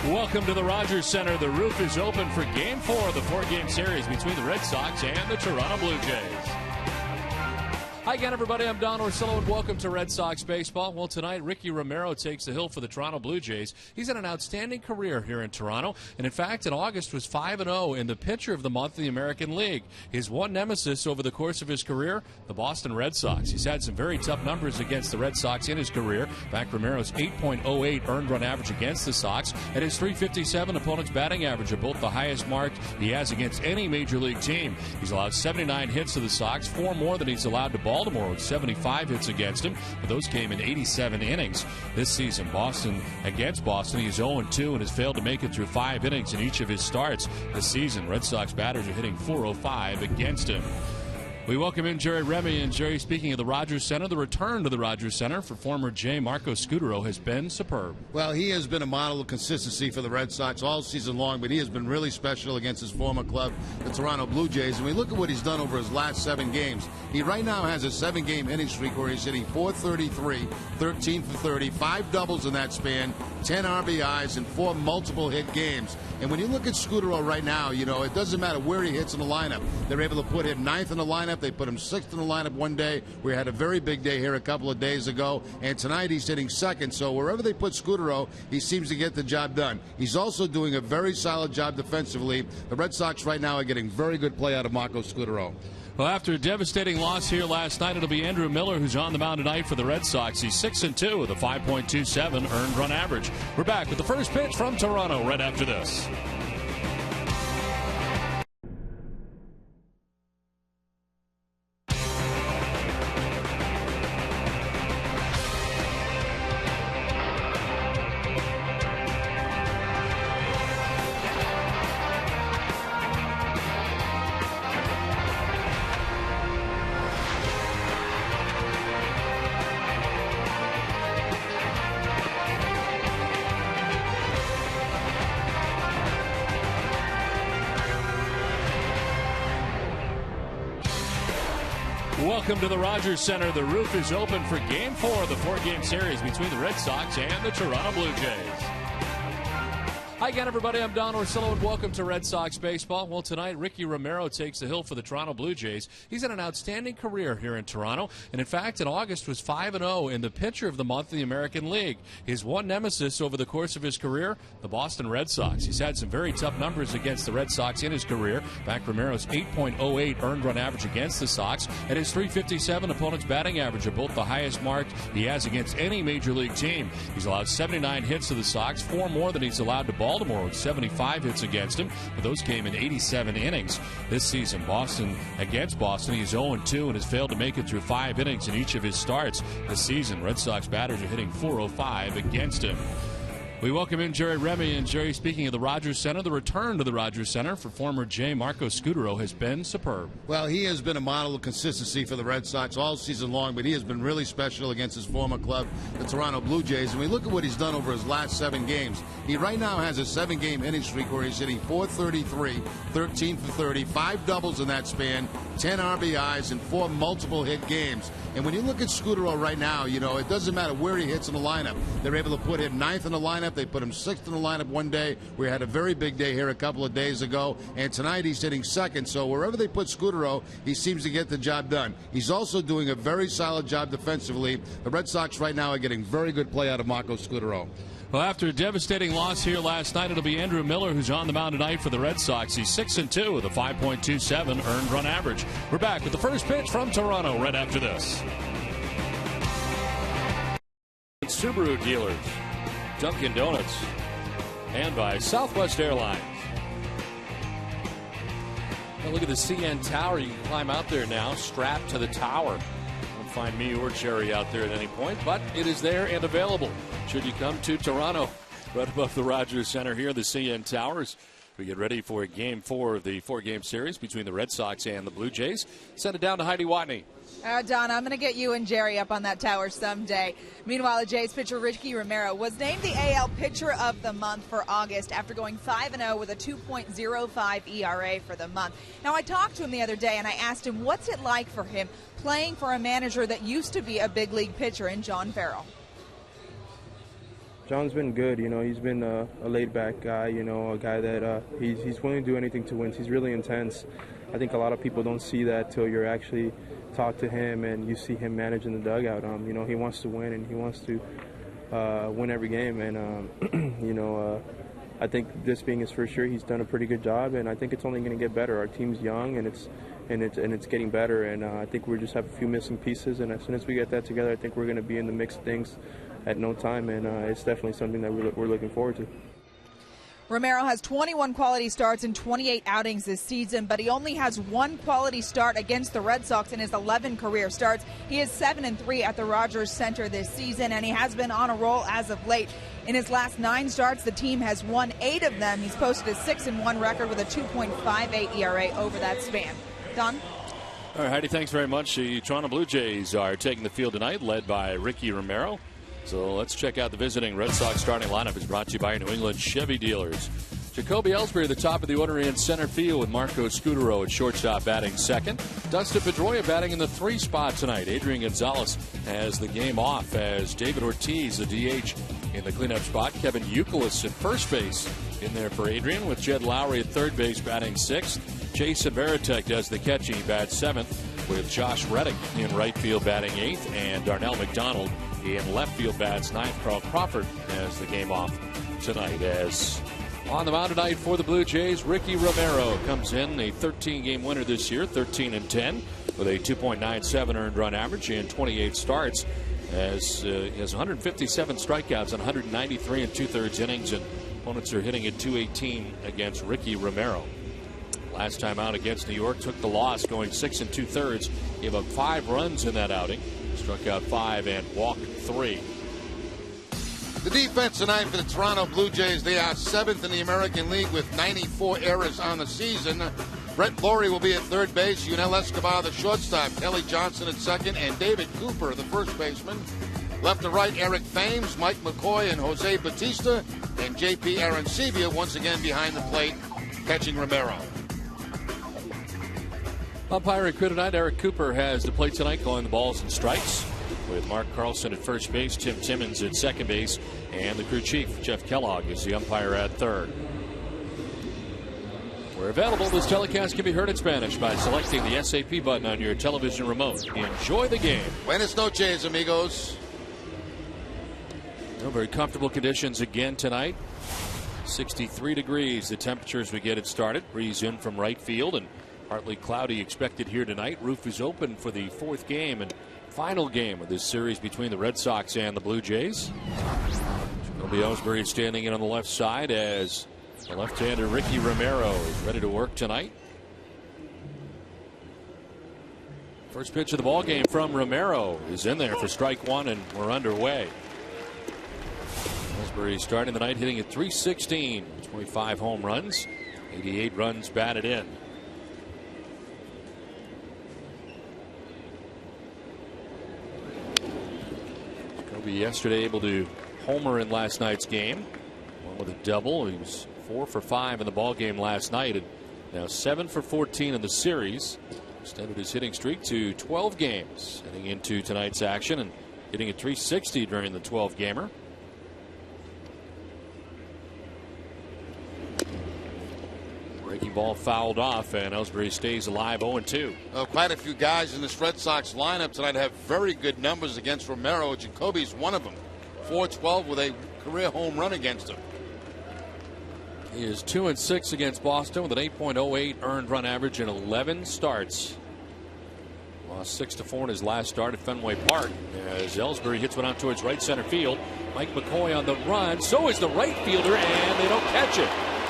Welcome to the Rogers Center. The roof is open for Game 4 of the four-game series between the Red Sox and the Toronto Blue Jays. Hi again, everybody. I'm Don Orsillo, and welcome to Red Sox Baseball. Well, tonight, Ricky Romero takes the hill for the Toronto Blue Jays. He's had an outstanding career here in Toronto, and in fact, in August was 5-0 in the Pitcher of the Month in the American League. His one nemesis over the course of his career, the Boston Red Sox. He's had some very tough numbers against the Red Sox in his career. In fact, Romero's 8.08 earned run average against the Sox, and his .357 opponent's batting average are both the highest marked he has against any major league team. He's allowed 79 hits to the Sox, 4 more than he's allowed to Baltimore, with 75 hits against him, but those came in 87 innings. This season, against Boston, he's 0-2 and has failed to make it through 5 innings in each of his starts this season. Red Sox batters are hitting .405 against him. We welcome in Jerry Remy. And Jerry, speaking of the Rogers Center, the return to the Rogers Center for former J. Marco Scutaro has been superb. Well, he has been a model of consistency for the Red Sox all season long, but he has been really special against his former club, the Toronto Blue Jays. And we look at what he's done over his last 7 games. He right now has a 7-game hitting streak where he's hitting .433, 13 for 30, 5 doubles in that span, 10 RBIs, and 4 multiple hit games. And when you look at Scutaro right now, you know, it doesn't matter where he hits in the lineup. They're able to put him 9th in the lineup. They put him 6th in the lineup one day. We had a very big day here a couple of days ago. And tonight he's hitting 2nd. So wherever they put Scutaro, he seems to get the job done. He's also doing a very solid job defensively. The Red Sox right now are getting very good play out of Marco Scutaro. Well, after a devastating loss here last night, it'll be Andrew Miller who's on the mound tonight for the Red Sox. He's 6-2 with a 5.27 earned run average. We're back with the first pitch from Toronto right after this. Welcome to the Rogers Center. The roof is open for Game 4 of the four-game series between the Red Sox and the Toronto Blue Jays. Hi again, everybody. I'm Don Orsillo, and welcome to Red Sox Baseball. Well, tonight, Ricky Romero takes the hill for the Toronto Blue Jays. He's had an outstanding career here in Toronto, and in fact, in August was 5-0 in the Pitcher of the Month in the American League. His one nemesis over the course of his career, the Boston Red Sox. He's had some very tough numbers against the Red Sox in his career. In fact, Romero's 8.08 earned run average against the Sox, and his .357 opponent's batting average are both the highest marked he has against any major league team. He's allowed 79 hits to the Sox, 4 more than he's allowed to Baltimore, with 75 hits against him, but those came in 87 innings. This season, against Boston, he's 0-2 and has failed to make it through 5 innings in each of his starts this season. Red Sox batters are hitting .405 against him. We welcome in Jerry Remy. And Jerry, speaking of the Rogers Center, the return to the Rogers Center for former J. Marco Scutaro has been superb. Well, he has been a model of consistency for the Red Sox all season long, but he has been really special against his former club, the Toronto Blue Jays. And we look at what he's done over his last 7 games. He right now has a 7-game hitting streak where he's hitting .433, 13 for 30, 5 doubles in that span, 10 RBIs, and 4 multiple hit games. And when you look at Scutaro right now, you know, it doesn't matter where he hits in the lineup. They're able to put him 9th in the lineup. They put him 6th in the lineup one day. We had a very big day here a couple of days ago. And tonight he's hitting 2nd. So wherever they put Scutaro, he seems to get the job done. He's also doing a very solid job defensively. The Red Sox right now are getting very good play out of Marco Scutaro. Well, after a devastating loss here last night, it'll be Andrew Miller who's on the mound tonight for the Red Sox. He's 6-2 with a 5.27 earned run average. We're back with the first pitch from Toronto right after this. Subaru dealers, Dunkin' Donuts, and by Southwest Airlines. Now look at the CN Tower. You can climb out there now, strapped to the tower. Won't find me or Jerry out there at any point, but it is there and available should you come to Toronto. Right above the Rogers Center here, the CN Towers. We get ready for Game 4 of the four-game series between the Red Sox and the Blue Jays. Send it down to Heidi Watney. Don, I'm going to get you and Jerry up on that tower someday. Meanwhile, the Jays pitcher Ricky Romero was named the AL Pitcher of the Month for August after going 5-0 with a 2.05 ERA for the month. Now, I talked to him the other day, and I asked him what's it like for him playing for a manager that used to be a big league pitcher in John Farrell. John's been good. He's been a laid-back guy. A guy that he's willing to do anything to win. He's really intense. I think a lot of people don't see that till you're actually talk to him and you see him managing the dugout. He wants to win and he wants to win every game. And I think this being his first year, he's done a pretty good job. And I think it's only going to get better. Our team's young and it's getting better. And I think we just have a few missing pieces. And as soon as we get that together, I think we're going to be in the mix of things at no time, and it's definitely something that we're looking forward to. Romero has 21 quality starts in 28 outings this season, but he only has one quality start against the Red Sox in his 11 career starts. He is 7-3 at the Rogers Center this season, and he has been on a roll as of late. In his last 9 starts, the team has won 8 of them. He's posted a 6-1 record with a 2.58 ERA over that span. Don? All right, Heidi, thanks very much. The Toronto Blue Jays are taking the field tonight, led by Ricky Romero. So let's check out the visiting Red Sox starting lineup. Is brought to you by New England Chevy dealers. Jacoby Ellsbury at the top of the order in center field with Marco Scutaro at shortstop batting second. Dustin Pedroia batting in the 3 spot tonight. Adrian Gonzalez has the game off as David Ortiz, the DH, in the cleanup spot. Kevin Youkilis at first base in there for Adrian, with Jed Lowry at third base batting 6th. Jason Varitek does the catching. He bats 7th, with Josh Reddick in right field batting 8th, and Darnell McDonald in left field bats 9th. Carl Crawford has the game off tonight. As on the mound tonight for the Blue Jays, Ricky Romero comes in, a 13-game winner this year, 13-10, with a 2.97 earned run average in 28 starts. As he has 157 strikeouts on 193 2/3 innings, and opponents are hitting at .218 against Ricky Romero. Last time out against New York, took the loss, going 6 2/3. Gave up 5 runs in that outing. Struck out 5 and walked 3. The defense tonight for the Toronto Blue Jays, they are 7th in the American League with 94 errors on the season. Brett Laurie will be at third base, Yunel Escobar the shortstop, Kelly Johnson at second, and David Cooper the first baseman. Left to right, Eric Thames, Mike McCoy, and Jose Bautista, and JP Arancibia once again behind the plate, catching Romero. Umpiring crew tonight, Eric Cooper has the plate tonight, calling the balls and strikes, with Mark Carlson at first base, Tim Timmons at second base, and the crew chief, Jeff Kellogg, is the umpire at third. Where available, this telecast can be heard in Spanish by selecting the SAP button on your television remote. Enjoy the game. Buenas noches, amigos. Very comfortable conditions again tonight. 63 degrees, the temperature as we get it started. Breeze in from right field, and partly cloudy expected here tonight. Roof is open for the 4th game and final game of this series between the Red Sox and the Blue Jays. Jacoby Ellsbury standing in on the left side as the left-hander Ricky Romero is ready to work tonight. First pitch of the ball game from Romero is in there for strike 1, and we're underway. Ellsbury starting the night hitting at .316, 25 home runs, 88 runs batted in. Jacoby yesterday able to homer in last night's game, one with a double. He was 4 for 5 in the ball game last night, and now 7 for 14 in the series. Extended his hitting streak to 12 games heading into tonight's action, and hitting at .360 during the 12-gamer. Breaking ball fouled off, and Ellsbury stays alive 0-2. Well, quite a few guys in this Red Sox lineup tonight have very good numbers against Romero. Jacoby's one of them. 412 with a career home run against him. He is 2-6 against Boston with an 8.08 earned run average in 11 starts. Lost 6-4 in his last start at Fenway Park as Ellsbury hits one out towards right center field. Mike McCoy on the run. So is the right fielder, and they don't catch it.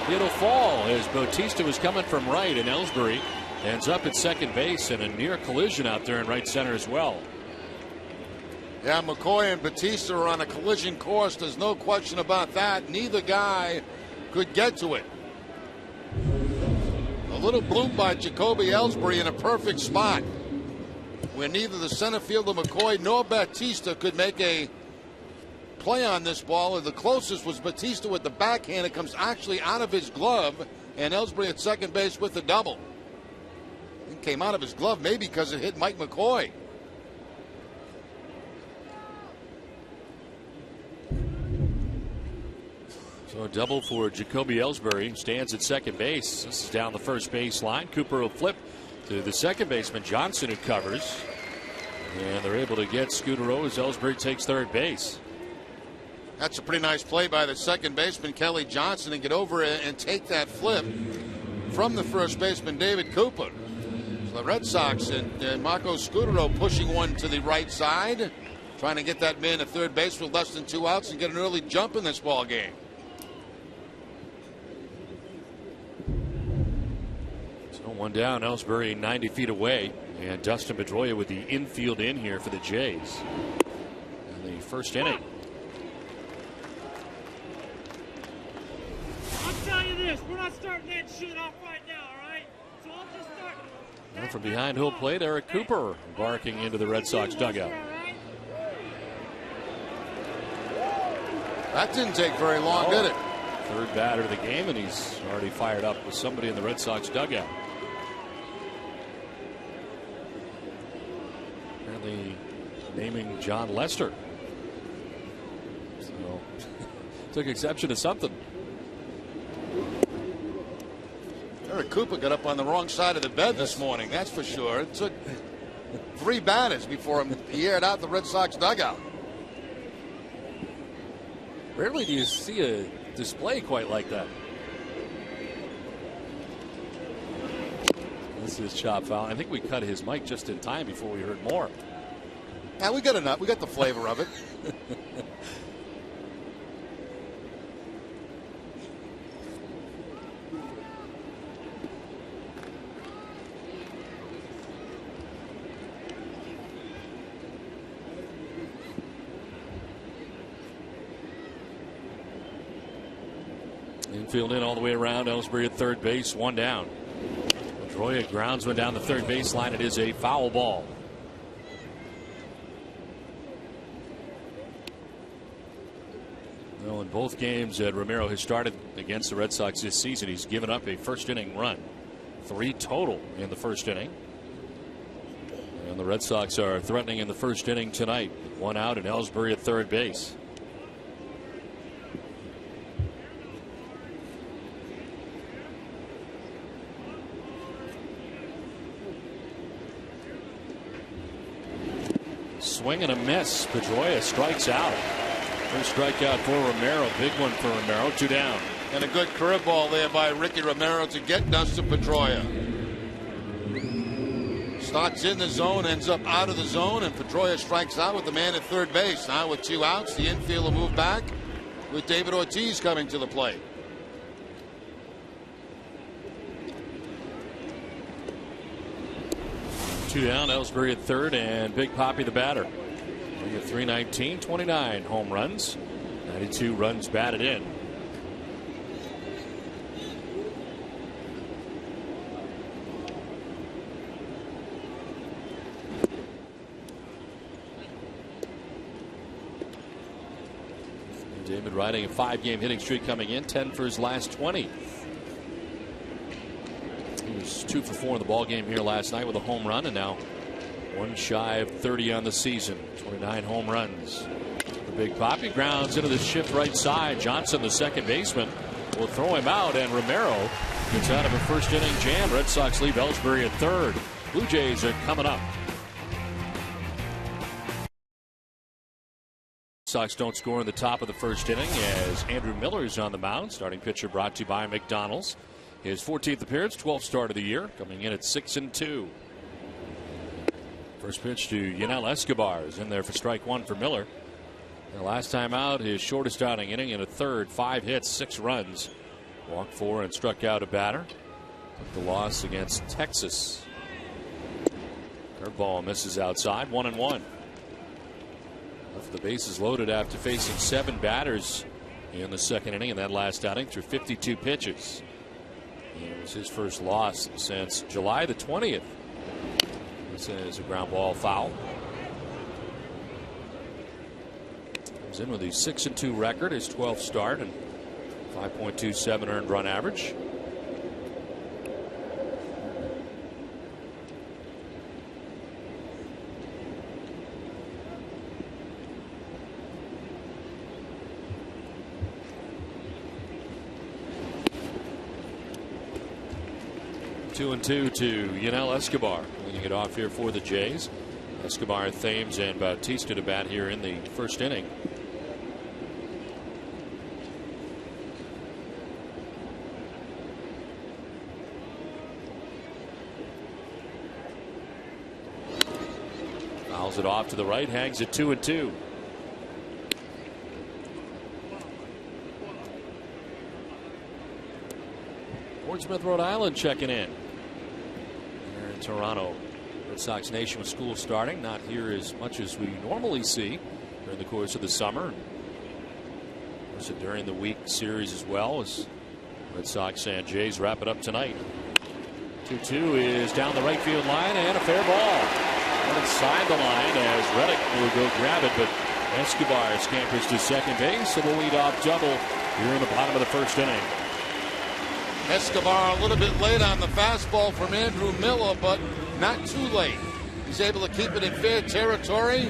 It'll fall as Bautista was coming from right, and Ellsbury ends up at second base, and a near collision out there in right center as well. Yeah, McCoy and Bautista are on a collision course. There's no question about that. Neither guy could get to it. A little bloop by Jacoby Ellsbury in a perfect spot where neither the center fielder McCoy nor Bautista could make a play on this ball. The closest was Bautista with the backhand. It comes actually out of his glove, and Ellsbury at second base with the double. It came out of his glove maybe because it hit Mike McCoy. So a double for Jacoby Ellsbury. Stands at second base. This is down the first base line. Cooper will flip to the second baseman, Johnson, who covers. And they're able to get Scutaro as Ellsbury takes third base. That's a pretty nice play by the second baseman, Kelly Johnson, and get over and take that flip from the first baseman, David Cooper. So the Red Sox and Marco Scutaro pushing one to the right side, trying to get that man at third base with less than 2 outs and get an early jump in this ball game. So one down, Ellsbury 90 feet away, and Dustin Pedroia with the infield in here for the Jays in the first inning. I'll tell you this, we're not starting that shit off right now, all right? So I'll just start. And from behind home plate, Eric Cooper barking into the Red Sox dugout. That didn't take very long, did it? Third batter of the game, and he's already fired up with somebody in the Red Sox dugout. Apparently naming John Lester. So took exception to something. Eric Cooper got up on the wrong side of the bed this morning, that's for sure. It took 3 batters before he aired out the Red Sox dugout. Rarely do you see a display quite like that. This is chop foul. I think we cut his mic just in time before we heard more. Yeah, we got enough. We got the flavor of it. Infield in all the way around. Ellsbury at third base, one down. Pedroia grounds one down the third base line. It is a foul ball. Well, in both games that Romero has started against the Red Sox this season, he's given up a first inning run. 3 total in the first inning. And the Red Sox are threatening in the first inning tonight. 1 out and Ellsbury at third base. Swing and a miss. Pedroia strikes out. First strikeout for Romero. Big one for Romero. 2 down. And a good curveball there by Ricky Romero to get Dustin Pedroia. Starts in the zone, ends up out of the zone, and Pedroia strikes out with the man at third base. Now with 2 outs, the infield will move back with David Ortiz coming to the plate. Two down, Ellsbury at third, and Big Papi the batter. We get 319, 29 home runs, 92 runs batted in. David riding a 5-game hitting streak coming in, 10 for his last 20. He was 2 for 4 in the ball game here last night with a home run, and now 1 shy of 30 on the season. 29 home runs. The Big Papi grounds into the shift right side. Johnson, the second baseman, will throw him out, and Romero gets out of a first inning jam. Red Sox leave Ellsbury at third. Blue Jays are coming up. Sox don't score in the top of the first inning as Andrew Miller is on the mound. Starting pitcher brought to you by McDonald's. His 14th appearance, 12th start of the year, coming in at 6-2. First pitch to Yanel Escobar is in there for strike 1 for Miller. The last time out, his shortest outing inning in a third, 5 hits, 6 runs. Walked 4 and struck out a batter. Took the loss against Texas. Curveball misses outside, 1-1. Left the bases loaded after facing 7 batters in the second inning in that last outing through 52 pitches. It was his first loss since July the 20th. This is a ground ball foul. Comes in with a 6-2 record, his 12th start, and 5.27 earned run average. 2-2 to Yunel Escobar leading it off here for the Jays. Escobar, Thames, and Bautista to bat here in the first inning. Fouls it off to the right, hangs it 2-2. Portsmouth, Rhode Island checking in. Here in Toronto. Red Sox Nation with school starting. Not here as much as we normally see during the course of the summer. Also during the week series as well, as Red Sox and Jays wrap it up tonight. 2-2 is down the right field line and a fair ball. One inside the line as Reddick will go grab it, but Escobar scampers to second base, so the leadoff double here in the bottom of the first inning. Escobar a little bit late on the fastball from Andrew Miller, but not too late. He's able to keep it in fair territory,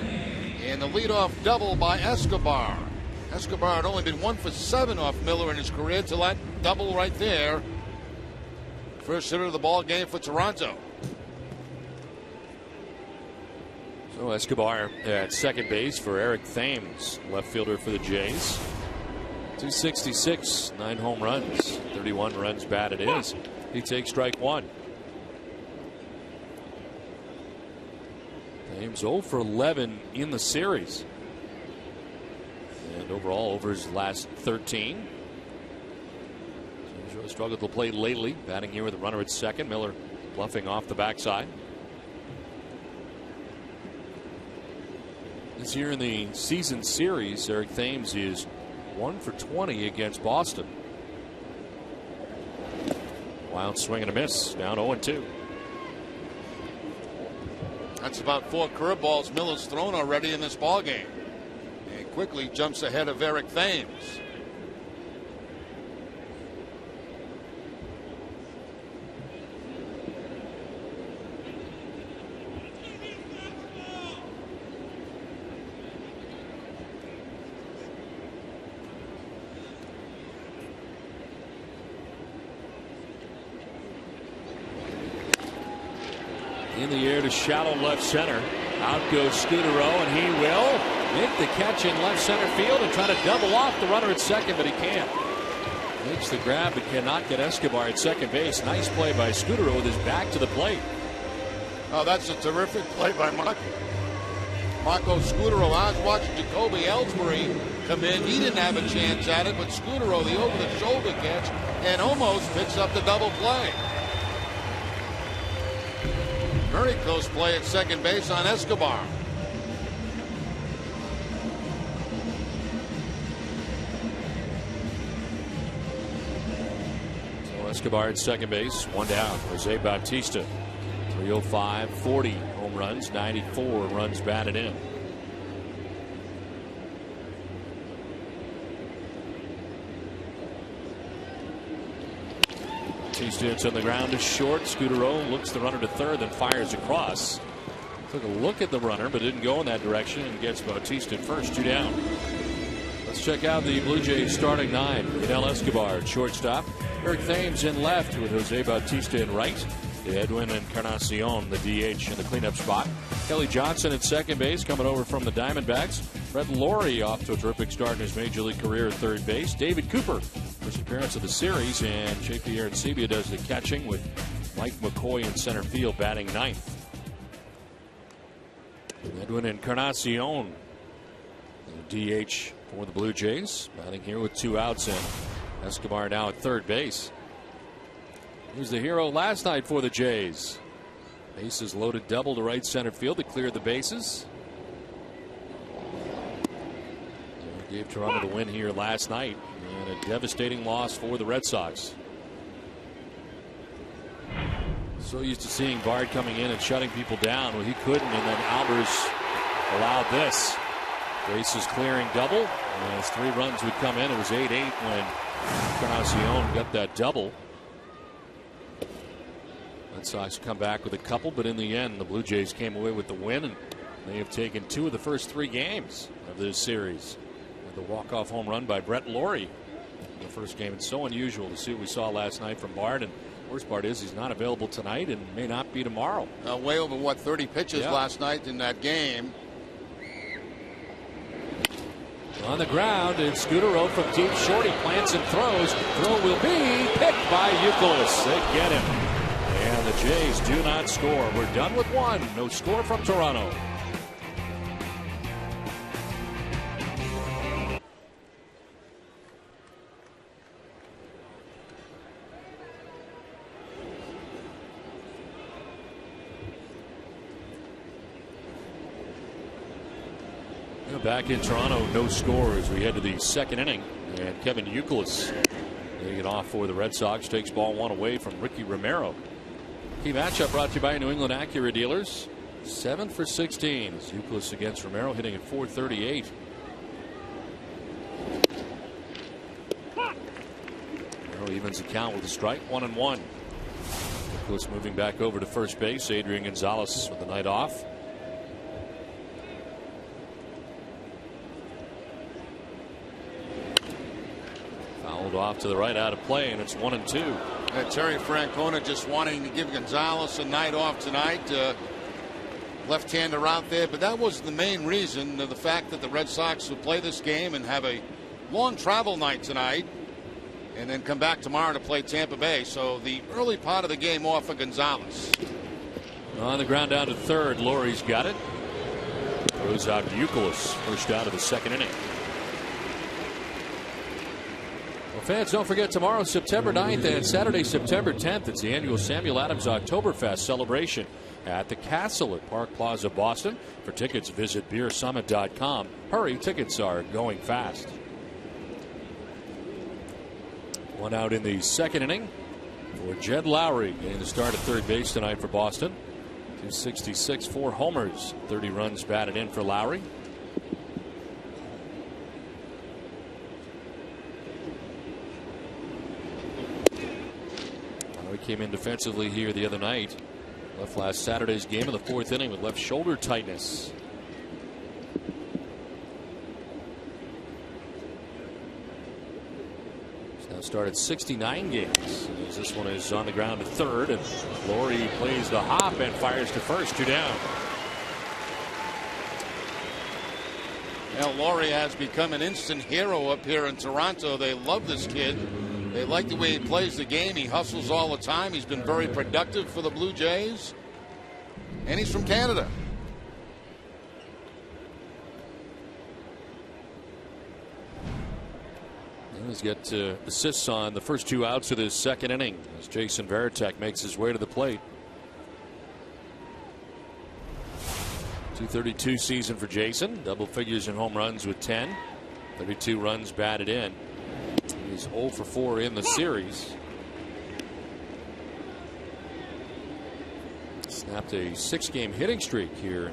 and the leadoff double by Escobar. Escobar had only been 1 for 7 off Miller in his career till that double right there. First hitter of the ball game for Toronto. So Escobar at second base for Eric Thames, left fielder for the Jays. 266, 9 home runs, 31 runs batted is. He takes strike one. Thames 0 for 11 in the series. And overall over his last 13. He's really struggled to play lately. Batting here with a runner at second. Miller bluffing off the backside. This year in the season series, Eric Thames is 1 for 20 against Boston. Wild swing and a miss. Down 0-2. That's about 4 curveballs Miller's thrown already in this ball game. And quickly jumps ahead of Eric Thames. In the air to shallow left center. Out goes Scudero, and he will make the catch in left center field and try to double off the runner at second, but he can't. Makes the grab but cannot get Escobar at second base. Nice play by Scudero with his back to the plate. Oh, that's a terrific play by Marco Scudero. I was watching Jacoby Ellsbury come in. He didn't have a chance at it, but Scudero, the over-the-shoulder catch, and almost picks up the double play. Very close play at second base on Escobar. So Escobar at second base, 1 down. Jose Bautista, 305, 40 home runs, 94 runs batted in. Bautista on the ground is short. Scudero looks the runner to third, then fires across. Took a look at the runner, but didn't go in that direction and gets Bautista at first. 2 down. Let's check out the Blue Jays starting 9. Yunel Escobar at shortstop. Eric Thames in left with Jose Bautista in right. Edwin Encarnacion, the DH, in the cleanup spot. Kelly Johnson at second base, coming over from the Diamondbacks. Brett Laurie off to a terrific start in his major league career at third base. David Cooper, first appearance of the series, and JP Arancibia does the catching with Mike McCoy in center field batting ninth. Edwin Encarnacion, the DH for the Blue Jays, batting here with 2 outs, and Escobar now at third base. He was the hero last night for the Jays. Bases loaded double to right center field to clear the bases. Gave Toronto the win here last night, and a devastating loss for the Red Sox. So used to seeing Bard coming in and shutting people down. Well, he couldn't, and then Albers allowed this. Bases clearing double. As 3 runs would come in, it was 8-8 when Encarnacion got that double. Red Sox come back with a couple, but in the end, the Blue Jays came away with the win, and they have taken 2 of the first 3 games of this series. The walk-off home run by Brett Laurie in the first game. It's so unusual to see what we saw last night from Bard, and Worst part is he's not available tonight and may not be tomorrow. Way over, what, 30 pitches last night in that game. On the ground, and Scudero from deep short. He plants and throws. Throw will be picked by Youkilis. They get him. And the Jays do not score. We're done with one. No score from Toronto. Back in Toronto, no scores. We head to the second inning, and Kevin Youkilis getting it off for the Red Sox. Takes ball one away from Ricky Romero. Key matchup brought to you by New England Acura dealers. 7 for 16. Youkilis against Romero, hitting at .438. Romero evens the count with a strike, 1-1. Youkilis moving back over to first base. Adrian Gonzalez with the night off. Off to the right, out of play, and it's 1-2. Terry Francona just wanting to give Gonzalez a night off tonight. Left-hander out there, but that wasn't the main reason. The fact that the Red Sox would play this game and have a long travel night tonight, and then come back tomorrow to play Tampa Bay. So the early part of the game off for Gonzalez. On the ground down to third, Laurie's got it. Throws out Youkilis, first out of the second inning. Fans, don't forget tomorrow, September 9th and Saturday, September 10th. It's the annual Samuel Adams Oktoberfest celebration at the Castle at Park Plaza, Boston. For tickets, visit beersummit.com. Hurry, tickets are going fast. One out in the second inning for Jed Lowry, getting the start at third base tonight for Boston. 266, 4 homers, 30 runs batted in for Lowry. Came in defensively here the other night. Left last Saturday's game in the fourth inning with left shoulder tightness. He's now started 69 games. As this one is on the ground to third, and Laurie plays the hop and fires to first. 2 down. Now Laurie has become an instant hero up here in Toronto. They love this kid. They like the way he plays the game. He hustles all the time. He's been very productive for the Blue Jays. And he's from Canada. And he's got assists on the first 2 outs of this second inning as Jason Varitek makes his way to the plate. .232 season for Jason. Double figures in home runs with 10. 32 runs batted in. He's 0 for 4 in the series. Snapped a 6-game hitting streak here.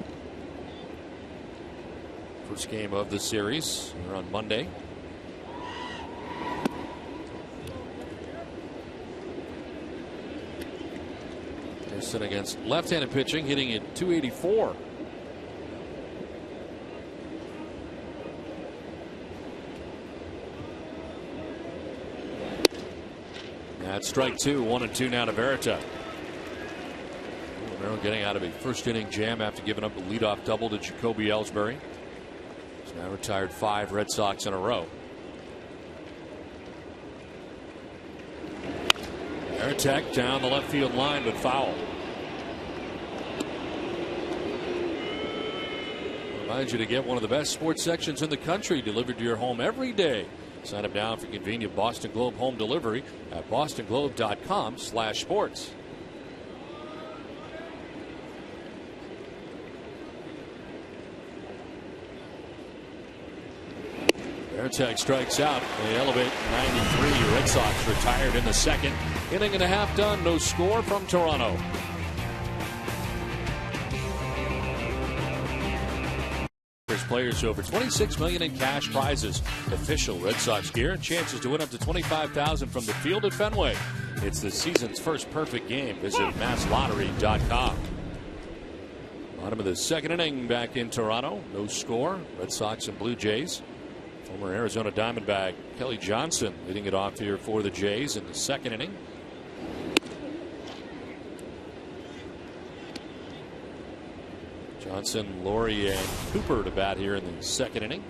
First game of the series here on Monday. Harrison against left-handed pitching, hitting at .284. That's strike 2, 1-2 now to Varitek. Romero getting out of a first inning jam after giving up a leadoff double to Jacoby Ellsbury. He's now retired 5 Red Sox in a row. Varitek down the left field line, but foul. Reminds you to get one of the best sports sections in the country delivered to your home every day. Sign up now for convenient Boston Globe home delivery at bostonglobe.com/sports. Varitek strikes out. They elevate 93. Red Sox retired in the second. Inning and a half done. No score from Toronto. Players over $26 million in cash prizes, official Red Sox gear, and chances to win up to $25,000 from the field at Fenway. It's the season's first perfect game. Visit masslottery.com. Bottom of the second inning back in Toronto. No score. Red Sox and Blue Jays. Former Arizona Diamondback Kelly Johnson leading it off here for the Jays in the second inning. Johnson, Laurie, and Cooper to bat here in the second inning.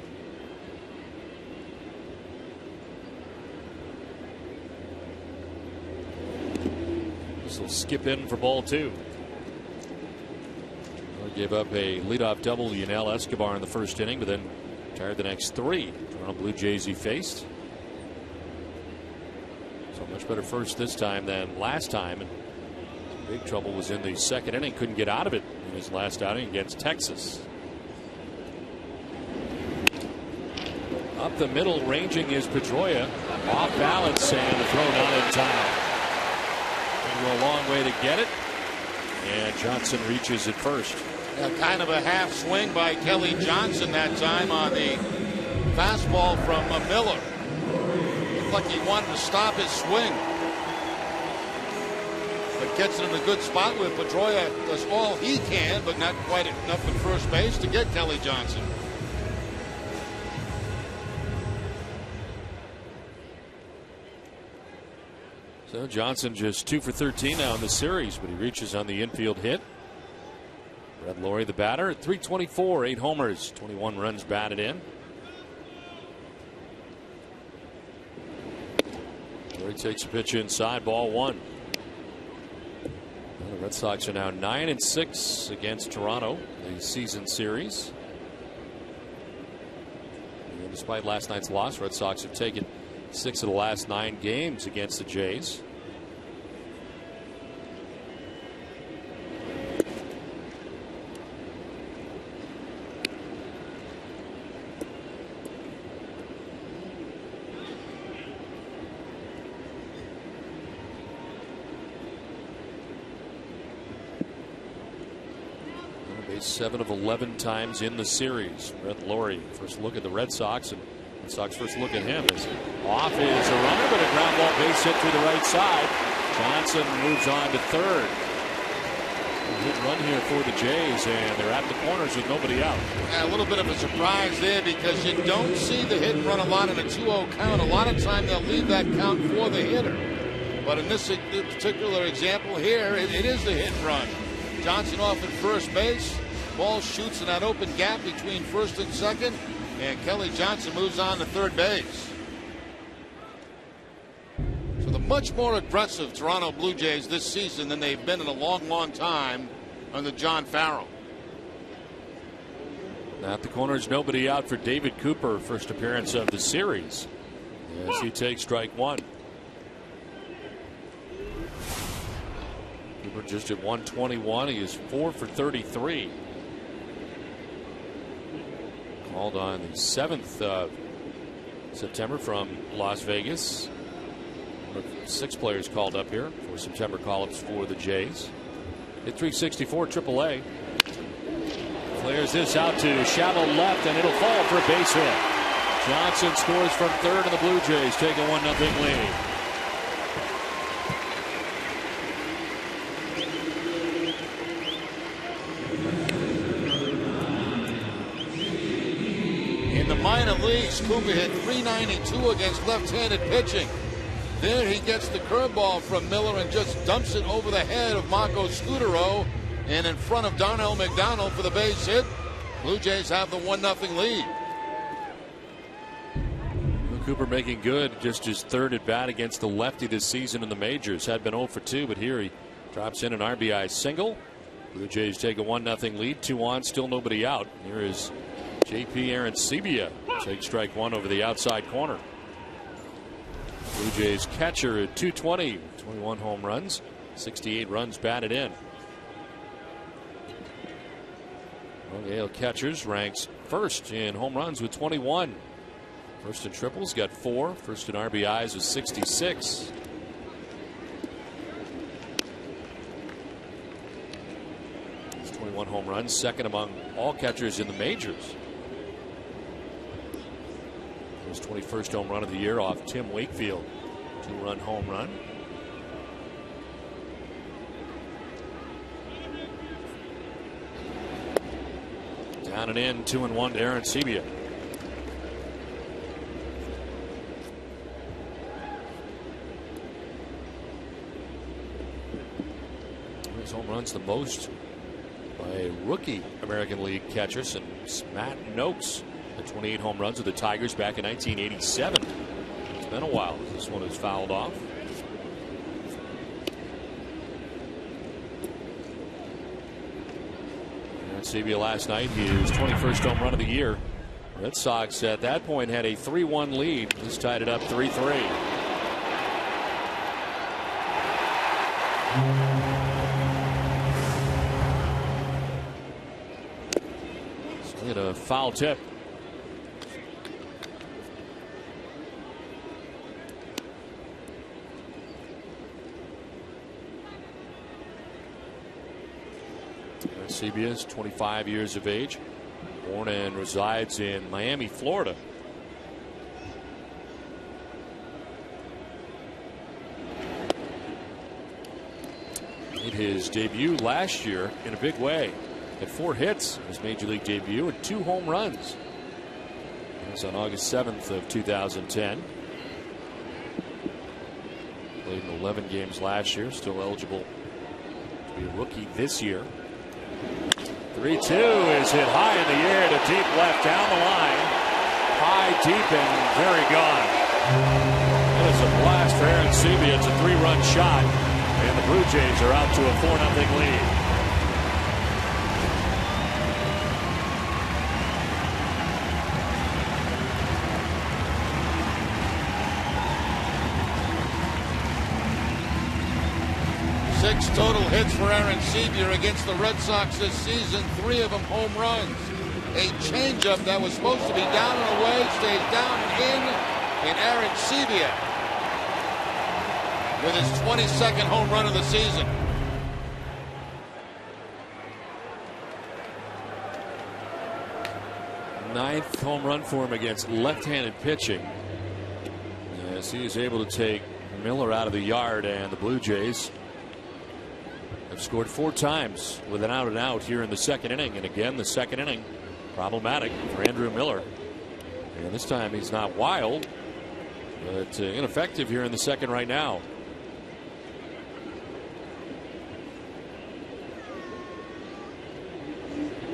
This will skip in for ball 2. Gave up a leadoff double to Yunel Escobar in the first inning, but then retired the next 3. Toronto Blue Jays he faced. So much better first this time than last time. And big trouble was in the second inning. Couldn't get out of it in his last outing against Texas. Up the middle, ranging is Pedroia. Off balance, and the throw not in time. Going to go a long way to get it. And Johnson reaches it first. Kind of a half swing by Kelly Johnson that time on the fastball from Miller. Looked like he wanted to stop his swing. But gets it in a good spot where Pedroia does all he can, but not quite enough at first base to get Kelly Johnson. So Johnson just 2 for 13 now in the series, but he reaches on the infield hit. Red Laurie, the batter, at .324, 8 homers, 21 runs batted in. Laurie takes a pitch inside, ball 1. Well, the Red Sox are now 9-6 against Toronto, the season series. And despite last night's loss, Red Sox have taken 6 of the last 9 games against the Jays. Base 7 of 11 times in the series. Red Laurie, first look at the Red Sox, and Red Sox first look at him is off is a runner, but a ground ball base hit to the right side. Johnson moves on to third. A good run here for the Jays, and they're at the corners with nobody out. A little bit of a surprise there because you don't see the hit and run a lot in a 2-0 count. A lot of time they'll leave that count for the hitter. But in this particular example here, it is the hit and run. Johnson off at first base. Ball shoots in that open gap between first and second. And Kelly Johnson moves on to third base. So the much more aggressive Toronto Blue Jays this season than they've been in a long, long time under John Farrell. At the corners, nobody out for David Cooper, first appearance of the series, as he takes strike 1. Cooper just at 121. He is 4 for 33. Called on the 7th of September from Las Vegas. 6 players called up here for September call-ups for the Jays. At 364 AAA. Flares this out to shallow left, and it'll fall for a base hit. Johnson scores from third, and the Blue Jays take a 1-0 lead. In the minor leagues, Cooper hit .392 against left-handed pitching. There he gets the curveball from Miller and just dumps it over the head of Marco Scutaro and in front of Darnell McDonald for the base hit. Blue Jays have the 1-0 lead. Cooper making good, just his third at bat against the lefty this season in the majors. Had been 0 for 2, but here he drops in an RBI single. Blue Jays take a 1-0 lead, 2 on, still nobody out. Here is JP Arancibia, takes strike 1 over the outside corner. Blue Jays catcher at 220, 21 home runs, 68 runs batted in. Well, Yale catchers ranks first in home runs with 21. First in triples, got 4. First in RBIs with 66. It's 21 home runs, second among all catchers in the majors. His 21st home run of the year off Tim Wakefield. 2-run home run. Down and in, 2-1 to Arancibia. His home runs the most by a rookie American League catcher since Matt Noakes had 28 home runs with the Tigers back in 1987. It's been a while. This one is fouled off. Sebia last night, his 21st home run of the year. Red Sox at that point had a 3-1 lead. This tied it up 3-3. So we had a foul tip. Sebia is 25 years of age, born and resides in Miami, Florida. Made his debut last year in a big way. Had 4 hits in his major league debut and 2 home runs. It was on August 7th of 2010. Played in 11 games last year, still eligible to be a rookie this year. 3-2 is hit high in the air to deep left down the line. High, deep, and very gone. That is a blast for Aaron Sebia. It's a 3-run shot, and the Blue Jays are out to a 4-0 lead. Six total hits for Aaron Sebia against the Red Sox this season. 3 of them home runs. A changeup that was supposed to be down and away stays down and in Aaron Sebia with his 22nd home run of the season. Ninth home run for him against left-handed pitching, as he is able to take Miller out of the yard, and the Blue Jays have scored 4 times with an out and out here in the second inning. And again, the second inning problematic for Andrew Miller. And this time he's not wild, but ineffective here in the second right now.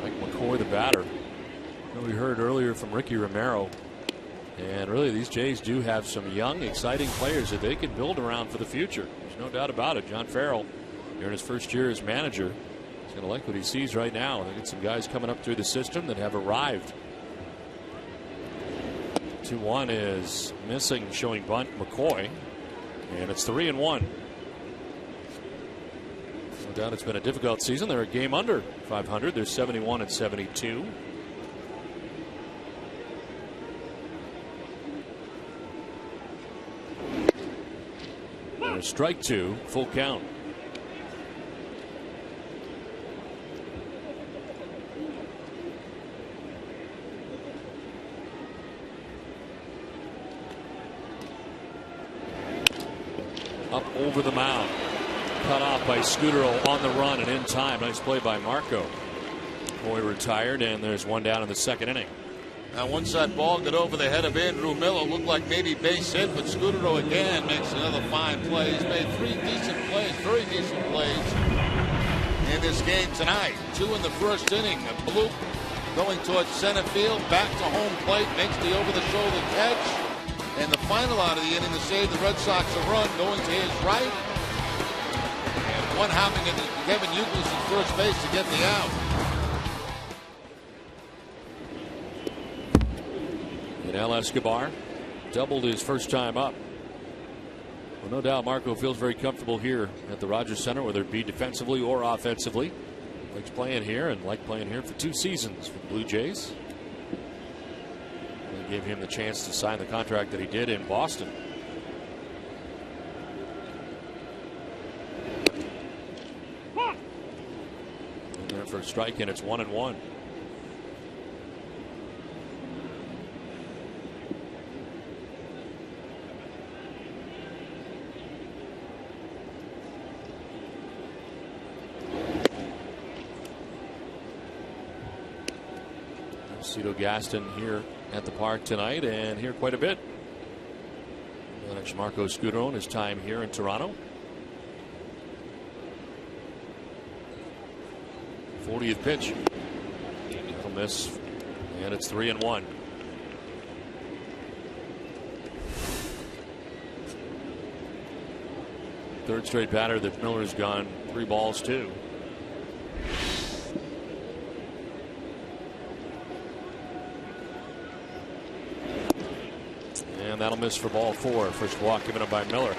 Mike McCoy, the batter. We heard earlier from Ricky Romero. And really, these Jays do have some young, exciting players that they can build around for the future. There's no doubt about it. John Farrell, here in his first year as manager, he's going to like what he sees right now. They get some guys coming up through the system that have arrived. 2-1 is missing, showing bunt McCoy, and it's 3-1. No doubt it's been a difficult season. They're a game under 500. They're 71 and 72. There's strike 2, full count. Up over the mound. Cut off by Scudero on the run and in time. Nice play by Marco. Boy retired, and there's one down in the second inning. Now, once that ball got over the head of Andrew Miller, looked like maybe base hit, but Scudero again makes another fine play. He's made 3 decent plays, very decent plays in this game tonight. 2 in the first inning. A bloop going towards center field, back to home plate, makes the over-the-shoulder catch. And the final out of the inning to save the Red Sox a run, going to his right. And one hopping into Kevin Youkilis at first base to get the out. And El Escobar doubled his first time up. Well, no doubt Marco feels very comfortable here at the Rogers Center, whether it be defensively or offensively. Likes playing here and liked playing here for 2 seasons for the Blue Jays. They gave him the chance to sign the contract that he did in Boston. And there for a strike, and it's 1-1. Cito Gaston here at the park tonight and here quite a bit. That's Marco Scudero in his time here in Toronto. 40th pitch. That'll miss, and it's 3-1. Third straight batter that Miller's gone 3 balls to. And that'll miss for ball 4. First walk given up by Miller.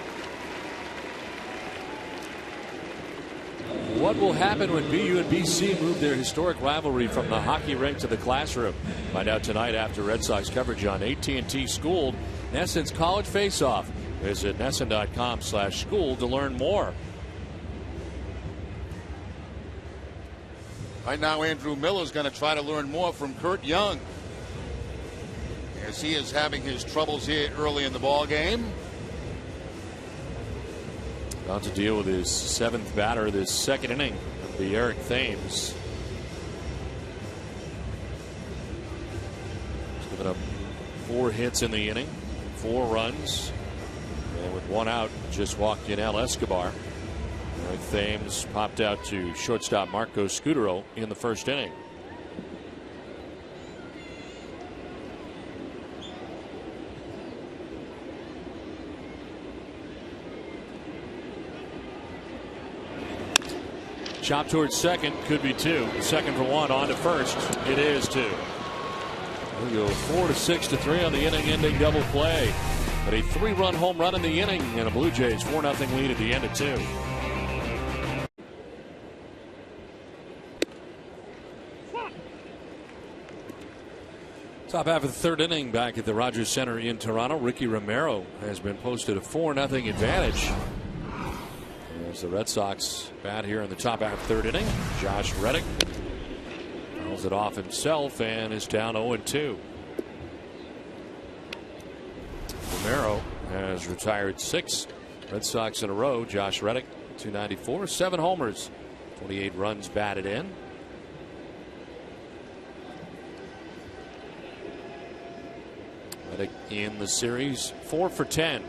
What will happen when BU and BC move their historic rivalry from the hockey rink to the classroom? Find out tonight after Red Sox coverage on AT&T Schooled, NESN's College Face-Off. Visit NESN.com/school to learn more. Right now, Andrew Miller's going to try to learn more from Kurt Young, as he is having his troubles here early in the ball game. About to deal with his 7th batter this second inning, the Eric Thames. He's given up 4 hits in the inning, 4 runs, and with 1 out, just walked in El Escobar. Eric Thames popped out to shortstop Marco Scudero in the first inning. Chop towards second, could be 2. Second for 1, on to first. It is 2. We'll go 4-6-3 on the inning-ending double play. But a 3-run home run in the inning, and a Blue Jays 4-0 lead at the end of 2. Top half of the third inning back at the Rogers Center in Toronto. Ricky Romero has been posted a 4-0 advantage. As the Red Sox bat here in the top half third inning. Josh Reddick fouls it off himself and is down 0-2. Romero has retired 6 Red Sox in a row. Josh Reddick, 294, 7 homers, 28 runs batted in. Reddick in the series 4 for 10.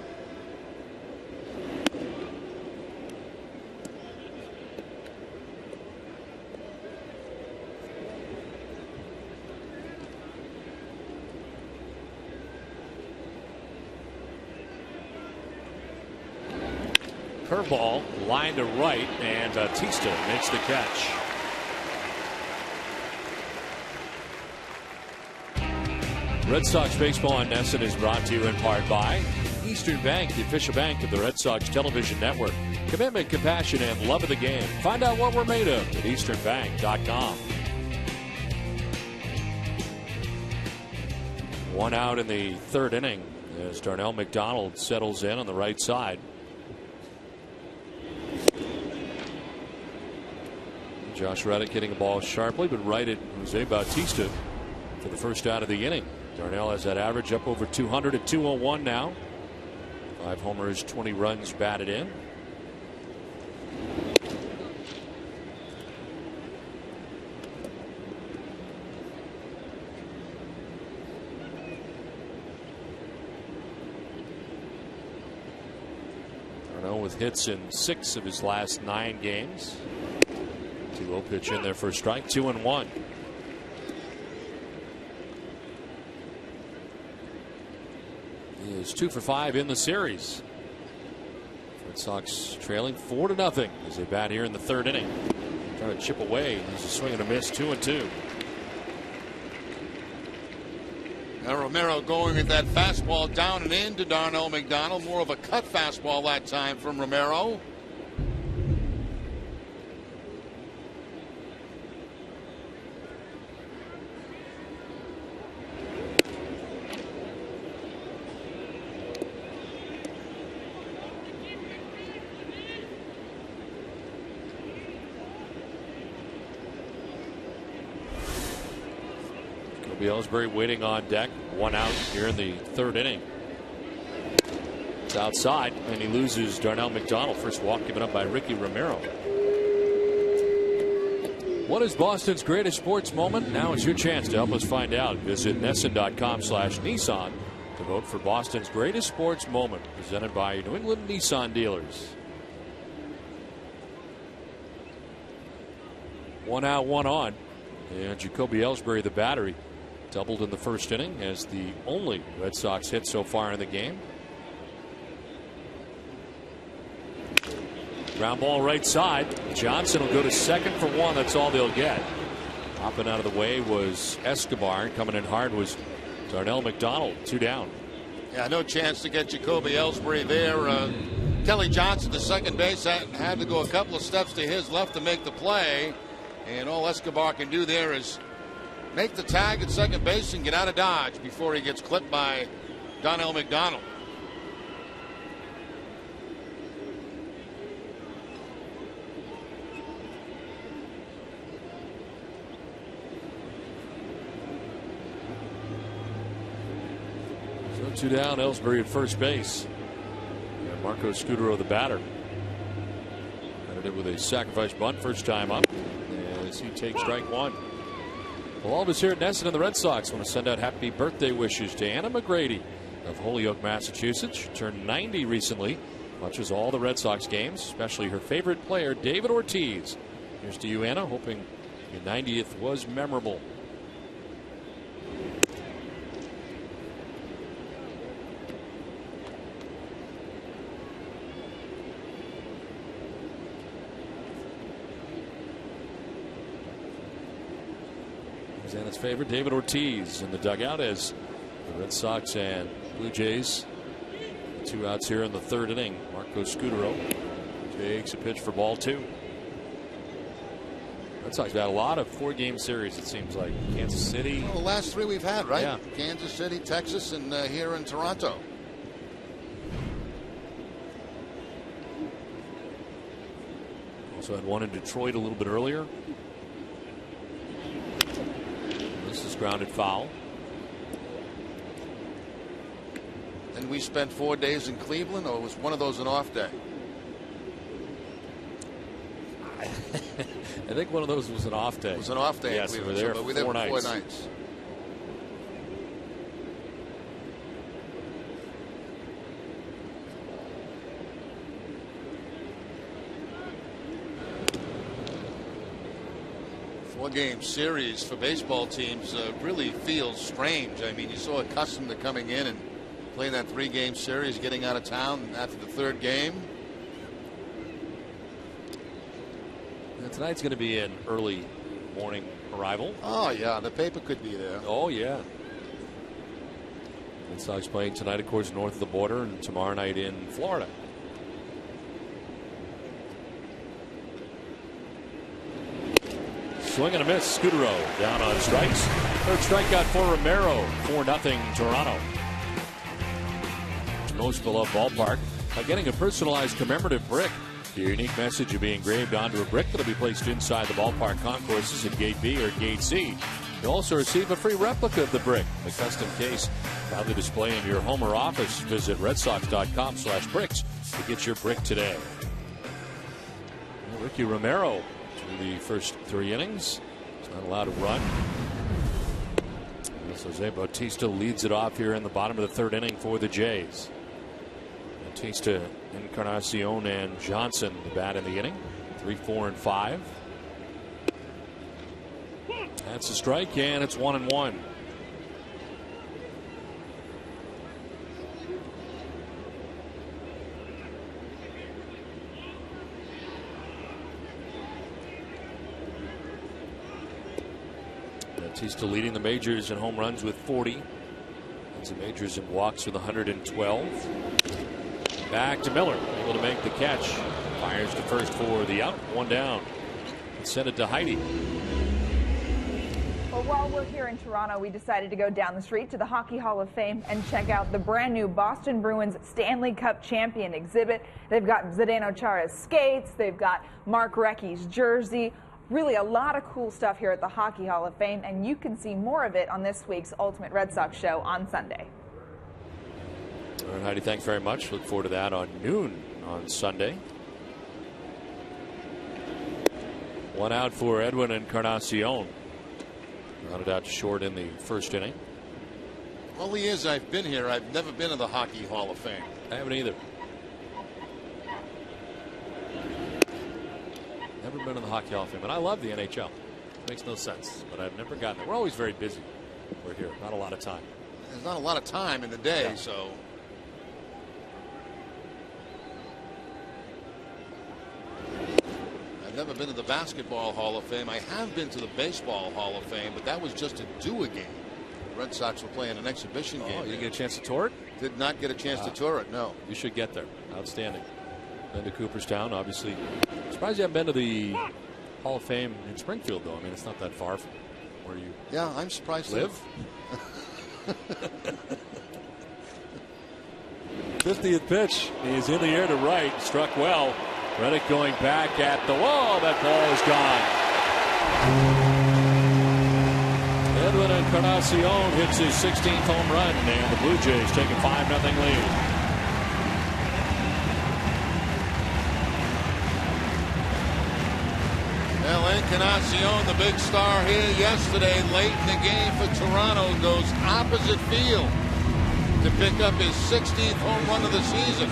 Curveball line to right, and Bautista makes the catch. Red Sox baseball on NESN is brought to you in part by Eastern Bank, the official bank of the Red Sox television network. Commitment, compassion, and love of the game. Find out what we're made of at easternbank.com. 1 out in the third inning as Darnell McDonald settles in on the right side. Josh Reddick hitting the ball sharply, but right at Jose Bautista for the first out of the inning. Darnell has that average up over 200 at 201 now. 5 homers, 20 runs batted in. Darnell with hits in 6 of his last 9 games. 2-0 pitch in there for a strike. 2-1. He is 2 for 5 in the series. Red Sox trailing 4-0 as they bat here in the third inning. Trying to chip away. There's a swing and a miss. 2-2. Now Romero going with that fastball down and in to Darnell McDonald. More of a cut fastball that time from Romero. Ellsbury waiting on deck. 1 out here in the third inning. It's outside, and he loses Darnell McDonald. First walk given up by Ricky Romero. What is Boston's greatest sports moment? Now is your chance to help us find out. Visit NESN.com/Nissan to vote for Boston's greatest sports moment. Presented by New England Nissan dealers. 1 out, 1 on. And Jacoby Ellsbury, the battery, doubled in the first inning as the only Red Sox hit so far in the game. Ground ball right side. Johnson will go to second for 1. That's all they'll get. Hopping out of the way was Escobar. Coming in hard was Darnell McDonald. 2 down. Yeah, no chance to get Jacoby Ellsbury there. Kelly Johnson, the second base, had to go a couple of steps to his left to make the play. And all Escobar can do there is make the tag at second base and get out of Dodge before he gets clipped by Darnell McDonald. So 2 down, Ellsbury at first base. And Marco Scudero, the batter. Batted it with a sacrifice bunt first time up as he takes strike 1. Well, all of us here at Nesson and the Red Sox want to send out happy birthday wishes to Anna McGrady of Holyoke, Massachusetts. She turned 90 recently. Watches all the Red Sox games, especially her favorite player, David Ortiz. Here's to you, Anna, hoping your 90th was memorable. Anna's favorite, David Ortiz, in the dugout as the Red Sox and Blue Jays. 2 outs here in the third inning. Marco Scudero takes a pitch for ball 2. Red Sox had a lot of 4-game series, it seems like. Kansas City. Well, the last 3 we've had, right? Yeah. Kansas City, Texas, and here in Toronto. Also had one in Detroit a little bit earlier. This is grounded foul. And we spent 4 days in Cleveland, or was one of those an off day? I think one of those was an off day. It was an off day. Yes, in we were Cleveland, there so we were there for 4 nights. nights. Four-game series for baseball teams really feels strange. I mean, you're so accustomed to coming in and playing that 3-game series, getting out of town after the 3rd game. And tonight's going to be an early morning arrival. Oh, yeah, the paper could be there. Oh, yeah. Red Sox playing tonight, of course, north of the border, and tomorrow night in Florida. Swing and a miss. Scudero down on strikes. Third strikeout for Romero. 4-0 Toronto. Most beloved ballpark by getting a personalized commemorative brick. Your unique message will be engraved onto a brick that will be placed inside the ballpark concourses at Gate B or Gate C. You'll also receive a free replica of the brick, a custom case, proudly display in your home or office. Visit redsox.com/bricks to get your brick today. Ricky Romero through the first 3 innings. He's not allowed to run. Jose Bautista leads it off here in the bottom of the 3rd inning for the Jays. Bautista, Encarnacion, and Johnson the bat in the inning. 3, 4, and 5. That's a strike, and it's 1-1. Bautista leading the majors in home runs with 40. Leads the majors in walks with 112. Back to Miller, able to make the catch. Fires to first for the out. 1 down. Send it to Heidi. Well, while we're here in Toronto, we decided to go down the street to the Hockey Hall of Fame and check out the brand new Boston Bruins Stanley Cup champion exhibit. They've got Zdeno Chara's skates. They've got Mark Recchi's jersey. Really a lot of cool stuff here at the Hockey Hall of Fame, and you can see more of it on this week's Ultimate Red Sox show on Sunday. All right, Heidi, thanks very much. Look forward to that on noon on Sunday. 1 out for Edwin Encarnacion. Rounded out short in the first inning. All the years I've been here, I've never been to the Hockey Hall of Fame. I haven't either. Never been in the Hockey Hall of Fame, and I love the NHL. Makes no sense, but I've never gotten there. We're always very busy. We're here, not a lot of time. There's not a lot of time in the day, Yeah. so. I've never been to the Basketball Hall of Fame. I have been to the Baseball Hall of Fame, but that was just to do a game. The Red Sox were playing an exhibition game. You get a chance to tour it? Did not get a chance to tour it, no. You should get there. Outstanding. Been to Cooperstown, obviously. Surprised you haven't been to the Hall of Fame in Springfield, though. I mean, it's not that far from where you Yeah, I'm surprised. live. 50th pitch. He's in the air to right. Struck well. Reddick going back at the wall. That ball is gone. Edwin Encarnacion hits his 16th home run, and the Blue Jays take a 5-0 lead. Well, Encarnacion, the big star here yesterday, late in the game for Toronto, goes opposite field to pick up his 16th home run of the season.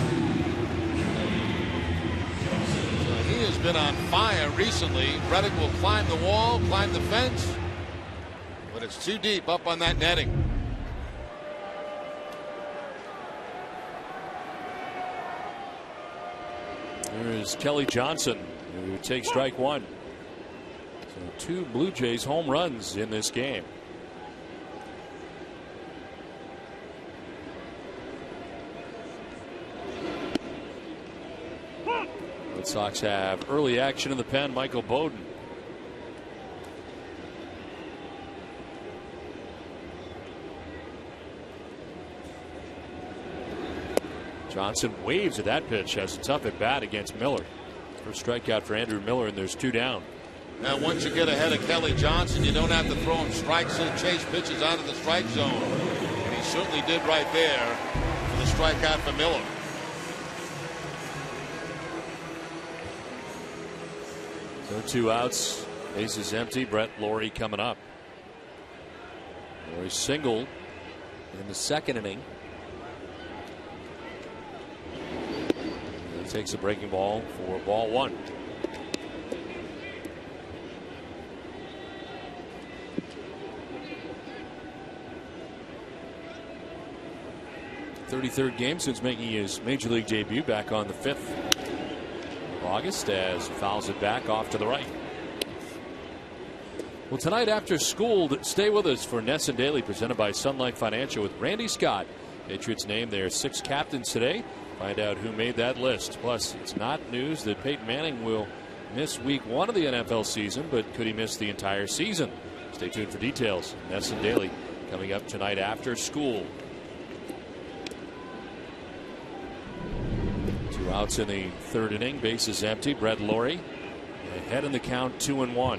So he has been on fire recently. Reddick will climb the wall, climb the fence, but it's too deep up on that netting. There is Kelly Johnson, who takes strike one. So 2 Blue Jays home runs in this game. Red Sox have early action in the pen. Michael Bowden. Johnson waves at that pitch, has a tough at bat against Miller. First strikeout for Andrew Miller, and there's 2 down. Now, once you get ahead of Kelly Johnson, you don't have to throw him strikes and chase pitches out of the strike zone. And he certainly did right there for the strikeout for Miller. So 2 outs, bases empty. Brett Lawrie coming up. Lawrie singled in the 2nd inning. He takes a breaking ball for ball 1. Third game since making his major league debut back on the 5th of August, as he fouls it back off to the right. Well, tonight after school, stay with us for Ness and Daily, presented by Sun Life Financial with Randy Scott. Patriots named their 6 captains today. Find out who made that list. Plus, it's not news that Peyton Manning will miss week 1 of the NFL season, but could he miss the entire season? Stay tuned for details. Ness and Daily coming up tonight after school. 2 outs in the 3rd inning. Bases empty. Brett Lawrie ahead in the count, 2-1.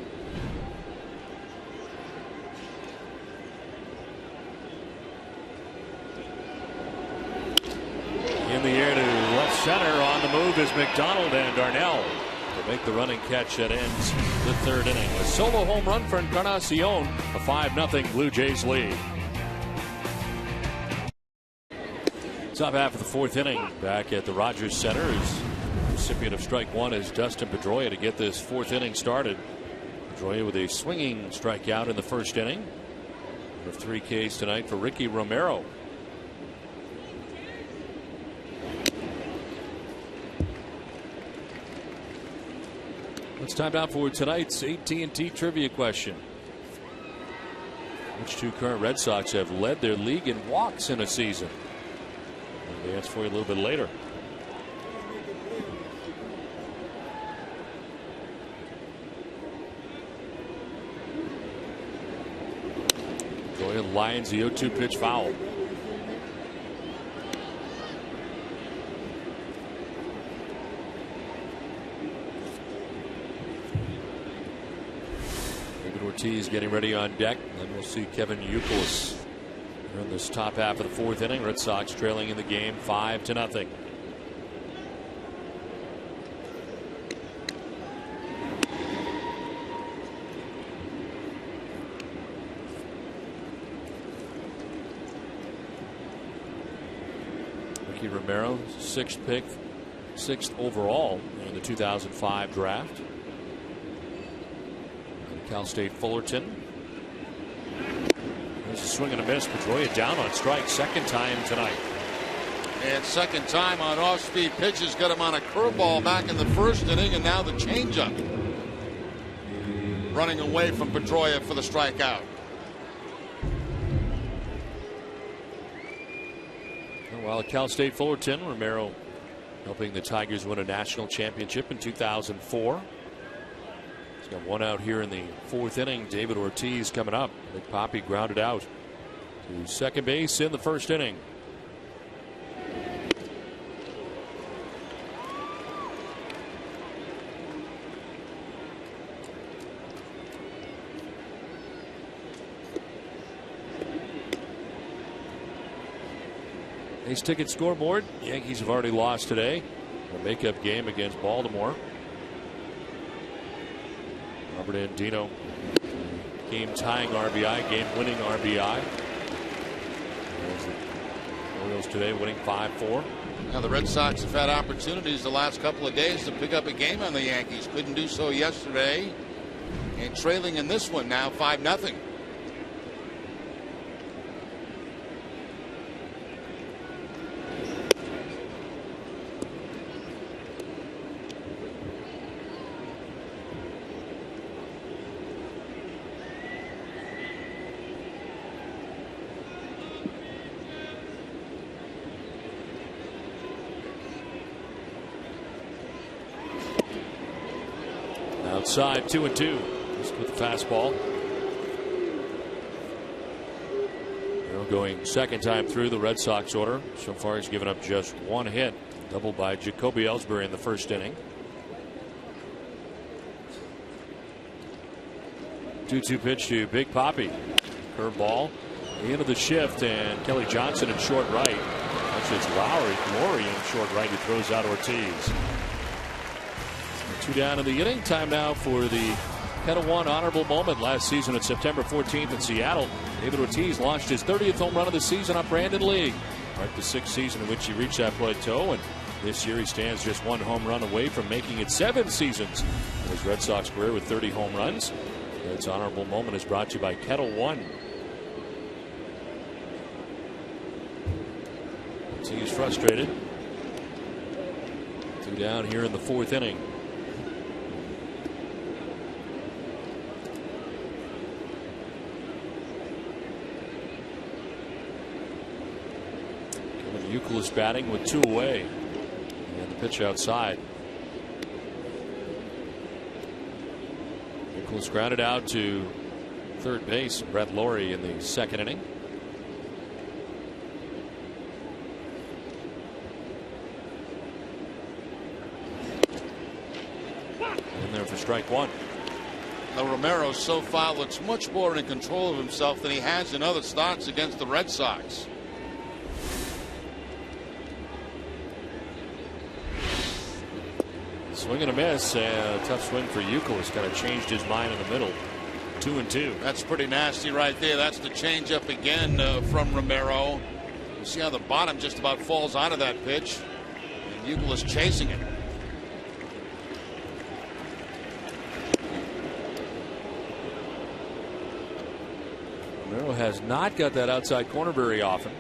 In the air to left center. On the move is McDonald, and Darnell to make the running catch that ends the 3rd inning. A solo home run for Encarnacion. A 5-0 Blue Jays lead. Top half of the 4th inning back at the Rogers Center. Is recipient of strike 1 is Dustin Pedroia to get this 4th inning started. Pedroia with a swinging strikeout in the 1st inning. Of 3 Ks tonight for Ricky Romero. It's time out for tonight's AT&T trivia question. Which 2 current Red Sox have led their league in walks in a season? I'll answer for you a little bit later. Pedroia lines the 0-2 pitch foul. Ortiz getting ready on deck. Then we'll see Kevin Youkilis in this top half of the 4th inning. Red Sox trailing in the game 5-0. Ricky Romero, 6th pick, 6th overall in the 2005 draft. Cal State Fullerton. There's a swing and a miss. Pedroia down on strike, second time tonight. And second time on off-speed pitches, got him on a curveball back in the first inning, and now the changeup. Running away from Pedroia for the strikeout. While at Cal State Fullerton, Romero helping the Tigers win a national championship in 2004. He's got one out here in the fourth inning. David Ortiz coming up. Big Poppy grounded out to second base in the first inning. Ace Ticket scoreboard. Yankees have already lost today. A makeup game against Baltimore. Robert Andino, game tying RBI, game winning RBI. The Orioles today winning 5-4. Now the Red Sox have had opportunities the last couple of days to pick up a game on the Yankees. Couldn't do so yesterday. And trailing in this one now 5-0. Outside 2-2. Just with the fastball. They're going second time through the Red Sox order. So far he's given up just one hit. Doubled by Jacoby Ellsbury in the first inning. 2-2 pitch to Big Poppy. Curveball into the shift, and Kelly Johnson in short right. Actually it's Lowry in short right who throws out Ortiz. 2 down in the inning. Time now for the Kettle One honorable moment. Last season at September 14th in Seattle, David Ortiz launched his 30th home run of the season on Brandon Lee. Marked the 6th season in which he reached that plateau, and this year he stands just one home run away from making it 7 seasons in his Red Sox career with 30 home runs. This honorable moment is brought to you by Kettle One. Ortiz frustrated. 2 down here in the fourth inning. Youkilis batting with 2 away, and the pitch outside. Youkilis grounded out to third base. Brett Laurie in the second inning. In there for strike one. Now Romero so far looks much more in control of himself than he has in other starts against the Red Sox. Swing and a miss, and a tough swing for Youkilis. Kind of changed his mind in the middle. 2-2. That's pretty nasty right there. That's the changeup again from Romero. You see how the bottom just about falls out of that pitch, and Youkilis chasing it. Romero has not got that outside corner very often.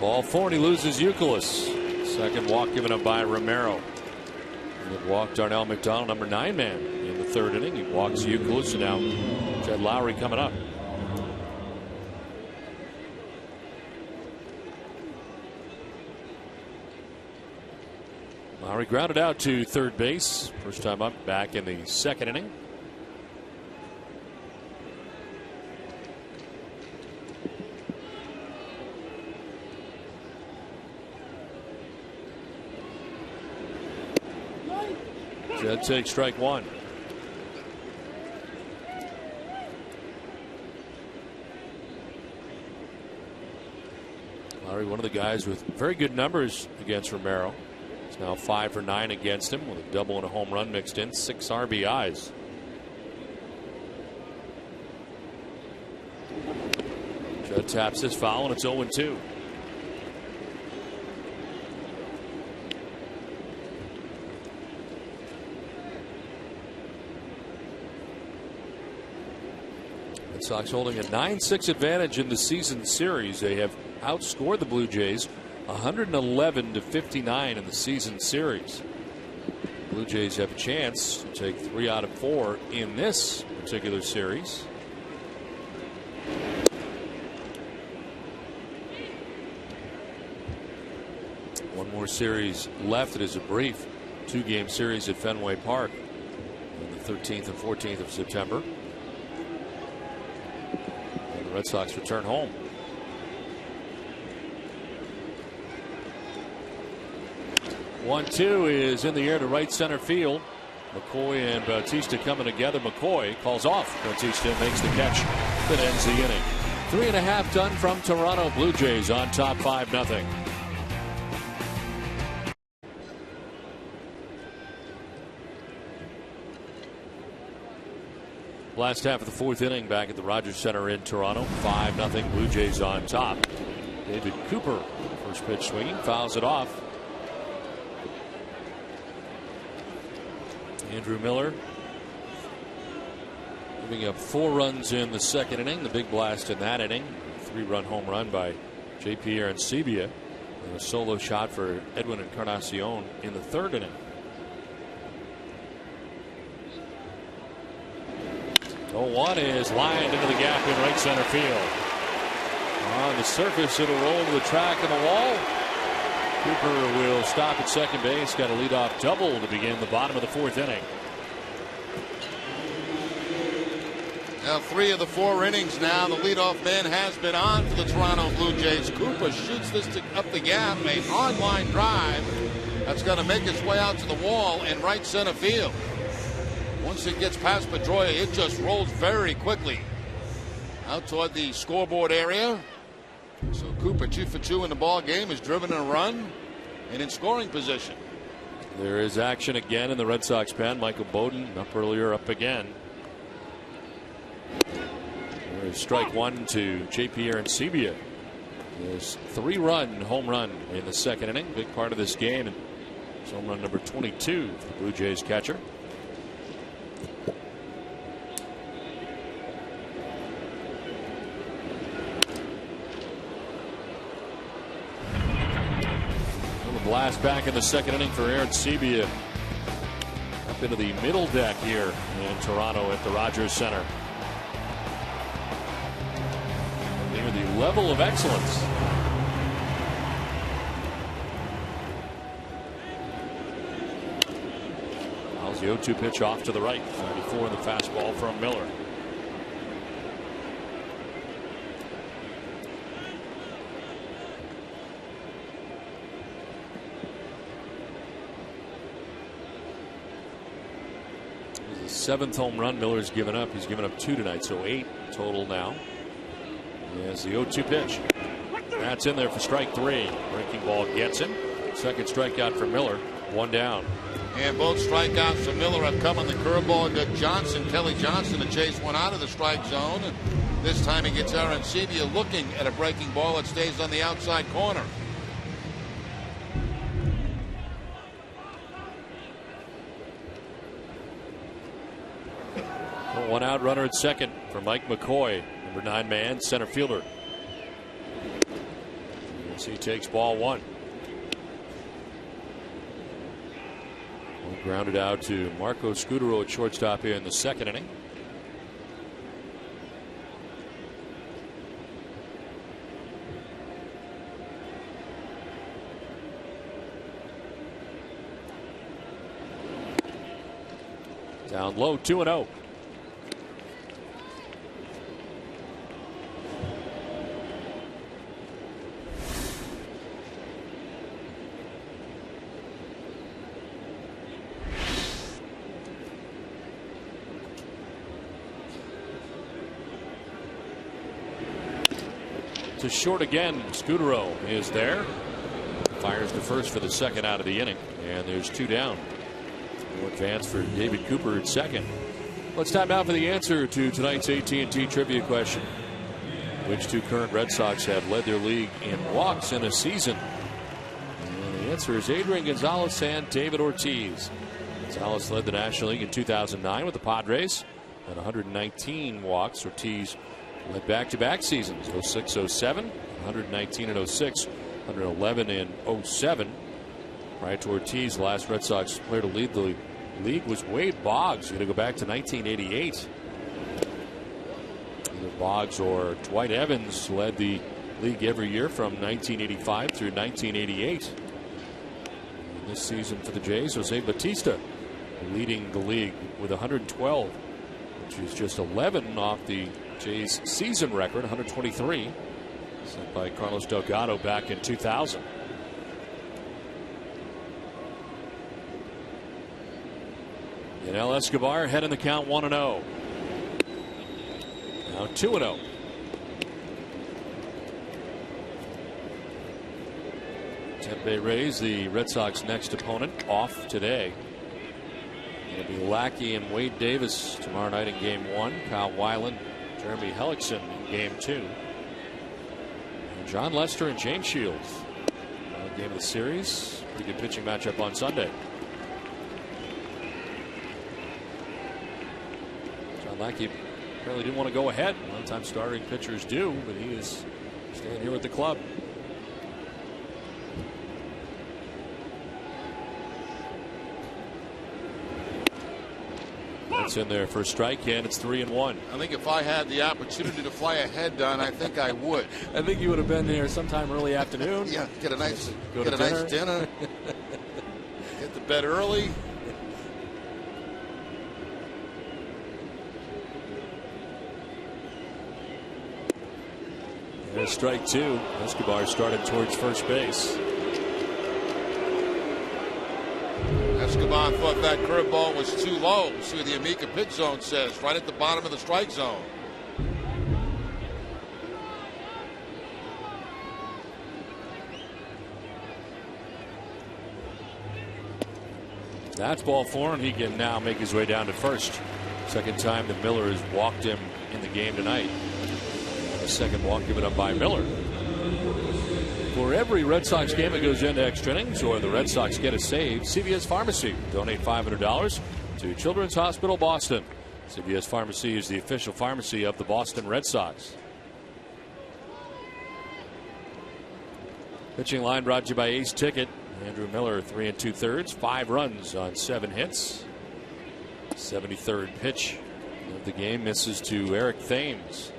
Ball 4, and he loses Youkilis. Second walk given up by Romero. He walked Darnell McDonald, number 9 man, in the third inning. He walks Youkilis, and now Jed Lowry coming up. Lowry grounded out to third base. First time up back in the second inning. Jed takes strike one. Lowry, one of the guys with very good numbers against Romero. He's now 5 for 9 against him with a double and a home run mixed in, 6 RBIs. Judd taps his foul and it's 0-2. Red Sox holding a 9-6 advantage in the season series. They have outscored the Blue Jays 111-59 in the season series. Blue Jays have a chance to take 3 out of 4 in this particular series. One more series left. It is a brief 2-game series at Fenway Park on the 13th and 14th of September. And the Red Sox return home. One-two is in the air to right center field. McCoy and Bautista coming together. McCoy calls off. Bautista makes the catch that ends the inning. 3.5 done from Toronto Blue Jays on top 5-0. Last half of the 4th inning back at the Rogers Center in Toronto. 5-0 Blue Jays on top. David Cooper, first pitch swinging, fouls it off. Andrew Miller giving up 4 runs in the second inning. The big blast in that inning. 3-run home run by J.P. Arancibia. And a solo shot for Edwin Encarnacion in the 3rd inning. 0-1 is lined into the gap in right center field. On the surface, it'll roll to the track and the wall. Cooper will stop at second base. Got a leadoff double to begin the bottom of the 4th inning. Now 3 of the 4 innings now. The leadoff man has been on for the Toronto Blue Jays. Cooper shoots this up the gap. A hard-line drive that's going to make its way out to the wall in right center field. Once it gets past Pedroia, it just rolls very quickly out toward the scoreboard area. So Cooper, 2 for 2 in the ball game, has driven a run and in scoring position. There is action again in the Red Sox pen. Michael Bowden up earlier, up again. There is strike 1 to J.P. Arancibia. There's 3-run home run in the second inning. Big part of this game. And it's home run number 22 for the Blue Jays catcher. Blast back in the second inning for Arancibia. Up into the middle deck here in Toronto at the Rogers Center. Near the level of excellence. Fouls the 0-2 pitch off to the right. 94 in the fastball from Miller. Seventh home run Miller's given up. He's given up 2 tonight, so 8 total now. Yes, the 0-2 pitch. That's in there for strike 3. Breaking ball gets him. Second strikeout for Miller. 1 down. And both strikeouts for Miller have come on the curveball. Got Johnson, Kelly Johnson, to chase one out of the strike zone. This time he gets Arancibia looking at a breaking ball that stays on the outside corner. One out runner at second for Mike McCoy, number 9 man, center fielder. As he takes ball 1. Grounded out to Marco Scudero at shortstop here in the second inning. Down low, 2-0. To short again. Scudero is there. Fires to first for the second out of the inning, and there's 2 down. No advance for David Cooper at second. Well, it's time now for the answer to tonight's AT&T trivia question. Which 2 current Red Sox have led their league in walks in a season? And the answer is Adrian Gonzalez and David Ortiz. Gonzalez led the National League in 2009 with the Padres at 119 walks. Ortiz led back-to-back seasons, 06-07, 119 in 06, 111 in 07. Right to Ortiz, the last Red Sox player to lead the league was Wade Boggs. You're going to go back to 1988. Either Boggs or Dwight Evans led the league every year from 1985 through 1988. And this season for the Jays, Jose Bautista leading the league with 112, which is just 11 off the Jays season record, 123, set by Carlos Delgado back in 2000. And El Escobar head in the count 1-0. Now 2-0. Tampa Bay Rays, the Red Sox next opponent, off today. It'll be Lackey and Wade Davis tomorrow night in Game 1. Kyle Weiland, Jeremy Hellickson in Game 2. And John Lester and James Shields. Game of the series. Pretty good pitching matchup on Sunday. John Lackey apparently didn't want to go ahead. A lot of times starting pitchers do, but he is staying here with the club. That's in there for a strike, and it's 3-1. I think if I had the opportunity to fly ahead, Don, I think I would. I think you would have been there sometime early afternoon. Yeah, get a nice dinner. Nice dinner. Get to bed early. There's strike 2. Escobar started towards first base. Escobar thought that curveball was too low. See what the Amica pitch zone says, right at the bottom of the strike zone. That's ball 4, and he can now make his way down to first. Second time that Miller has walked him in the game tonight. The second walk given up by Miller. For every Red Sox game that goes into extra innings or the Red Sox get a save, CVS Pharmacy. Donate $500 to Children's Hospital Boston. CVS Pharmacy is the official pharmacy of the Boston Red Sox. Pitching line brought to you by Ace Ticket. Andrew Miller, 3 2/3, 5 runs on 7 hits. 73rd pitch of the game misses to Eric Thames.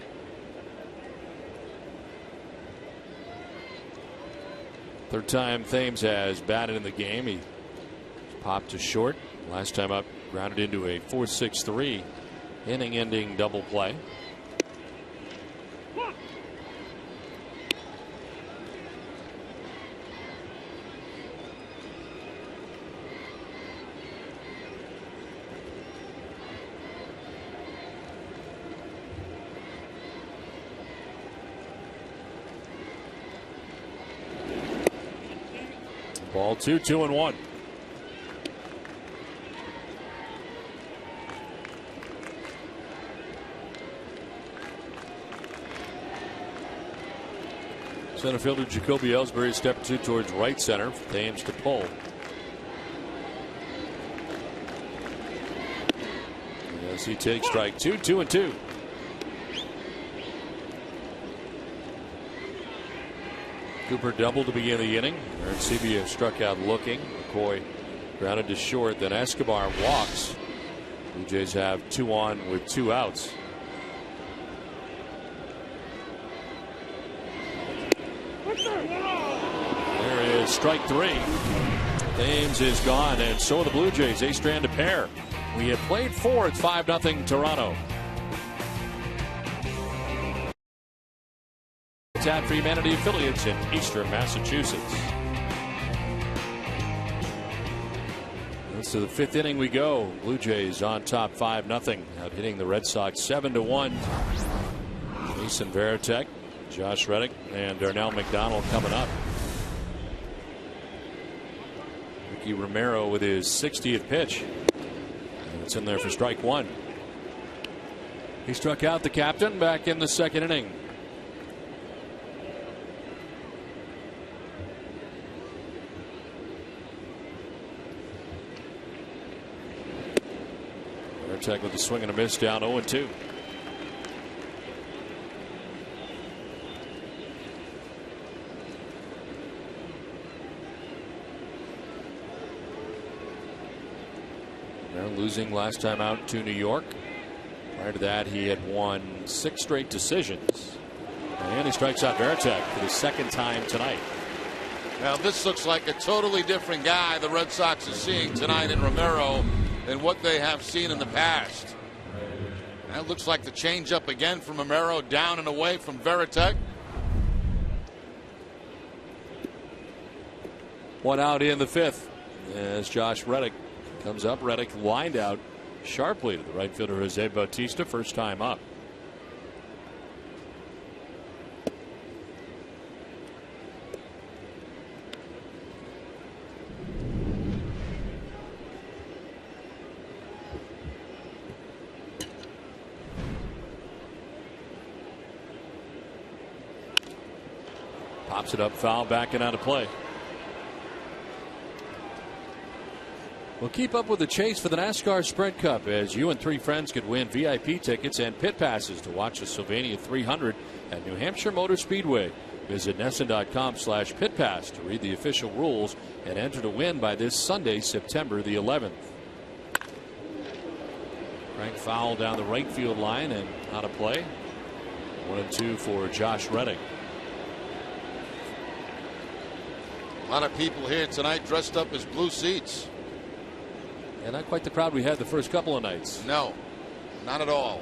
Third time Thames has batted in the game. He popped to short. Last time up, grounded into a 4-6-3 inning-ending double play. Ball 2, 2-1. Center fielder Jacoby Ellsbury step 2 towards right center. Thames to pull. As he takes strike 2, 2-2. Cooper doubled to begin the inning. Arancibia struck out looking. McCoy grounded to short. Then Escobar walks. Blue Jays have 2 on with 2 outs. There is strike 3. Thames is gone, and so are the Blue Jays. They strand a pair. We have played 4. It's 5-0 Toronto. At for Humanity affiliates in eastern Massachusetts. To the 5th inning we go. Blue Jays on top 5-0. Out hitting the Red Sox 7-1. Jason Varitek, Josh Reddick, and Darnell McDonald coming up. Ricky Romero with his 60th pitch. And it's in there for strike one. He struck out the captain back in the second inning. Veritek with a swing and a miss, down 0-2. They're losing last time out to New York. Prior to that, he had won 6 straight decisions. And he strikes out Veritek for the second time tonight. Now, this looks like a totally different guy the Red Sox are seeing tonight in Romero than what they have seen in the past. That looks like the changeup again from Romero, down and away from Veritek. One out in the 5th as Josh Reddick comes up. Reddick lined out sharply to the right fielder Jose Bautista, first time up. Pops it up foul, backing out of play. We'll keep up with the chase for the NASCAR Sprint Cup as you and 3 friends could win VIP tickets and pit passes to watch the Sylvania 300 at New Hampshire Motor Speedway. Visit NESN.com/pitpass to read the official rules and enter to win by this Sunday, September the 11th. Crank foul down the right field line and out of play. 1-2 for Josh Reddick. A lot of people here tonight dressed up as blue seats. And not quite the crowd we had the first couple of nights. No, not at all.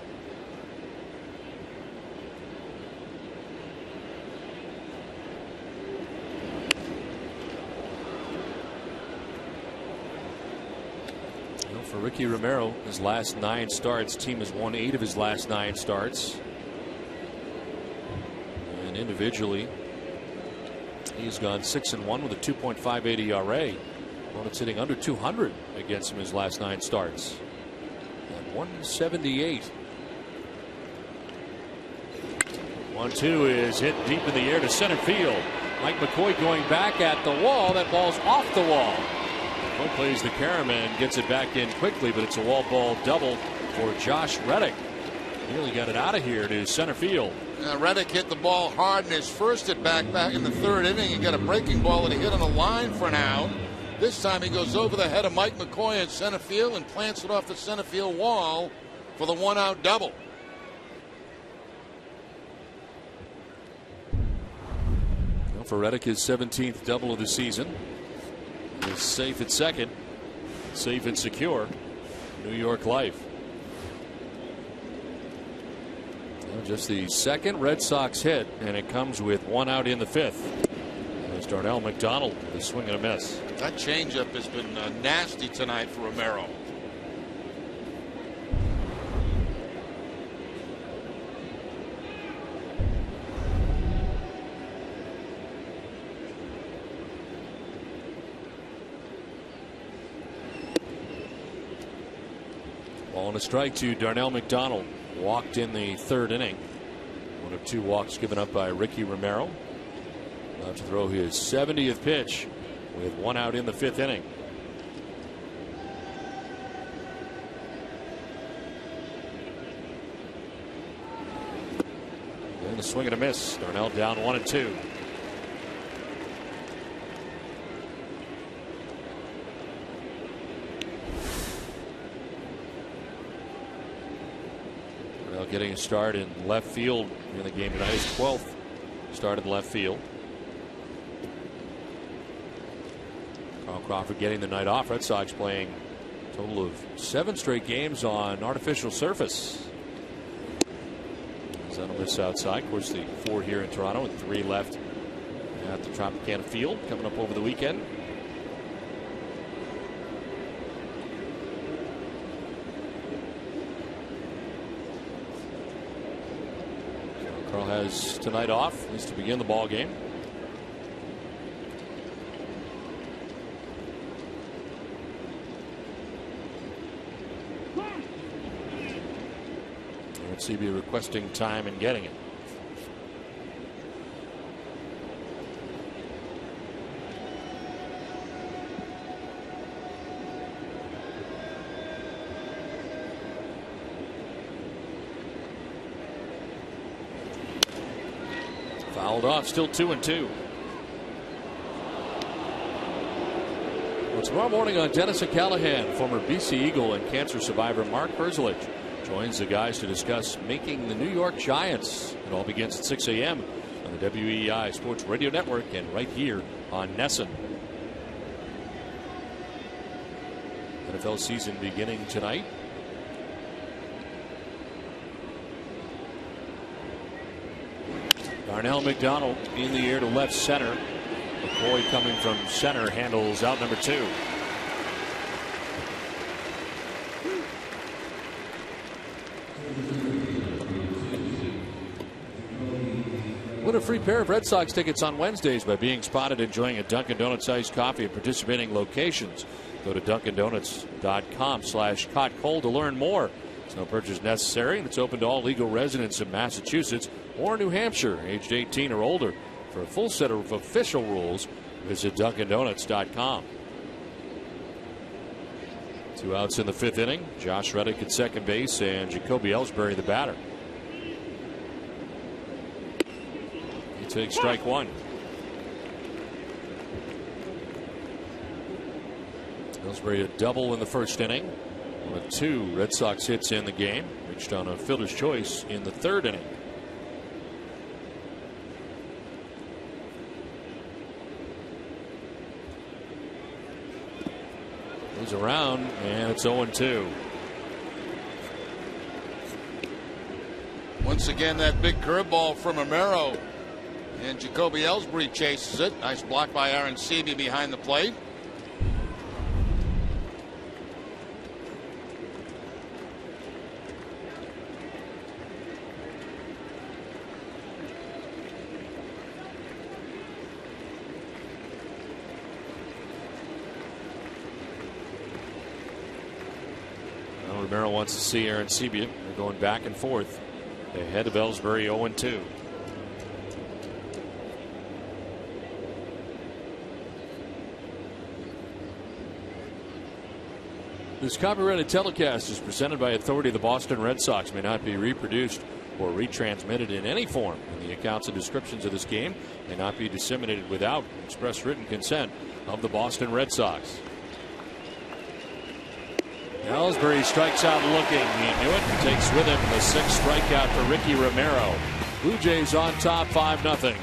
Well, for Ricky Romero, his last 9 starts, team has won 8 of his last 9 starts. And individually, he's gone 6-1 with a 2.58 ERA. Opponent's hitting under 200 against him his last 9 starts. At 178. 1-2 is hit deep in the air to center field. Mike McCoy going back at the wall. That ball's off the wall. McCoy plays the carom and gets it back in quickly, but it's a wall ball double for Josh Reddick. Nearly got it out of here to center field. Reddick hit the ball hard in his first at back in the 3rd inning. He got a breaking ball that he hit on a line for an out. This time he goes over the head of Mike McCoy at center field and plants it off the center field wall for the 1-out double. Well, for Reddick, his 17th double of the season. He's safe at second. Safe and secure. New York life. Well, just the second Red Sox hit, and it comes with 1 out in the 5th. There's Darnell McDonald with a swing and a miss. That changeup has been nasty tonight for Romero. Ball and a strike to Darnell McDonald. Walked in the 3rd inning. 1 of 2 walks given up by Ricky Romero. About to throw his 70th pitch with 1 out in the 5th inning. And a swing and a miss. Darnell down 1-2. Darnell getting a start in left field in the game tonight. His 12th start in left field. Carl Crawford getting the night off. Red Sox playing a total of 7 straight games on artificial surface. Zendelmis outside. Of course, the 4 here in Toronto and 3 left at the Tropicana Field coming up over the weekend. So Carl has tonight off, at least to begin the ball game. Seavey requesting time and getting it. Fouled off, still 2-2. Well, tomorrow morning on Dennis Callahan, former BC Eagle and cancer survivor Mark Herzelich joins the guys to discuss making the New York Giants. It all begins at 6 a.m. on the WEI Sports Radio Network and right here on NESN. NFL season beginning tonight. Darnell McDonald in the air to left center. McCoy coming from center handles out number 2. Win a free pair of Red Sox tickets on Wednesdays by being spotted enjoying a Dunkin' Donuts iced coffee at participating locations. Go to DunkinDonuts.com/Caught Cold to learn more. There's no purchase necessary, and it's open to all legal residents in Massachusetts or New Hampshire, aged 18 or older. For a full set of official rules, visit DunkinDonuts.com. 2 outs in the 5th inning. Josh Reddick at second base and Jacoby Ellsbury the batter. He takes strike 1. Ellsbury a double in the 1st inning. 1 of 2 Red Sox hits in the game. Reached on a fielder's choice in the 3rd inning. Goes around and it's 0-2. Once again, that big curveball from Romero, and Jacoby Ellsbury chases it. Nice block by Aaron Seavey behind the plate. Romero wants to see Aaron Seavey. They're going back and forth. Ahead of Ellsbury, 0-2. This copyrighted telecast is presented by authority of the Boston Red Sox. May not be reproduced or retransmitted in any form. And the accounts and descriptions of this game may not be disseminated without express written consent of the Boston Red Sox. Ellsbury strikes out looking. He knew it and takes with him the 6th strikeout for Ricky Romero. Blue Jays on top 5-0.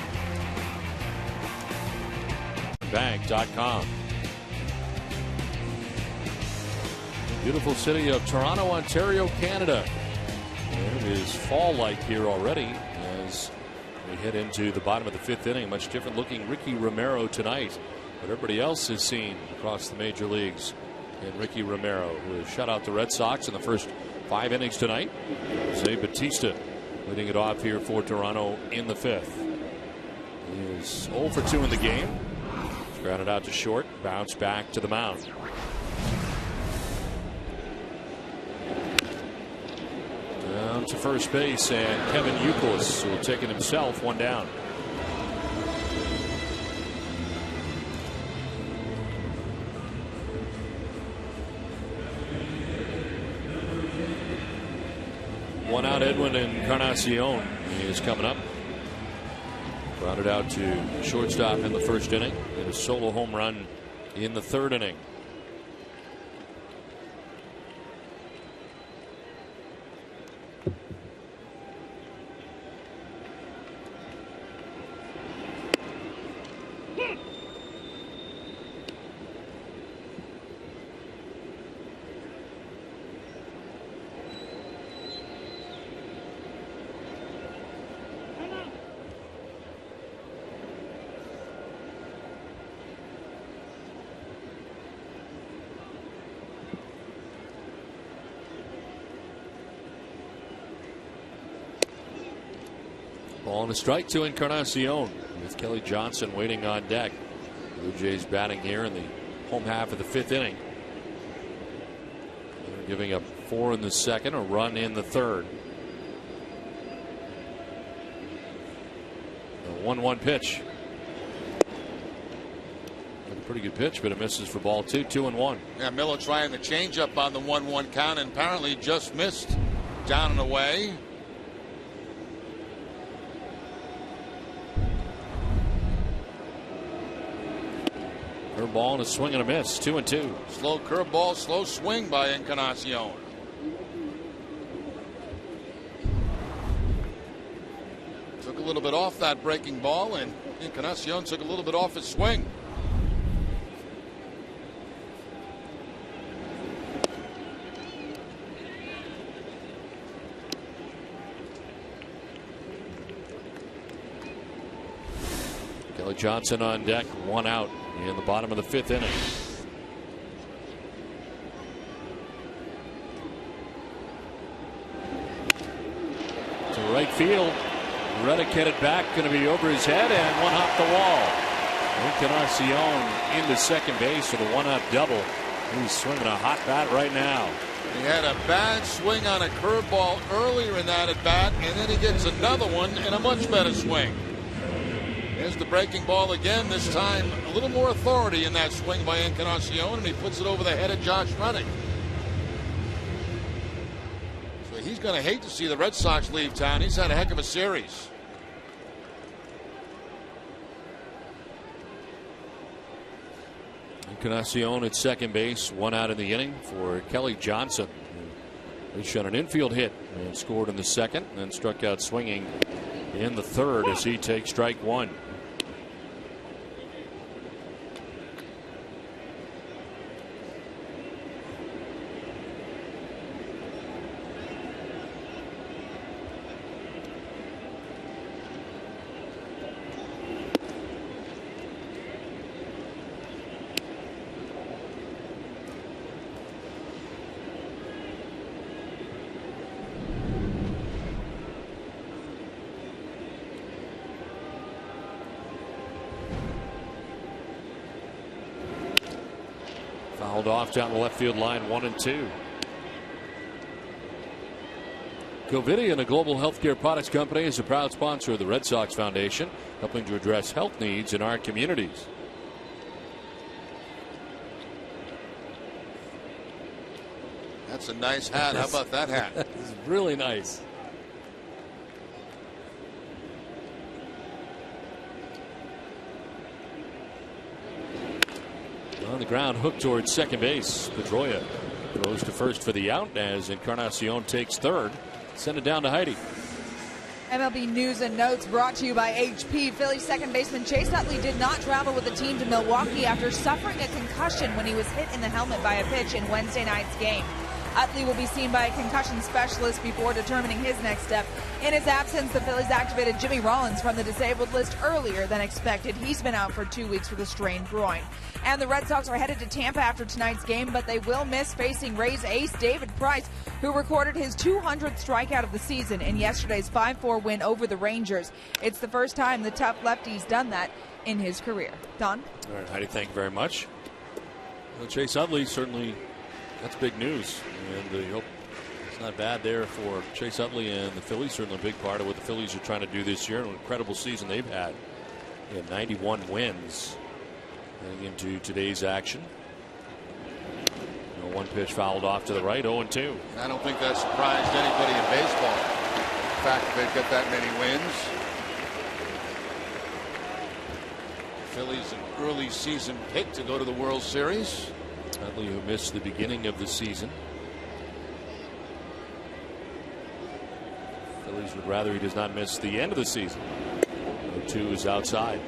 Bank.com. Beautiful city of Toronto, Ontario, Canada. And it is fall-like here already as we head into the bottom of the 5th inning. Much different looking Ricky Romero tonight. But everybody else has seen across the major leagues. And Ricky Romero, who has shut out the Red Sox in the first 5 innings tonight. Jose Bautista leading it off here for Toronto in the 5th. He is 0 for 2 in the game. Grounded out to short, bounce back to the mound. Down to first base, and Kevin Youkilis will take it himself, 1 down. One out, Edwin Encarnacion is coming up. Grounded out to shortstop in the 1st inning. And a solo home run in the 3rd inning. Ball and a strike to Encarnacion with Kelly Johnson waiting on deck. Blue Jays batting here in the home half of the 5th inning. They're giving up 4 in the 2nd, a run in the 3rd. 1-1 pitch. Pretty good pitch, but it misses for ball 2, 2-1. Yeah, Miller trying the changeup on the 1-1 count and apparently just missed. Down and away. Curveball and a swing and a miss. 2-2. Slow curveball, slow swing by Encarnacion. Took a little bit off that breaking ball, and Encarnacion took a little bit off his swing. Kelly Johnson on deck, 1 out in the bottom of the 5th inning. To right field. Reddick headed back, going to be over his head, and one off the wall. Encarnacion into second base with a 1-out double. He's swinging a hot bat right now. He had a bad swing on a curveball earlier in that at bat, and then he gets another one and a much better swing. There's the breaking ball again, this time a little more authority in that swing by Encarnacion, and he puts it over the head of Josh Reddick. So he's going to hate to see the Red Sox leave town. He's had a heck of a series. Encarnacion at second base, 1 out in the inning for Kelly Johnson. He shot an infield hit and scored in the second, and then struck out swinging in the third as he takes strike 1. Fouled off down the left field line, 1-2. Covidien, a global healthcare products company, is a proud sponsor of the Red Sox Foundation, helping to address health needs in our communities. That's a nice hat. How about that hat? It's really nice. On the ground, hooked towards second base. Pedroia throws to first for the out as Encarnacion takes third. Send it down to Heidi. MLB News and Notes brought to you by HP. Phillies second baseman Chase Utley did not travel with the team to Milwaukee after suffering a concussion when he was hit in the helmet by a pitch in Wednesday night's game. Utley will be seen by a concussion specialist before determining his next step. In his absence, the Phillies activated Jimmy Rollins from the disabled list earlier than expected. He's been out for 2 weeks with a strained groin. And the Red Sox are headed to Tampa after tonight's game, but they will miss facing Rays ace David Price, who recorded his 200th strikeout of the season in yesterday's 5-4 win over the Rangers. It's the first time the tough lefty's done that in his career. Don? All right, Heidi, thank you very much. Well, Chase Utley, certainly that's big news, and I hope it's not bad there for Chase Utley and the Phillies. Certainly a big part of what the Phillies are trying to do this year. An incredible season they've had. They had 91 wins heading into today's action. One pitch fouled off to the right, 0-2. I don't think that surprised anybody in baseball. The fact that they've got that many wins. Phillies an early season pick to go to the World Series. Utley, who missed the beginning of the season. Phillies would rather he does not miss the end of the season. 0-2 is outside.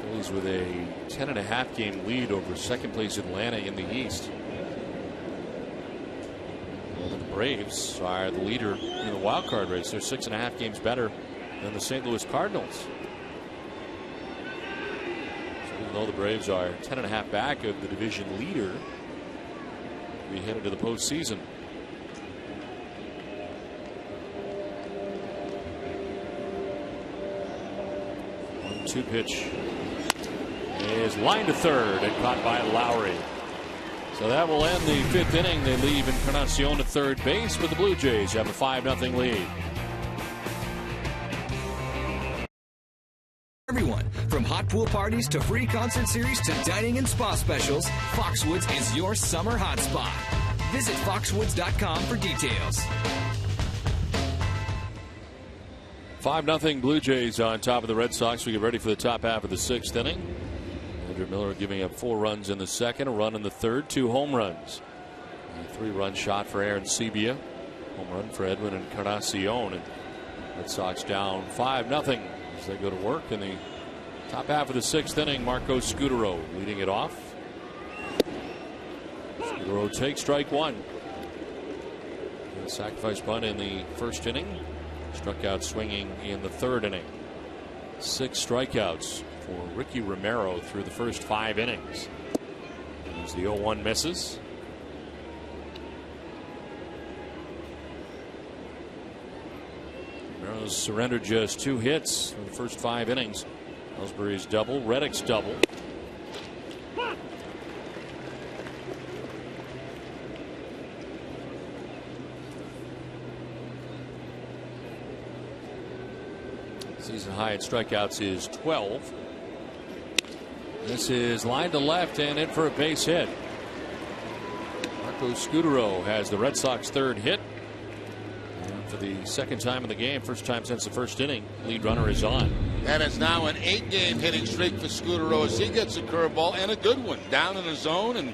Phillies with a 10.5 game lead over second place Atlanta in the East. Well, the Braves are the leader in the wild card race. They're 6.5 games better than the St. Louis Cardinals. Even though the Braves are 10.5 back of the division leader, we headed to the postseason. 1-2 pitch is lined to third and caught by Lowry. So that will end the 5th inning. They leave Encarnacion to third base, but the Blue Jays have a 5-0 lead. Everyone, from hot pool parties to free concert series to dining and spa specials, Foxwoods is your summer hotspot. Visit foxwoods.com for details. 5-0 Blue Jays on top of the Red Sox. We get ready for the top half of the 6th inning. Andrew Miller giving up 4 runs in the 2nd, a run in the 3rd, 2 home runs. A 3-run shot for Aaron Sebia. Home run for Edwin Encarnacion. And Red Sox down 5-0 as they go to work in the top half of the 6th inning. Marco Scutaro leading it off. Scutaro takes strike 1. And sacrifice bunt in the 1st inning. Struck out swinging in the 3rd inning. 6 strikeouts for Ricky Romero through the first 5 innings. As the 0-1 misses. Romero's surrendered just 2 hits in the first 5 innings. Ellsbury's double, Reddick's double. Season high in strikeouts is 12. This is line to left and in for a base hit. Marco Scutaro has the Red Sox 3rd hit. And for the 2nd time in the game, first time since the 1st inning, lead runner is on. And it's now an 8-game hitting streak for Scutaro as he gets a curveball and a good one down in the zone and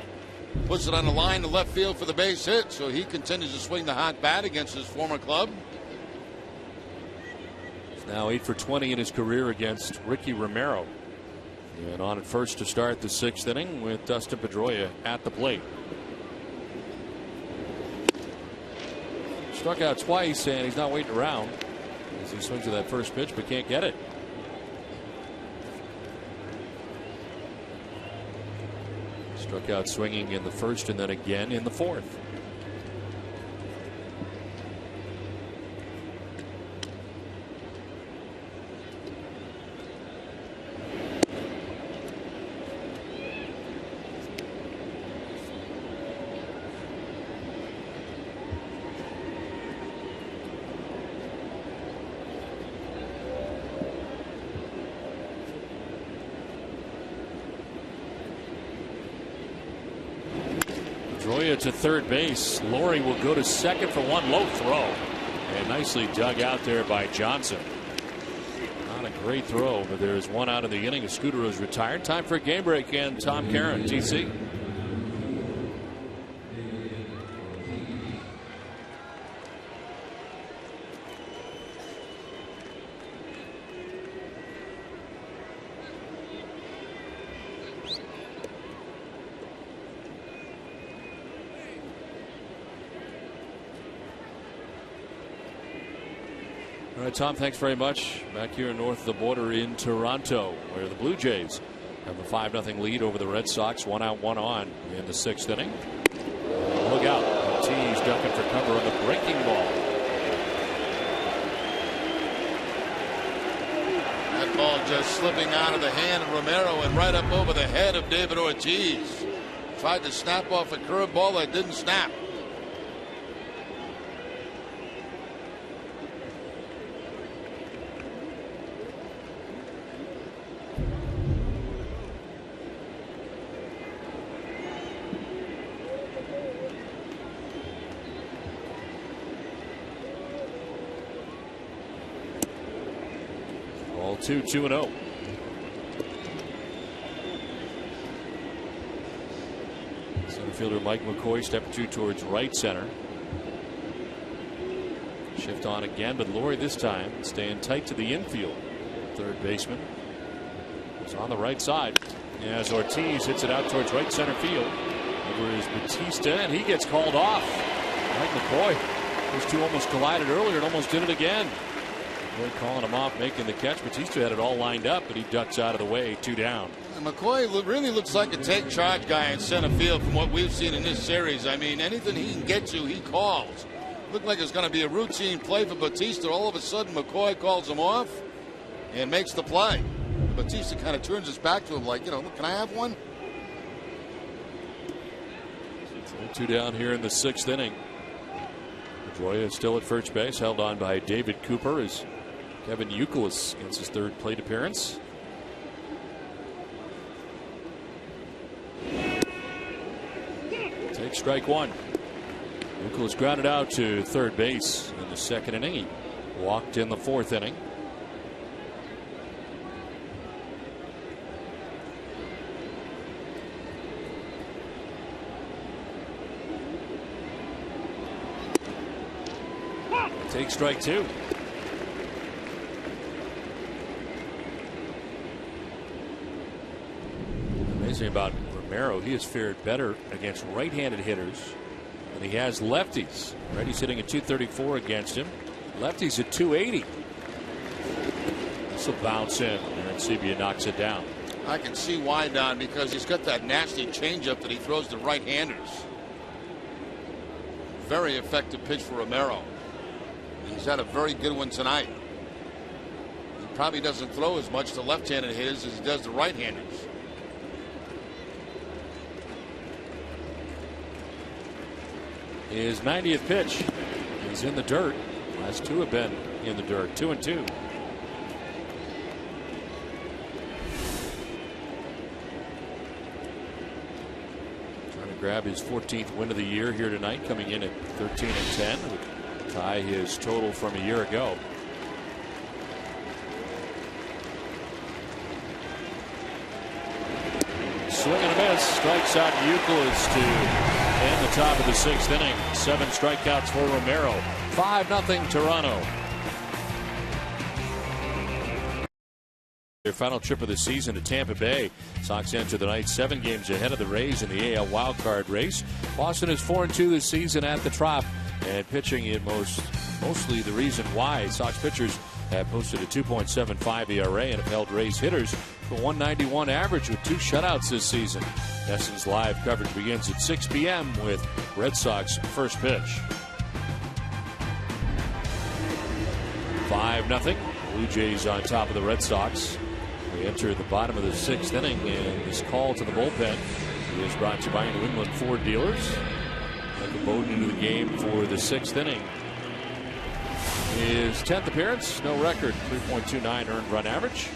puts it on the line to left field for the base hit. So he continues to swing the hot bat against his former club. Now 8 for 20 in his career against Ricky Romero. And on at first to start the 6th inning with Dustin Pedroia at the plate. Struck out twice and he's not waiting around as he swings to that first pitch but can't get it. Struck out swinging in the 1st and then again in the 4th. Pedroia to third base. Laurie will go to second for one low throw. And nicely dug out there by Johnson. Not a great throw, but there's one out in the inning. Scutaro is retired. Time for a game break and Tom Caron, TC. All right, Tom, thanks very much. Back here north of the border in Toronto, where the Blue Jays have a 5-0 lead over the Red Sox. 1 out, 1 on in the 6th inning. Look out. Ortiz ducking for cover on the breaking ball. That ball just slipping out of the hand of Romero and right up over the head of David Ortiz. Tried to snap off a curveball that didn't snap. Ball 2-2-0. Center fielder Mike McCoy step 2 towards right center. Shift on again, but Laurie this time staying tight to the infield. Third baseman is on the right side as Ortiz hits it out towards right center field. Over is Batista, and he gets called off. Mike McCoy. Those two almost collided earlier and almost did it again. McCoy calling him off, making the catch. Batista had it all lined up, but he ducks out of the way, 2 down. And McCoy really looks like a take charge guy in center field from what we've seen in this series. I mean, anything he can get to, he calls. Looked like it's going to be a routine play for Batista. All of a sudden, McCoy calls him off and makes the play. Batista kind of turns his back to him like, you know, can I have one? 2 down here in the 6th inning. Pedroia is still at first base, held on by David Cooper as Kevin Youkilis gets his 3rd plate appearance. Take strike 1. Youkilis grounded out to 3rd base in the 2nd inning. He walked in the 4th inning. Take strike 2. Amazing about Romero, he has fared better against right-handed hitters than he has lefties. Righty's hitting at 234 against him. Lefty's at 280. This will bounce in, and Sebia knocks it down. I can see why, Don, because he's got that nasty changeup that he throws to right-handers. Very effective pitch for Romero. He's had a very good one tonight. He probably doesn't throw as much to left-handed hitters as he does to right-handers. His 90th pitch. He's in the dirt. Last 2 have been in the dirt. 2-2. Trying to grab his 14th win of the year here tonight, coming in at 13-10. Tie his total from a year ago. Swing and a miss. Strikes out Youkilis to end the top of the 6th inning. 7 strikeouts for Romero. 5-0 Toronto. Their final trip of the season to Tampa Bay. Sox enter the night 7 games ahead of the Rays in the AL wildcard race. Boston is 4-2 this season at the Trop, and pitching in mostly the reason why Sox pitchers have posted a 2.75 ERA and have held Rays hitters to a 191 average with 2 shutouts this season. NESN's live coverage begins at 6 p.m. with Red Sox first pitch. 5-0. Blue Jays on top of the Red Sox. We enter the bottom of the 6th inning, and this call to the bullpen is brought to you by New England Ford dealers. Michael Bowden into the game for the 6th inning. His 10th appearance, no record, 3.29 earned run average.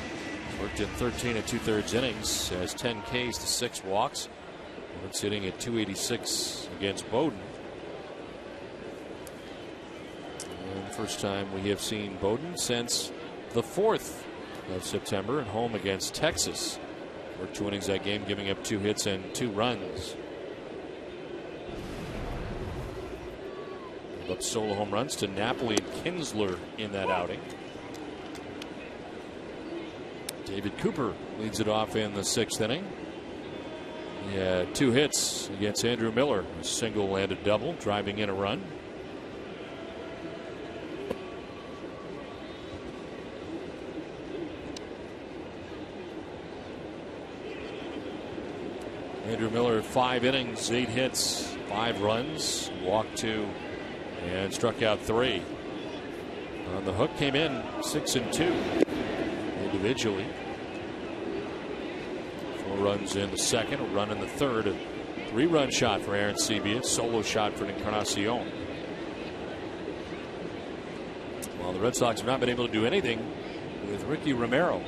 Worked in 13 2/3 innings, has 10 Ks to 6 walks. It's sitting at 286 against Bowden. And the first time we have seen Bowden since the 4th of September at home against Texas. Worked 2 innings that game, giving up 2 hits and 2 runs. Gave up solo home runs to Napoli and Kinsler in that outing. David Cooper leads it off in the 6th inning. He had 2 hits against Andrew Miller, a single and a double, driving in a run. Andrew Miller, 5 innings, 8 hits, 5 runs, walked 2, and struck out 3. On the hook, came in 6-2 individually. 4 runs in the 2nd, a run in the 3rd, a 3-run shot for Aaron Sebia, solo shot for Encarnacion. Well, the Red Sox have not been able to do anything with Ricky Romero.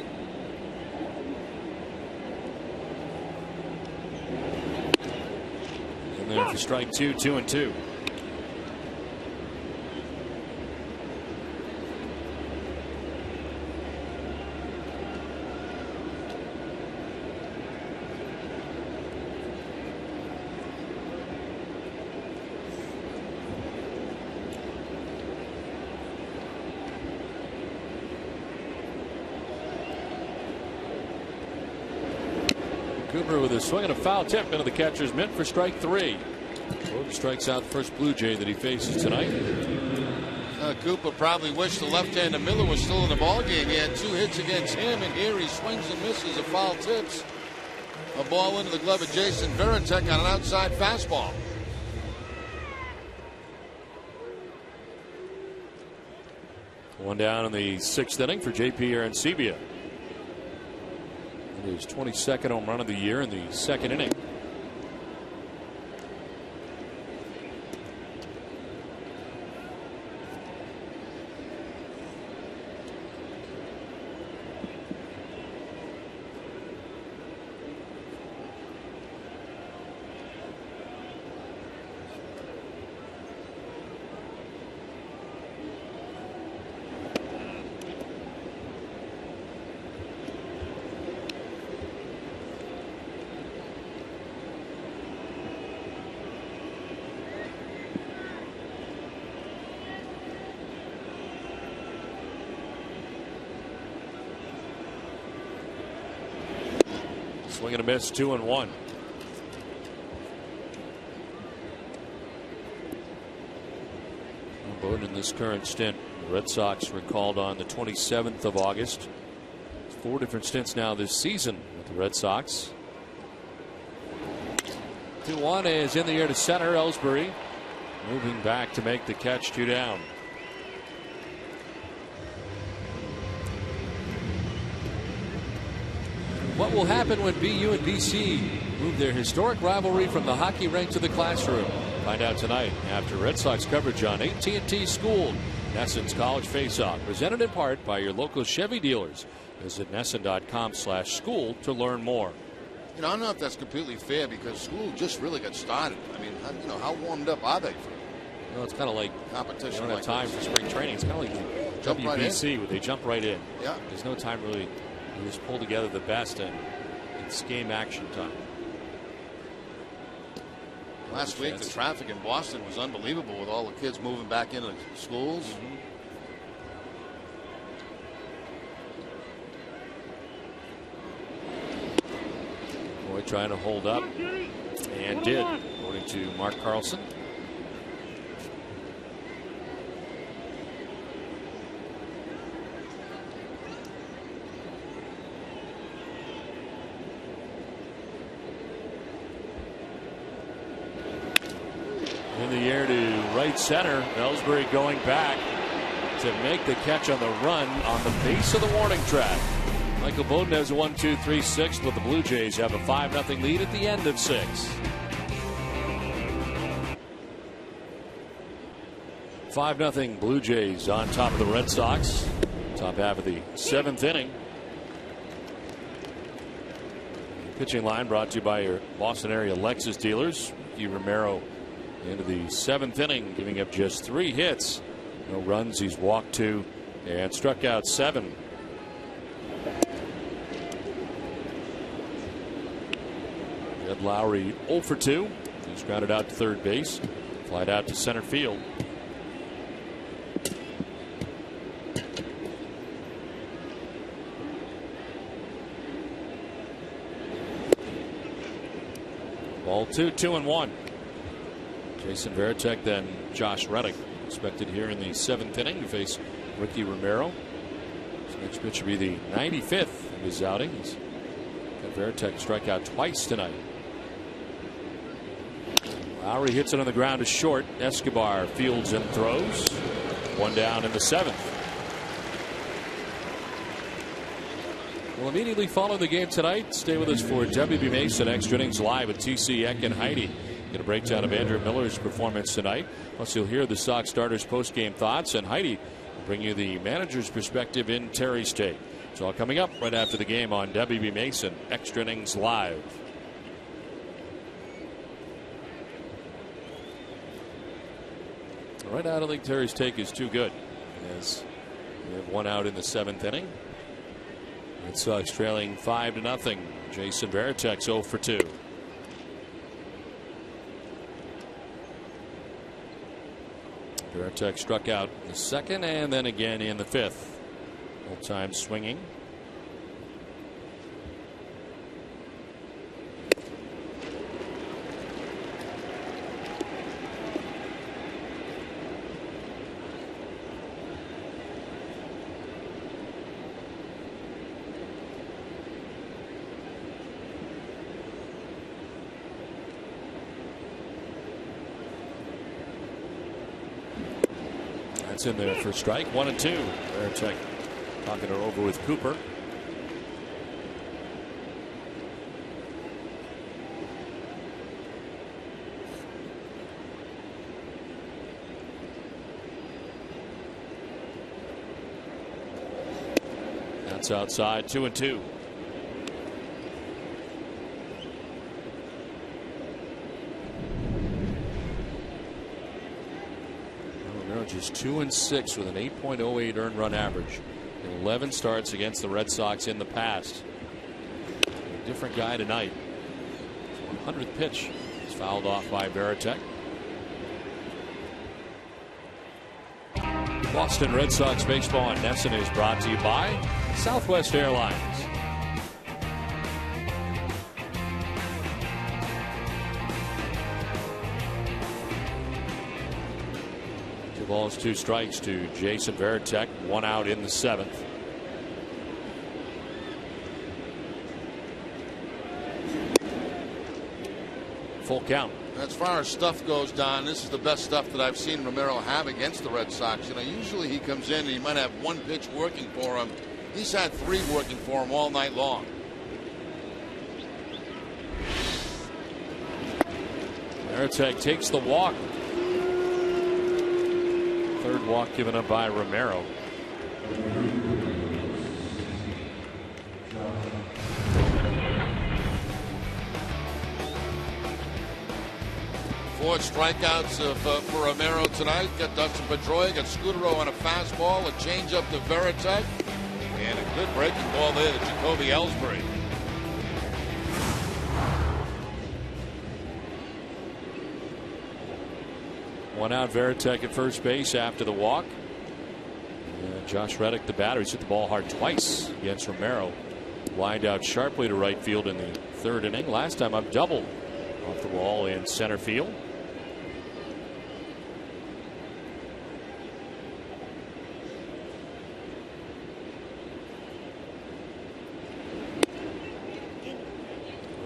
And then for strike 2, 2-2. Cooper with a swing and a foul tip into the catcher's mitt for strike 3. Bowden strikes out the first Blue Jay that he faces tonight. Cooper probably wished the left-hander Miller was still in the ballgame. He had 2 hits against him, and here he swings and misses a foul tips. A ball into the glove of Jason Varitek on an outside fastball. One down in the 6th inning for J.P. Arancibia. His 22nd home run of the year in the 2nd inning. Swing and a miss, 2-1. Bowden in this current stint. The Red Sox were called on the 27th of August. 4 different stints now this season with the Red Sox. 2-1 is in the air to center. Ellsbury moving back to make the catch, 2 down. What will happen when BU and BC move their historic rivalry from the hockey rink to the classroom? Find out tonight after Red Sox coverage on AT&T School. Nesson's College Faceoff, presented in part by your local Chevy dealers. Visit Nesson.com/school to learn more. You know, I don't know if that's completely fair because school just really got started. I mean, how warmed up are they for Well, it's kind of like competition? They don't have time for spring training. It's kind of like Jump WBC, right where they jump right in. Yeah. There's no time really. You just pull together the best, and it's game action time. Last week, the traffic in Boston was unbelievable with all the kids moving back into schools. Boy trying to hold up, and did, according to Mark Carlson. In the air to right center. Ellsbury going back to make the catch on the run on the base of the warning track. Michael Bowden has a 1-2-3-6, but the Blue Jays have a 5-0 lead at the end of 6. 5-0 Blue Jays on top of the Red Sox. Top half of the 7th inning. Pitching line brought to you by your Boston area Lexus dealers. Ricky Romero into the 7th inning, giving up just 3 hits. No runs. He's walked 2 and struck out 7. Ed Lowry 0 for 2. He's grounded out to third base. Flied out to center field. Ball 2, 2-1. Jason Varitek, then Josh Reddick, expected here in the 7th inning to face Ricky Romero. His next pitch will be the 95th of his outing. He's got Varitek strike out twice tonight. Lowry hits it on the ground to short. Escobar fields and throws. 1 down in the 7th. We'll immediately follow the game tonight. Stay with us for WB Mason Extra Innings Live with TC Eck and Heidi. Get a breakdown of Andrew Miller's performance tonight. Plus, you'll hear the Sox starters' post-game thoughts, and Heidi will bring you the manager's perspective in Terry State. It's all coming up right after the game on WB Mason Extra Innings Live. Right now, I don't think Terry's take is too good, as we have 1 out in the 7th inning. Red Sox trailing 5-0. Jason Varitek's 0 for 2. Varitek struck out in the 2nd and then again in the 5th. All time swinging. That's in there for strike 1 and 2. Varitek talking her over with Cooper. That's outside, 2 and 2. Just 2 and 6 with an 8.08 earned run average. 11 starts against the Red Sox in the past. A different guy tonight. His 100th pitch is fouled off by Varitek. Boston Red Sox baseball on Nesson is brought to you by Southwest Airlines. balls, 2 strikes to Jason Varitek. 1 out in the 7th. Full count. As far as stuff goes, Don, this is the best stuff that I've seen Romero have against the Red Sox. You know, usually he comes in and he might have 1 pitch working for him. He's had 3 working for him all night long. Varitek takes the walk. 3rd walk given up by Romero. Four strikeouts for Romero tonight. Got Dustin Pedroia, got Scudero on a fastball, a changeup to Varitek, and a good breaking ball there to Jacoby Ellsbury. One out, Varitek at first base after the walk. And Josh Reddick, the batter, he's hit the ball hard twice against Romero. Lined out sharply to right field in the 3rd inning. Last time up double off the wall in center field.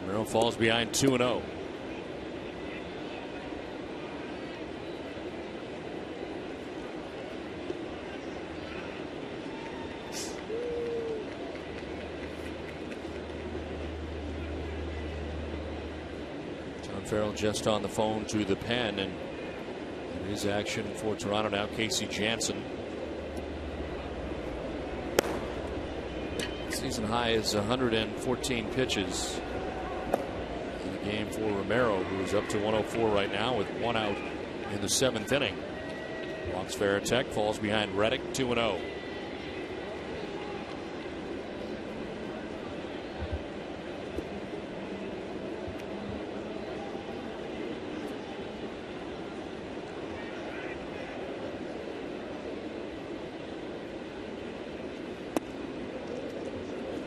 Romero falls behind 2-0. Farrell just on the phone to the pen, and it is action for Toronto now. Casey Janssen. Season high is 114 pitches in the game for Romero, who's up to 104 right now with 1 out in the 7th inning. Walks Varitek, falls behind Reddick, 2-0.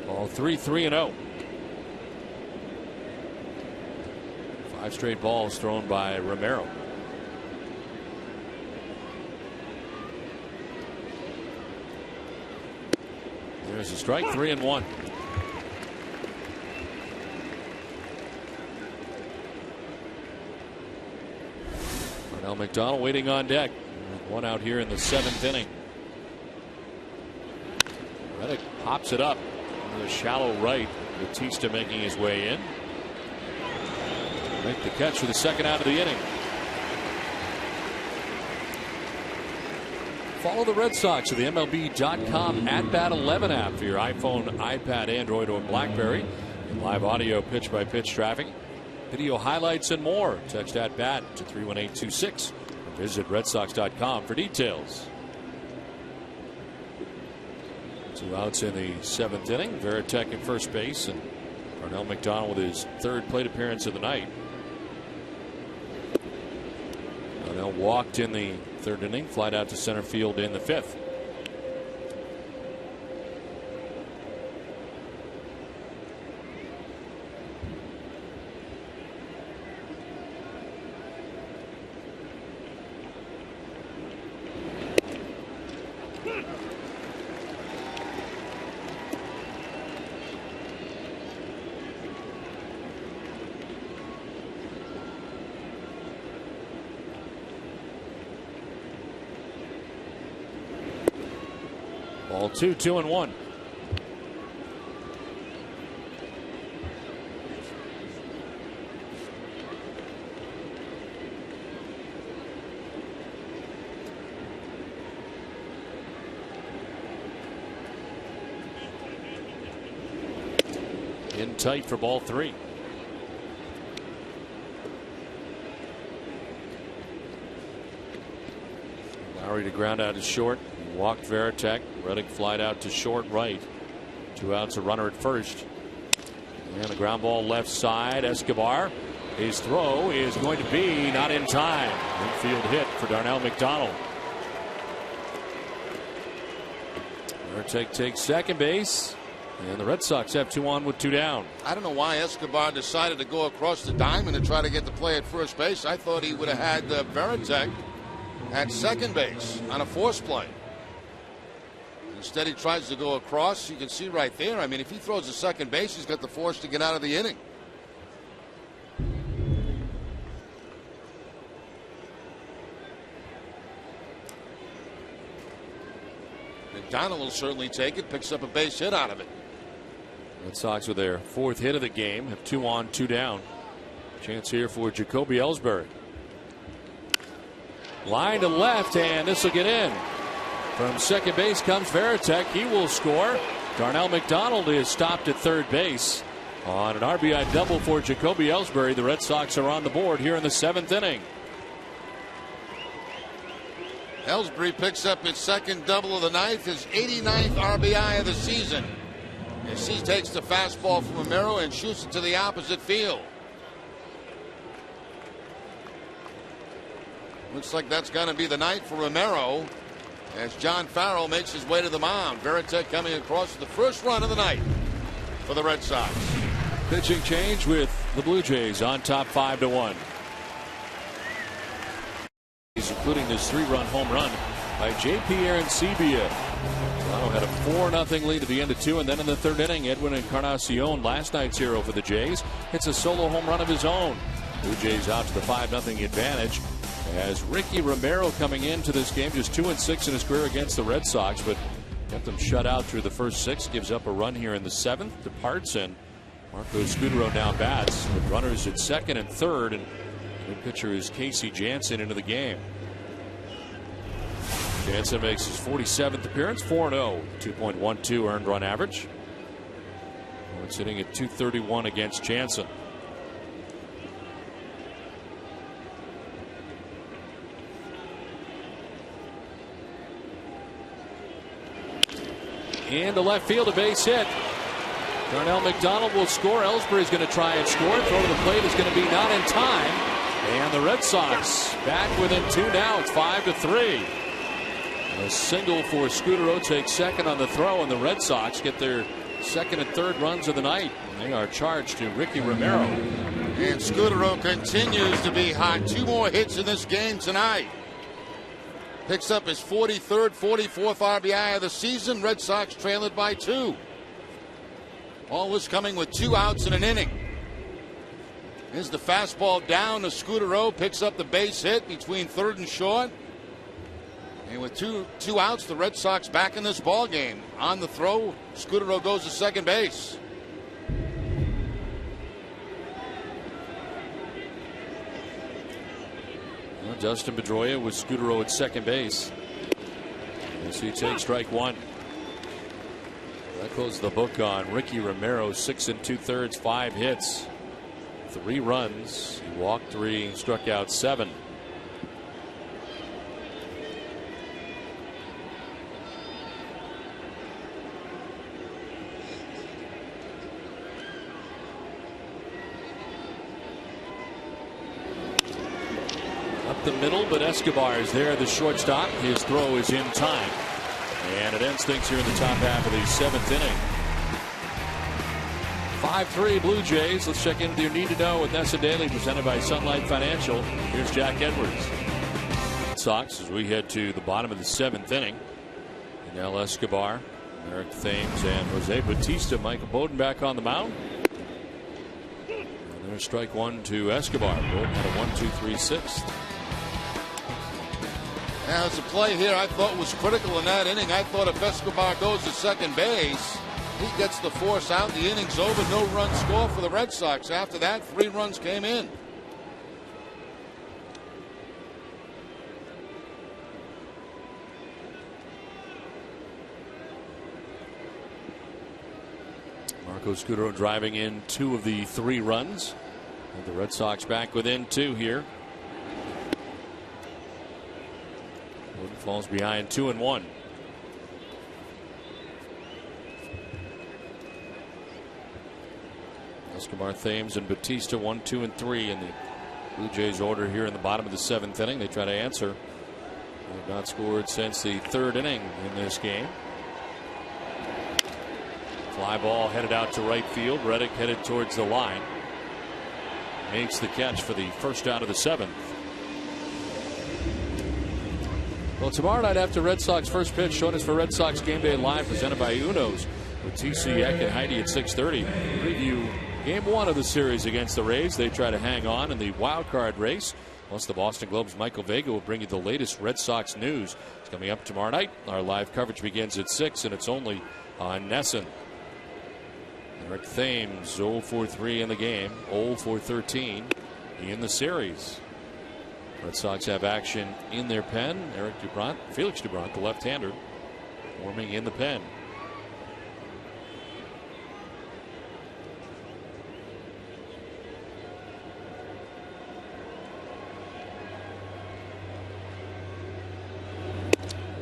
Ball 3-0. 5 straight balls thrown by Romero. There's a strike, 3-1. Now McDonald waiting on deck. 1 out here in the 7th inning. Reddick pops it up. The shallow right. Batista making his way in. Make the catch for the 2nd out of the inning. Follow the Red Sox at the MLB.com @Bat11 app for your iPhone, iPad, Android, or BlackBerry. And live audio, pitch-by-pitch traffic, video highlights, and more. Text @Bat to 31826. Or visit RedSox.com for details. 2 outs in the 7th inning. Varitek at first base, and Parnell McDonald with his 3rd plate appearance of the night. Parnell walked in the 3rd inning, flied out to center field in the 5th. Ball 2, 2-1. In tight for ball 3. Lowry to ground out to short. Walked Varitek. Reddick flied out to short right. 2 outs, a runner at first. And a ground ball left side. Escobar. His throw is going to be not in time. Infield hit for Darnell McDonald. Varitek takes second base. And the Red Sox have 2 on with 2 down. I don't know why Escobar decided to go across the diamond and try to get the play at first base. I thought he would have had Varitek at second base on a force play. Instead, he tries to go across. You can see right there. I mean, if he throws to second base, he's got the force to get out of the inning. McDonald will certainly take it. Picks up a base hit out of it. Red Sox with their 4th hit of the game have 2 on, 2 down. Chance here for Jacoby Ellsbury. Line to left, and this will get in. From second base comes Varitek. He will score. Darnell McDonald is stopped at third base on an RBI double for Jacoby Ellsbury. The Red Sox are on the board here in the 7th inning. Ellsbury picks up his second double of the ninth, his 89th RBI of the season, as he takes the fastball from Romero and shoots it to the opposite field. Looks like that's going to be the night for Romero as John Farrell makes his way to the mound. Varitek coming across the first run of the night for the Red Sox. Pitching change with the Blue Jays on top 5-1. Including this 3-run home run by J.P. Arancibia. Toronto had a 4-0 lead at the end of 2, and then in the 3rd inning, Edwin Encarnacion, last night's hero for the Jays, hits a solo home run of his own. Blue Jays out to the 5-0 advantage. As Ricky Romero coming into this game, just 2-6 in his career against the Red Sox, but kept them shut out through the first 6. Gives up a run here in the 7th, departs, and Marco Scudero now bats with runners at second and third, and the pitcher is Casey Jansen into the game. Jansen makes his 47th appearance, 4-0, 2.12 earned run average. It's hitting at .231 against Jansen. And to left field, a base hit. Darnell McDonald will score. Ellsbury's going to try and score. Throw to the plate is going to be not in time. And the Red Sox back within 2 now. It's 5-3. A single for Scudero takes second on the throw, and the Red Sox get their 2nd and 3rd runs of the night. They are charged to Ricky Romero. And Scudero continues to be hot. 2 more hits in this game tonight. Picks up his 43rd, 44th RBI of the season. Red Sox trail it by 2. All this coming with 2 outs in an inning. Here's the fastball down to Scudero. Picks up the base hit between third and short. And with two outs, the Red Sox back in this ball game. On the throw, Scudero goes to second base. Well, Dustin Pedroia with Scudero at second base. As he takes strike 1. That closes the book on Ricky Romero. 6 2/3, 5 hits, 3 runs. He walked 3, struck out 7. The middle, but Escobar is there, the shortstop. His throw is in time, and it ends things here in the top half of the 7th inning. 5-3 Blue Jays. Let's check into your need to know with Nessa Daily, presented by Sunlight Financial. Here's Jack Edwards. Red Sox as we head to the bottom of the 7th inning. Now Escobar, Eric Thames, and Jose Bautista. Michael Bowden back on the mound. And there's strike 1 to Escobar. Bowden had a 1-2-3 6th. Now, it's a play here I thought was critical in that inning. I thought if Escobar goes to second base, he gets the force out. The inning's over. No run score for the Red Sox. After that, 3 runs came in. Marco Scudero driving in 2 of the 3 runs. And the Red Sox back within 2 here. Bowden falls behind 2-1. Escobar, Thames, and Bautista 1, 2, and 3 in the Blue Jays order here in the bottom of the 7th inning. They try to answer. They have not scored since the 3rd inning in this game. Fly ball headed out to right field. Reddick headed towards the line. Makes the catch for the first out of the 7th. Well, tomorrow night after Red Sox first pitch, join us for Red Sox Game Day Live presented by Uno's with TC Eck and Heidi at 6:30. Preview Game 1 of the series against the Rays. They try to hang on in the wild card race. Plus, the Boston Globe's Michael Vega will bring you the latest Red Sox news. It's coming up tomorrow night. Our live coverage begins at 6, and it's only on NESN. Eric Thames 0 for 3 in the game, 0 for 13 in the series. Red Sox have action in their pen. Felix Dubron, the left-hander, warming in the pen.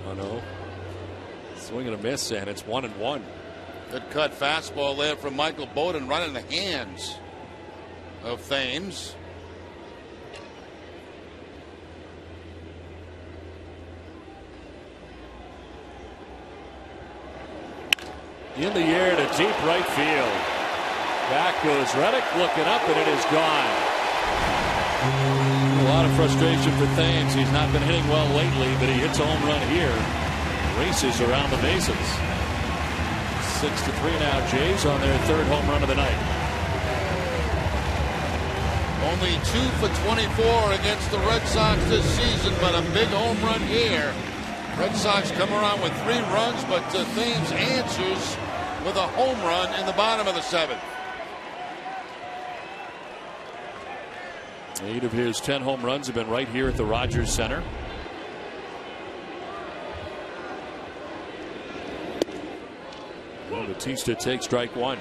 Oh no. Swing and a miss, and it's 1-1. Good cut fastball there from Michael Bowden, right in the hands of Thames. In the air to deep right field. Back goes Reddick, looking up, and it is gone. A lot of frustration for Thames. He's not been hitting well lately, but he hits a home run here. Races around the bases. 6-3 now. Jays on their third home run of the night. Only 2 for 24 against the Red Sox this season, but a big home run here. Red Sox come around with 3 runs, but Thames answers with a home run in the bottom of the 7th. 8 of his 10 home runs have been right here at the Rogers Center. Well, Bautista takes strike 1.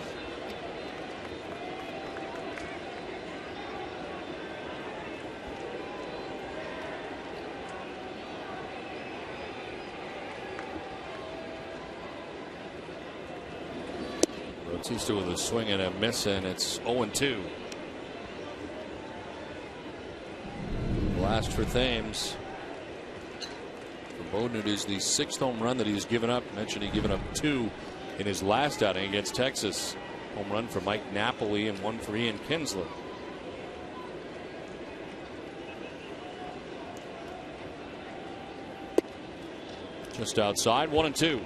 Bautista with a swing and a miss, and it's 0-2. Last for Thames. For Bowden, it is the 6th home run that he's given up. Mentioned he'd given up 2 in his last outing against Texas. Home run for Mike Napoli and 1 for Ian Kinsler. Just outside, 1-2.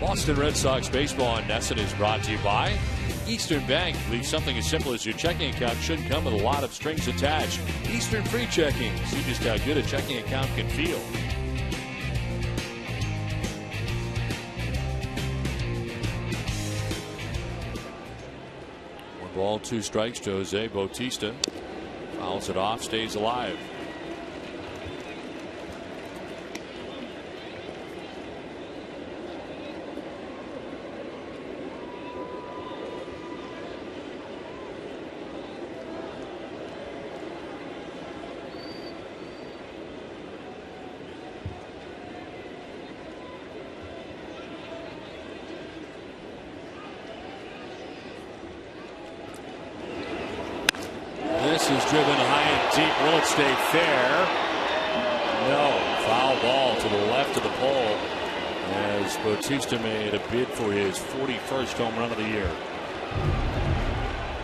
Boston Red Sox baseball on NESN is brought to you by Eastern Bank. Believe something as simple as your checking account shouldn't come with a lot of strings attached. Eastern Free Checking. See just how good a checking account can feel. 1 ball, 2 strikes to Jose Bautista. Fouls it off, stays alive. This is driven high and deep. Will it stay fair? No. Foul ball to the left of the pole as Bautista made a bid for his 41st home run of the year.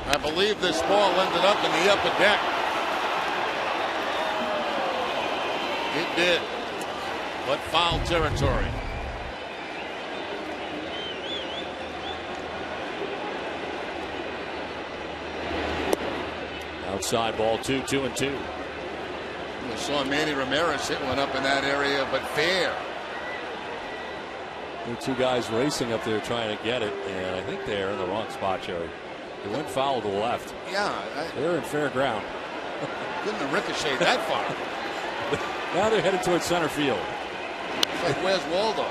I believe this ball ended up in the upper deck. It did. But foul territory. Outside ball 2, 2-2. We saw Manny Ramirez hit one up in that area, but fair. There are 2 guys racing up there trying to get it, and I think they're in the wrong spot, Jerry. They went foul to the left. Yeah. They're in fair ground. Couldn't have ricocheted that far. Now they're headed towards center field. It's like, where's Waldo?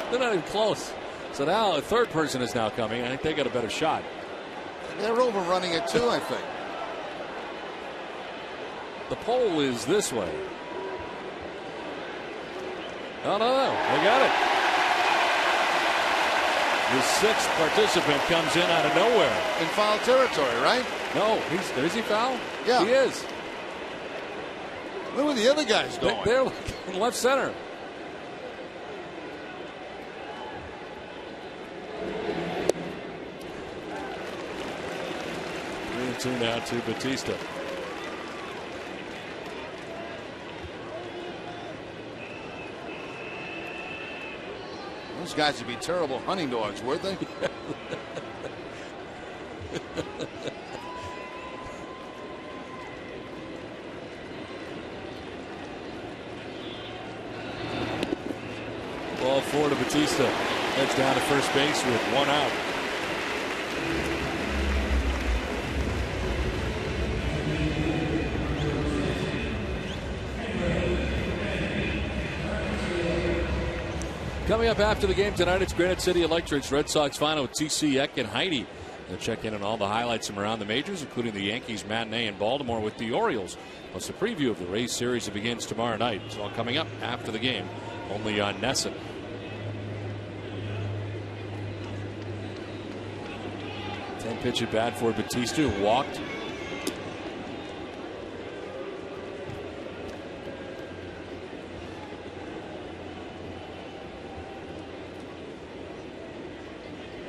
They're not even close. So now a third person is now coming. I think they got a better shot. They're overrunning it too, I think. The pole is this way. No. They got it. The sixth participant comes in out of nowhere. In foul territory, right? No, is he foul? Yeah. He is. Where were the other guys going? They're in left center. Two now to Batista. Those guys would be terrible hunting dogs, weren't they? Ball forward to Batista. Heads down to first base with one out. Coming up after the game tonight, it's Granite City Electric's Red Sox final with TC Eck and Heidi. They'll check in on all the highlights from around the majors, including the Yankees matinee in Baltimore with the Orioles, plus a preview of the Rays series that begins tomorrow night. It's all coming up after the game, only on NESN. Pitch at bat for Batista, who walked.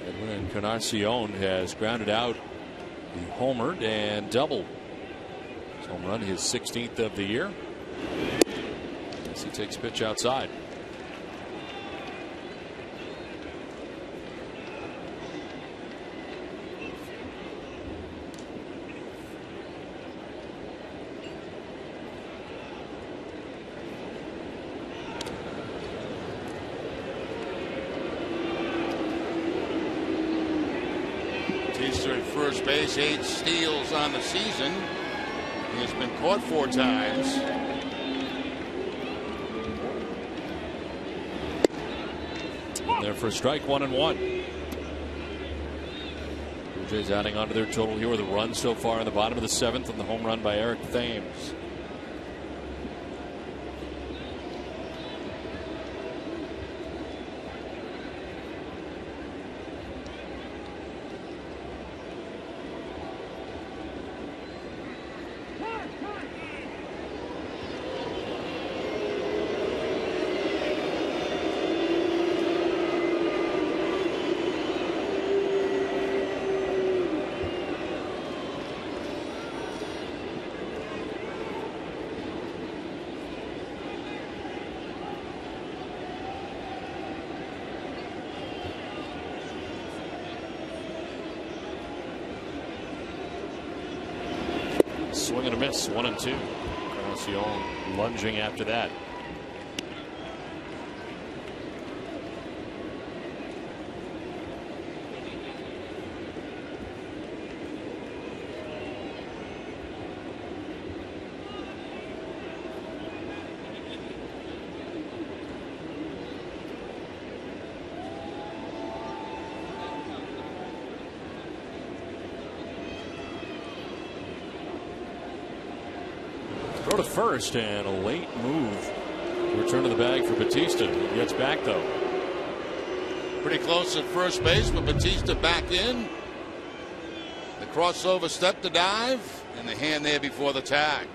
Edwin Encarnacion has grounded out the homered and doubled. His home run, his 16th of the year. As he takes pitch outside. First base, 8 steals on the season. He has been caught 4 times. And there for a strike, 1-1. Blue Jays adding onto their total here with a run so far in the bottom of the 7th and the home run by Eric Thames. Swing and a miss, 1-2. Encarnacion lunging after that. Throw to first and a late move. Return to the bag for Batista. He gets back though. Pretty close at first base, but Batista back in. The crossover step to dive and the hand there before the tag.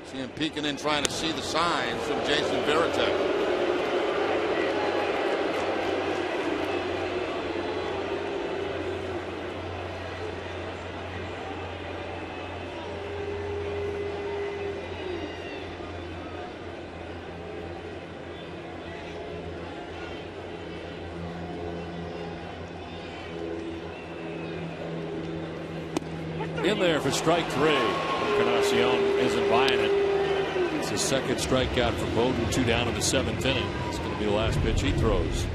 See him peeking in trying to see the signs from Jason Varitek. In there for strike 3. Encarnacion isn't buying it. It's his second strikeout for Bowden. 2 down in the 7th inning. It's going to be the last pitch he throws.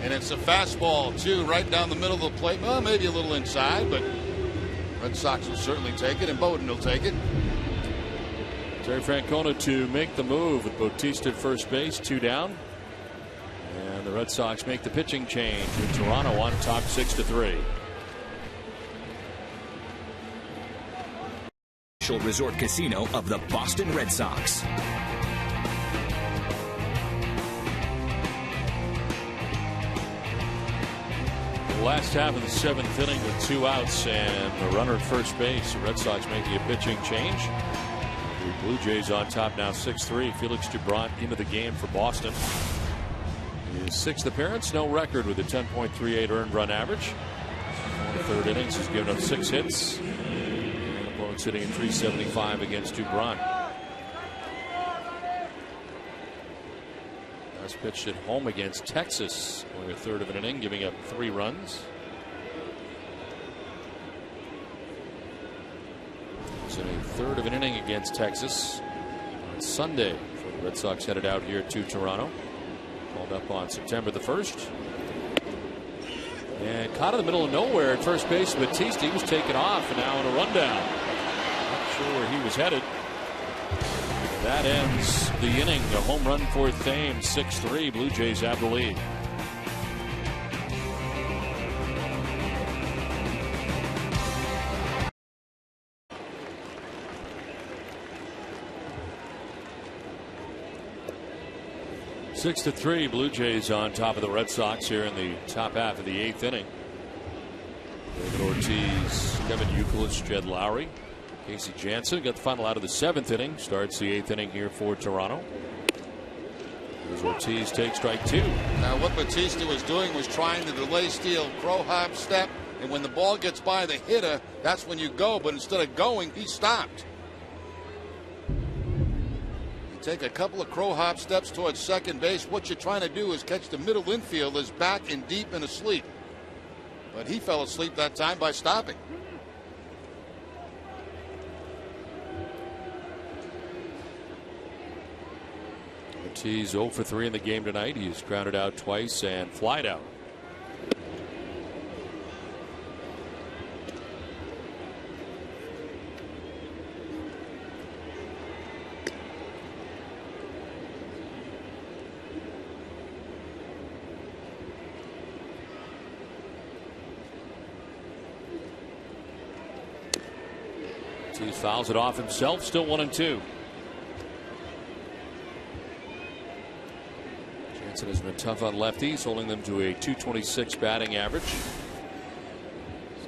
And it's a fastball too, right down the middle of the plate. Well, maybe a little inside, but Red Sox will certainly take it, and Bowden will take it. Terry Francona to make the move with Bautista at first base, 2 down. And the Red Sox make the pitching change with Toronto on top 6-3. Resort Casino of the Boston Red Sox. Last half of the 7th inning with 2 outs and a runner at first base. The Red Sox making a pitching change. The Blue Jays on top now 6-3. Felix Dubron into the game for Boston. His 6th appearance, no record with a 10.38 earned run average. In the 3rd innings, he's given up 6 hits. And opponents hitting at 375 against Dubron. Last pitched at home against Texas, only a 1/3 of an inning, giving up 3 runs. It's in a 1/3 of an inning against Texas on Sunday before the Red Sox headed out here to Toronto. Called up on September the 1st. And caught in the middle of nowhere at first base. Batista, he was taken off and now in a rundown. Not sure where he was headed. That ends the inning. A home run for Thames. 6-3. Blue Jays have the lead. Six to 3. Blue Jays on top of the Red Sox here in the top half of the 8th inning. David Ortiz, Kevin Youkilis, Jed Lowry, Casey Janssen got the final out of the 7th inning. Starts the 8th inning here for Toronto. As Ortiz takes strike 2. Now what Batista was doing was trying to delay steal, crow hop step, and when the ball gets by the hitter, that's when you go. But instead of going, he stopped. You take a couple of crow hop steps towards second base. What you're trying to do is catch the middle infielders back and deep and asleep. But he fell asleep that time by stopping. Ortiz 0 for 3 in the game tonight. He's grounded out twice and flied out. Ortiz fouls it off himself. Still 1-2. Jansen has been tough on lefties, holding them to a .226 batting average.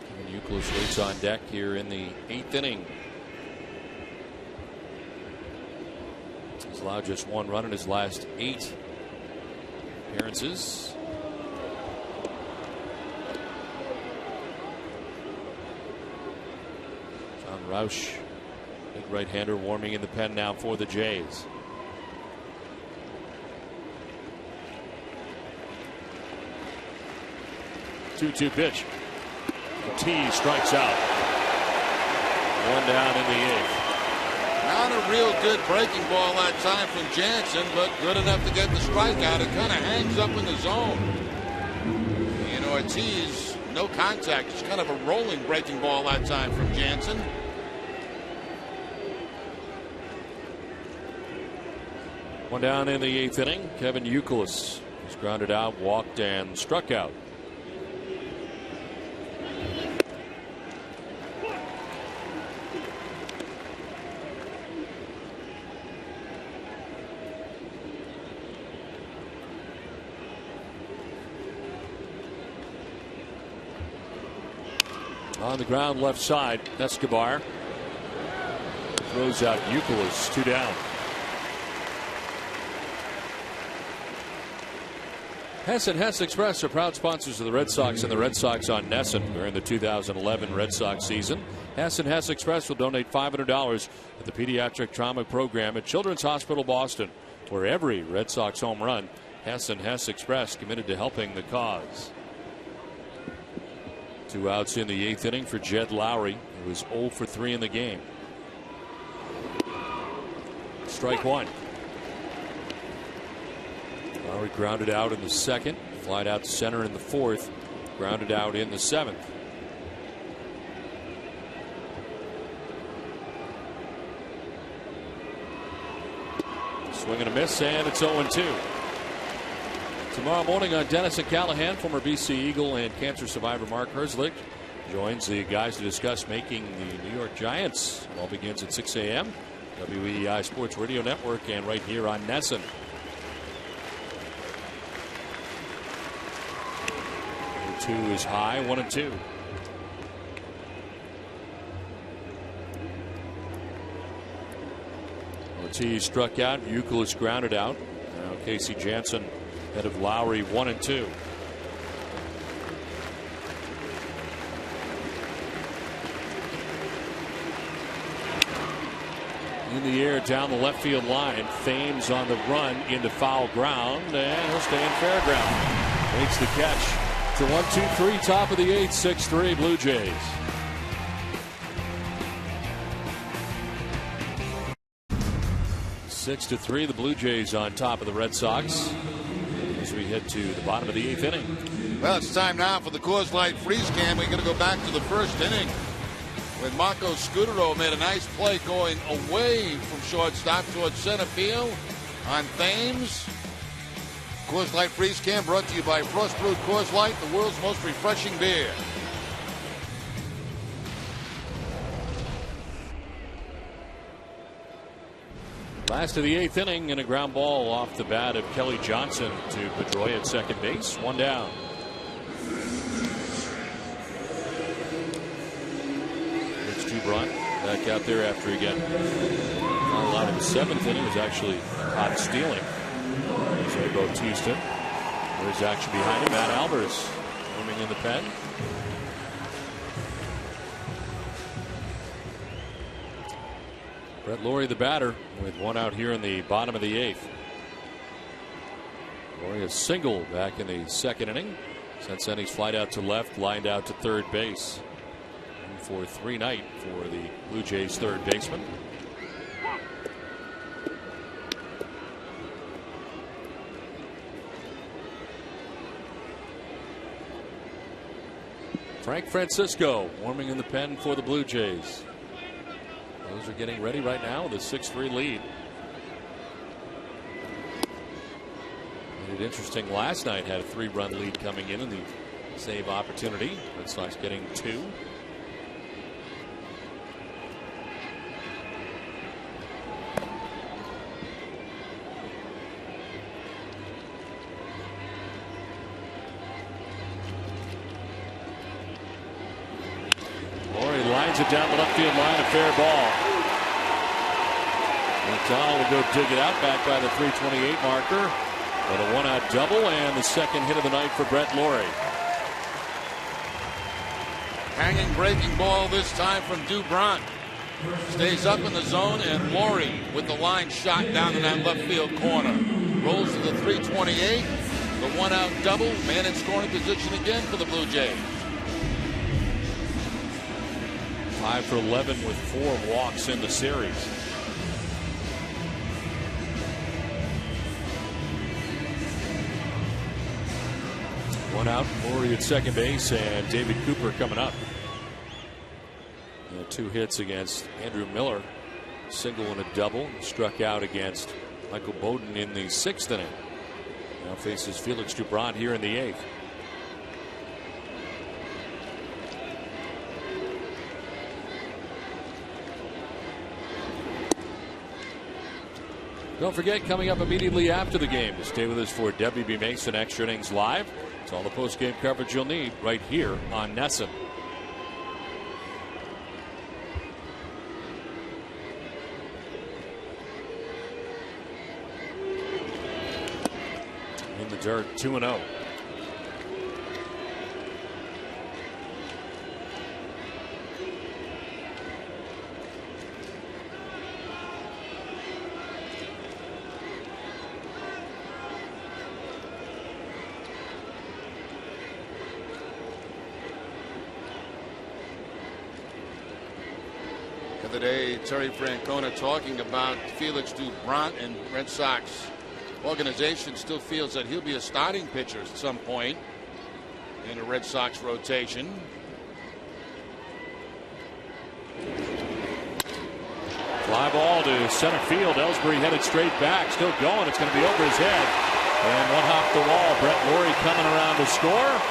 Kevin Youkilis waits on deck here in the 8th inning. He's allowed just 1 run in his last 8 appearances. John Roush, big right-hander, warming in the pen now for the Jays. 2-2 pitch. Ortiz strikes out. 1 down in the 8th. Not a real good breaking ball that time from Jansen, but good enough to get the strikeout. It kind of hangs up in the zone. And Ortiz, no contact. It's kind of a rolling breaking ball that time from Jansen. One down in the 8th inning. Kevin Youkilis was grounded out, walked, and struck out. On the ground left side, Escobar throws out Youkilis, 2 down. Hess and Hess Express are proud sponsors of the Red Sox and the Red Sox on Nesson during the 2011 Red Sox season. Hess and Hess Express will donate $500 to the pediatric trauma program at Children's Hospital Boston. For every Red Sox home run, Hess and Hess Express committed to helping the cause. 2 outs in the 8th inning for Jed Lowry, who was 0 for 3 in the game. Strike 1. Lowry grounded out in the 2nd, flied out to center in the 4th, grounded out in the 7th. Swing and a miss, and it's 0-2. Tomorrow morning on Dennis and Callahan, former BC Eagle and cancer survivor Mark Herzlich joins the guys to discuss making the New York Giants. It all begins at 6 a.m. WEEI Sports Radio Network and right here on Nesson. 2 is high, 1-2. Ortiz struck out. Youkilis grounded out. Now Casey Janssen ahead of Lowry, 1-2. In the air down the left field line. Thames on the run into foul ground, and he'll stay in fair ground. Makes the catch. To 1-2-3, top of the 8th, 6-3 Blue Jays. Six to 3, the Blue Jays on top of the Red Sox as we head to the bottom of the 8th inning. Well, it's time now for the Coors Light freeze cam. We're going to go back to the first inning when Marco Scudero made a nice play going away from shortstop towards center field on Thames. Coors Light freeze cam brought to you by Frost Brewed Coors Light, the world's most refreshing beer. Last of the 8th inning, and a ground ball off the bat of Kelly Johnson to Pedroia at second base. 1 down. It's Gibran back out there after he got fouled out in the 7th inning. It was actually hot stealing. Jose Bautista. There's action behind him. Matt Albers roaming in the pen. Brett Lawrie, the batter, with 1 out here in the bottom of the 8th. Lawrie a single back in the 2nd inning. Since then, he's flied out to left, lined out to third base. 1-4-3 night for the Blue Jays third baseman. Frank Francisco warming in the pen for the Blue Jays. Those are getting ready right now with a 6-3 lead. Made it interesting last night. Had a 3-run lead coming in the save opportunity. Red Sox getting 2. Lines it down the left field line, a fair ball. McDonald will go dig it out back by the 328 marker. But a 1-out double and the second hit of the night for Brett Lawrie. Hanging breaking ball this time from Dubron. Stays up in the zone, and Lawrie with the line shot down in that left field corner. Rolls to the 328. The 1-out double. Man in scoring position again for the Blue Jays. 5 for 11 with 4 walks in the series. One out, Lawrie at second base, and David Cooper coming up. And 2 hits against Andrew Miller, single and a double. Struck out against Michael Bowden in the 6th inning. Now faces Felix Dubron here in the 8th. Don't forget, coming up immediately after the game, to stay with us for WB Mason Extra Innings Live. It's all the post-game coverage you'll need right here on NESN. In the dirt, 2-0. Today, Terry Francona talking about Felix Dubron, and Red Sox organization still feels that he'll be a starting pitcher at some point in a Red Sox rotation. Fly ball to center field. Ellsbury headed straight back, still going. It's going to be over his head, and one off the wall. Brett Lawrie coming around to score,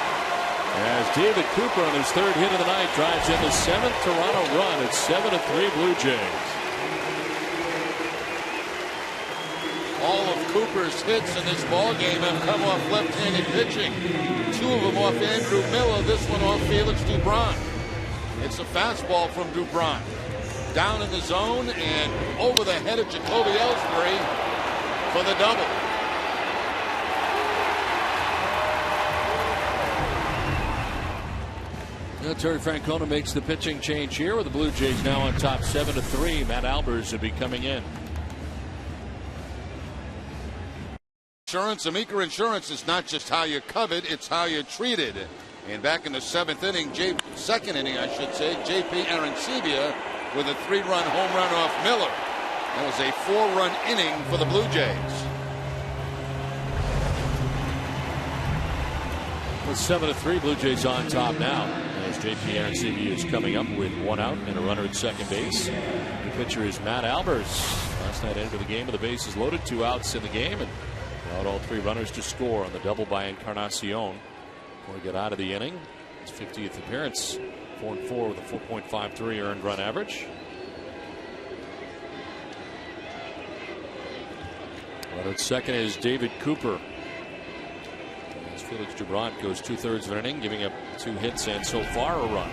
as David Cooper on his 3rd hit of the night drives in the 7th Toronto run. It's 7-3 Blue Jays. All of Cooper's hits in this ball game have come off left-handed pitching. 2 of them off Andrew Miller, this one off Felix Dubron. It's a fastball from Dubron. Down in the zone and over the head of Jacoby Ellsbury for the double. Terry Francona makes the pitching change here with the Blue Jays now on top 7-3. Matt Albers will be coming in. Insurance, Amica Insurance is not just how you're covered, it's how you're treated. And back in the 7th inning, second inning, I should say, J.P. Arancibia with a 3-run home run off Miller. That was a 4-run inning for the Blue Jays. With 7-3, Blue Jays on top now. As J.P. Arancibia is coming up with 1 out and a runner at second base. The pitcher is Matt Albers. Last night entered the game with the bases loaded, 2 outs in the game, and allowed all 3 runners to score on the double by Encarnacion before he got out of the inning. His 50th appearance, 4-4 with a 4.53 earned run average. Runner at second is David Cooper. As Felix Dubron goes 2/3 of an inning, giving up 2 hits and so far a run.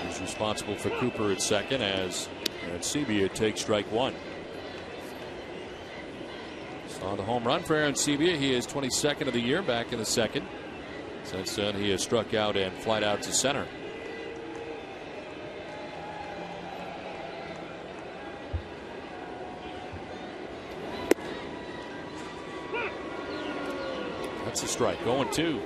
He's responsible for Cooper at second as Arancibia takes strike 1. On the home run for Arancibia, he is 22nd of the year back in the second. Since then, he has struck out and flied out to center. That's a strike. 0-2.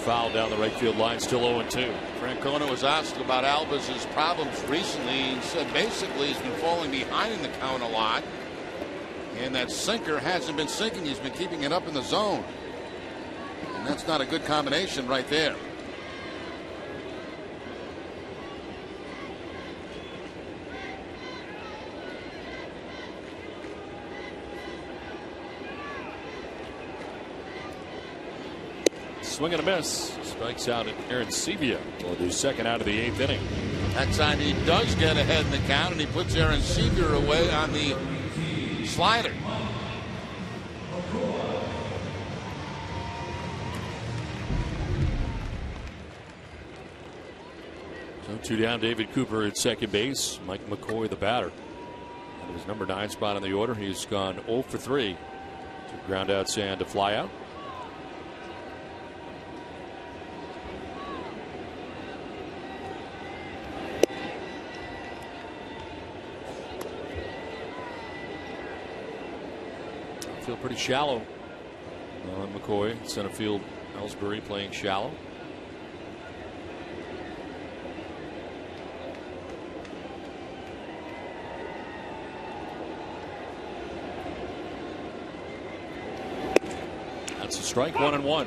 Foul down the right field line, still 0-2. Francona was asked about Albers' problems recently. He said basically he's been falling behind in the count a lot. And that sinker hasn't been sinking. He's been keeping it up in the zone. And that's not a good combination right there. Swing and a miss. Strikes out at Arancibia. Will do second out of the 8th inning. That time he does get ahead in the count, and he puts Arancibia away on the slider. So 2 down, David Cooper at second base. Mike McCoy the batter. At his number 9 spot in the order, he's gone 0 for 3. 2 ground outs and a fly out. Feel pretty shallow on McCoy. Center field, Ellsbury playing shallow. That's a strike, 1-1.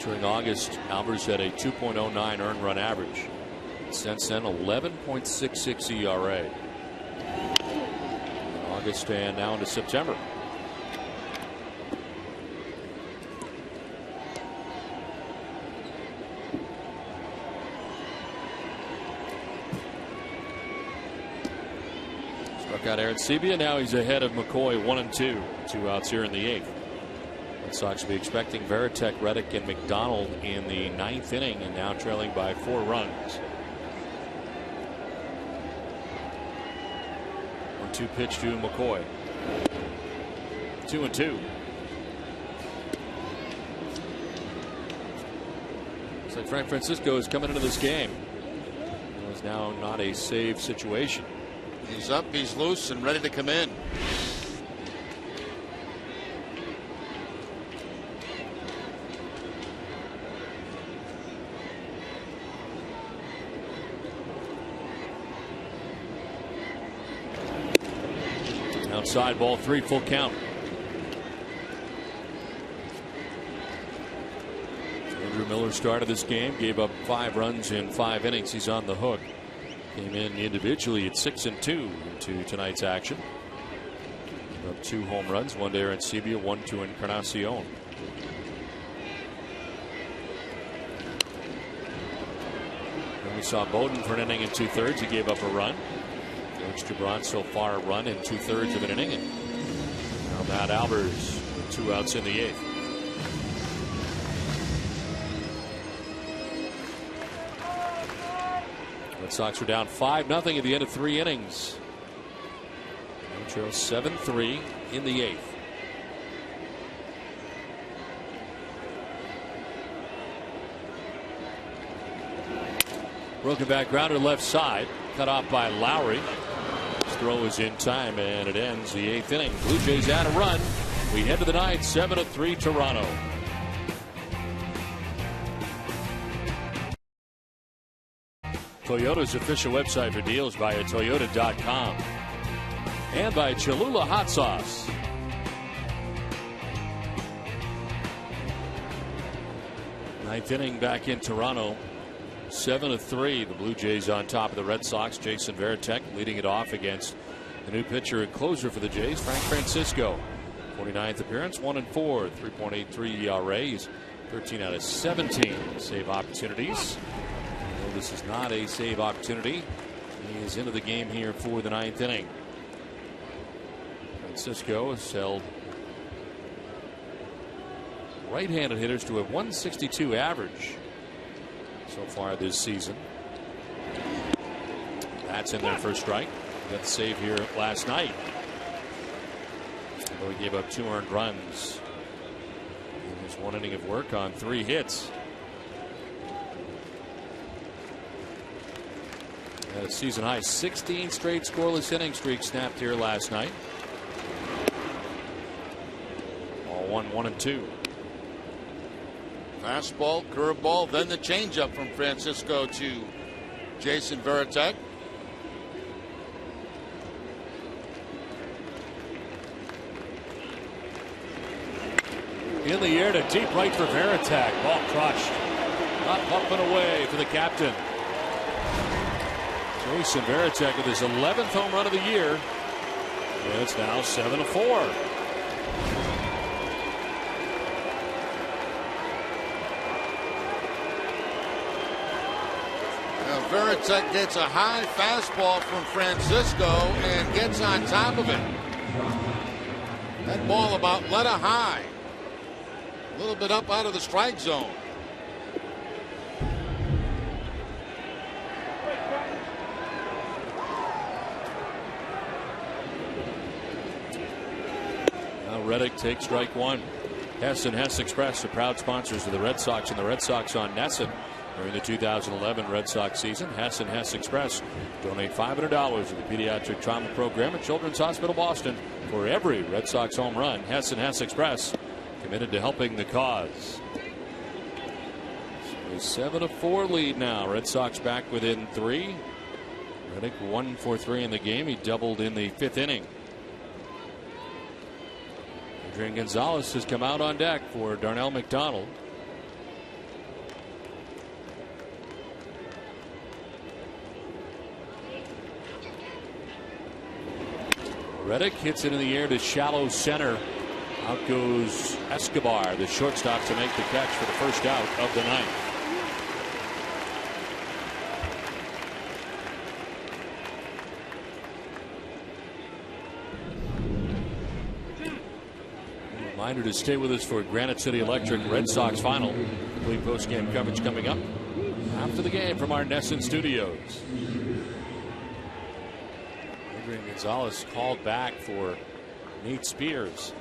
During August, Albers had a 2.09 earned run average. Since then, 11.66 ERA. In August and now into September. Struck out Arancibia. Now he's ahead of McCoy, 1-2. 2 outs here in the 8th. Red Sox will be expecting Veritek, Reddick, and McDonald in the 9th inning, and now trailing by 4 runs. 1-2 pitch to McCoy. 2-2. Looks like Frank Francisco is coming into this game. It is now not a save situation. He's up, he's loose, and ready to come in. Outside ball 3, full count. Andrew Miller started this game, gave up 5 runs in 5 innings. He's on the hook. Came in individually at 6-2 into tonight's action. Gave up 2 home runs, 1 to Arancibia, 1 to Encarnacion. We saw Bowden for an inning and 2/3. He gave up a run. George Gibran so far a run in 2/3 of an inning. And now Matt Albers with 2 outs in the 8th. Red Sox are down 5-0 at the end of 3 innings. Trail 7-3 in the 8th. Broken back grounder left side, cut off by Lowry. His throw is in time, and it ends the 8th inning. Blue Jays add a run. We head to the 9th, 7-3 Toronto. Toyota's official website for deals via Toyota.com. And by Cholula Hot Sauce. Ninth inning back in Toronto. 7-3. The Blue Jays on top of the Red Sox. Jason Varitek leading it off against the new pitcher and closer for the Jays, Frank Francisco. 49th appearance, 1-4, 3.83 ERA. He's 13 out of 17 save opportunities. Although this is not a save opportunity, he is into the game here for the 9th inning. Francisco has held right-handed hitters to a 162 average so far this season. That's in there for a strike. Got the save here last night. Although he gave up 2 earned runs in his 1 inning of work on 3 hits. Had a season high 16 straight scoreless inning streak snapped here last night. All 1-1-2. Fastball, curveball, then the changeup from Francisco to Jason Varitek. In the air to deep right for Varitek. Ball crushed. Up, up and away for the captain. Jason Varitek with his 11th home run of the year. And it's now 7-4. Varitek gets a high fastball from Francisco and gets on top of it. That ball about let a high. A little bit up out of the strike zone. Now Reddick takes strike 1. Hess and Hess Express are proud sponsors of the Red Sox and the Red Sox on Nesson. During the 2011 Red Sox season, Hess and Hess Express donate $500 to the Pediatric Trauma Program at Children's Hospital Boston for every Red Sox home run. Hess and Hess Express committed to helping the cause. So a 7-4 lead now. Red Sox back within 3. Reddick 1 for 3 in the game. He doubled in the 5th inning. Adrian Gonzalez has come out on deck for Darnell McDonald. Reddick hits it in the air to shallow center. Out goes Escobar, the shortstop, to make the catch for the first out of the 9th. Reminder to stay with us for Granite City Electric Red Sox final. Complete post-game coverage coming up after the game from our Nesson studios. Adrian Gonzalez called back for Nate Spears.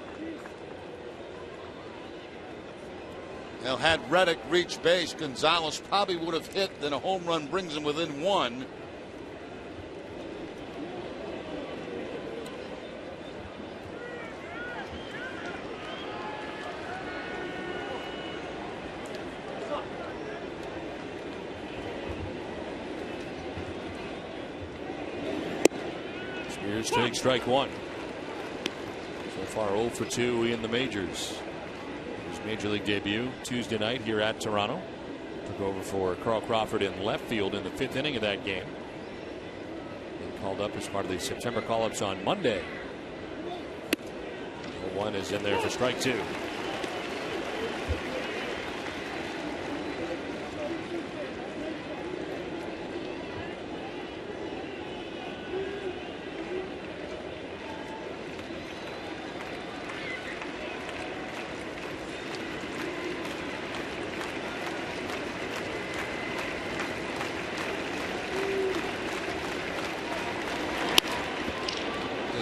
Now, had Reddick reached base, Gonzalez probably would have hit, then a home run brings him within 1. Spears takes strike 1. far 0 for 2 in the majors. His major league debut Tuesday night here at Toronto. Took over for Carl Crawford in left field in the 5th inning of that game. And called up as part of the September call-ups on Monday. The 1 is in there for strike 2.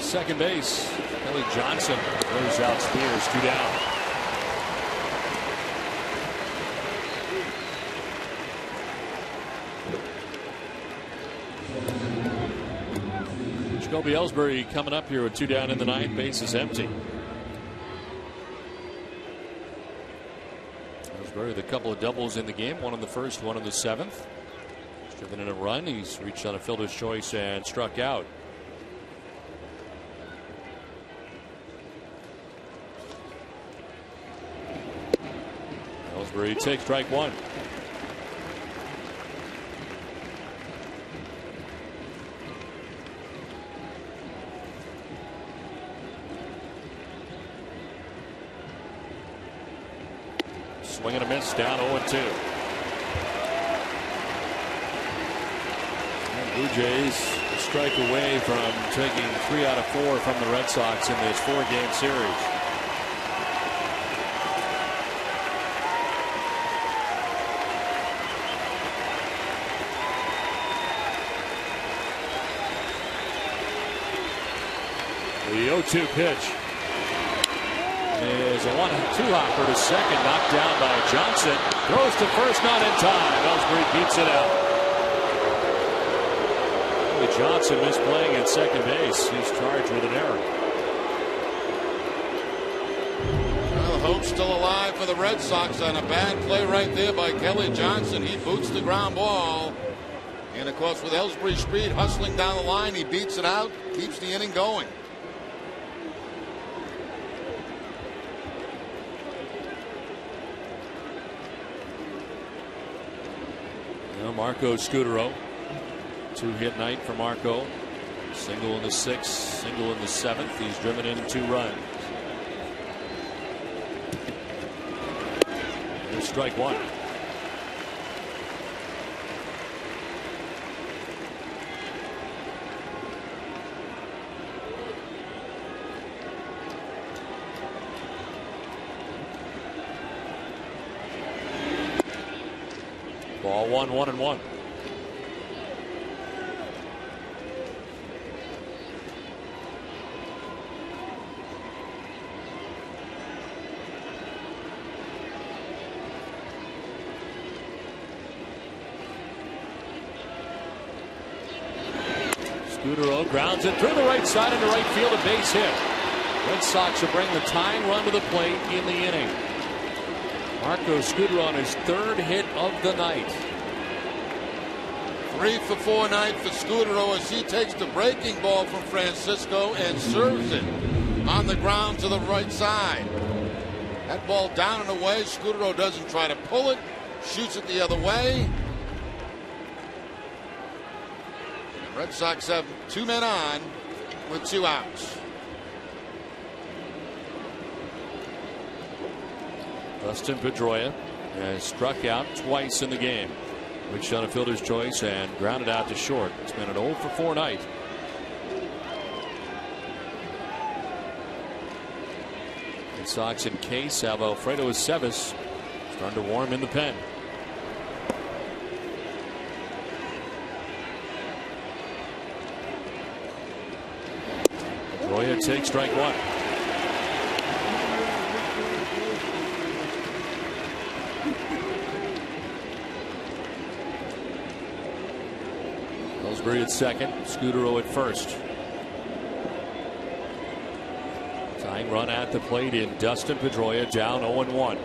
Second base, Kelly Johnson throws out Spears, 2 down. Jacoby Ellsbury coming up here with 2 down in the 9th. Base is empty. Ellsbury with a couple of doubles in the game, 1 in the 1st, 1 in the 7th. He's driven in a run. He's reached on a fielder's choice and struck out. Ellsbury takes strike 1. Swing and a miss, down 0-2. Blue Jays a strike away from taking 3 out of 4 from the Red Sox in this 4-game series. The 0-2 pitch is a 1-2 hopper to second, knocked down by Johnson. Throws to first, not in time. Ellsbury beats it out. Johnson misplaying at second base. He's charged with an error. Well, hope's still alive for the Red Sox on a bad play right there by Kelly Johnson. He boots the ground ball. And of course, with Ellsbury's speed hustling down the line, he beats it out, keeps the inning going. Marco Scutaro, 2-hit night for Marco. Single in the 6th, single in the 7th. He's driven in 2 runs. Here's strike 1. Ball 1, 1-1. Scutaro grounds it through the right side into right field, a base hit. Red Sox will bring the tying run to the plate in the inning. Marco Scutaro on his 3rd hit of the night. 3 for 4 night for Scutaro as he takes the breaking ball from Francisco and serves it on the ground to the right side. That ball down and away. Scutaro doesn't try to pull it, shoots it the other way. The Red Sox have 2 men on with 2 outs. Dustin Pedroia has struck out twice in the game. Reached on a fielder's choice and grounded out to short. It's been an 0 for 4 night. Red Sox in case have Alfredo Aceves starting to warm in the pen. Pedroia takes strike 1. Ellsbury at second, Scutaro at first. Tying run at the plate in Dustin Pedroia, down 0-1.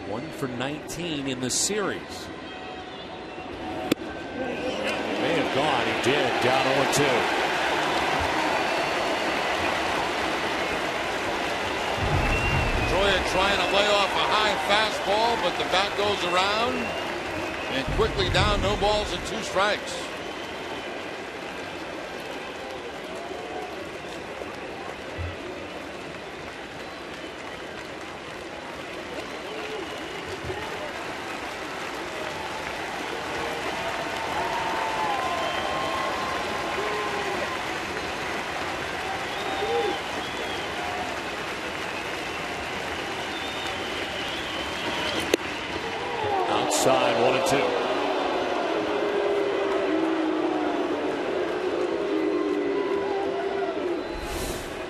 1 for 19 in the series. May have gone, he did, down 0-2. trying to lay off a high fastball, but the bat goes around and quickly down. No balls and 2 strikes. Outside, 1-2.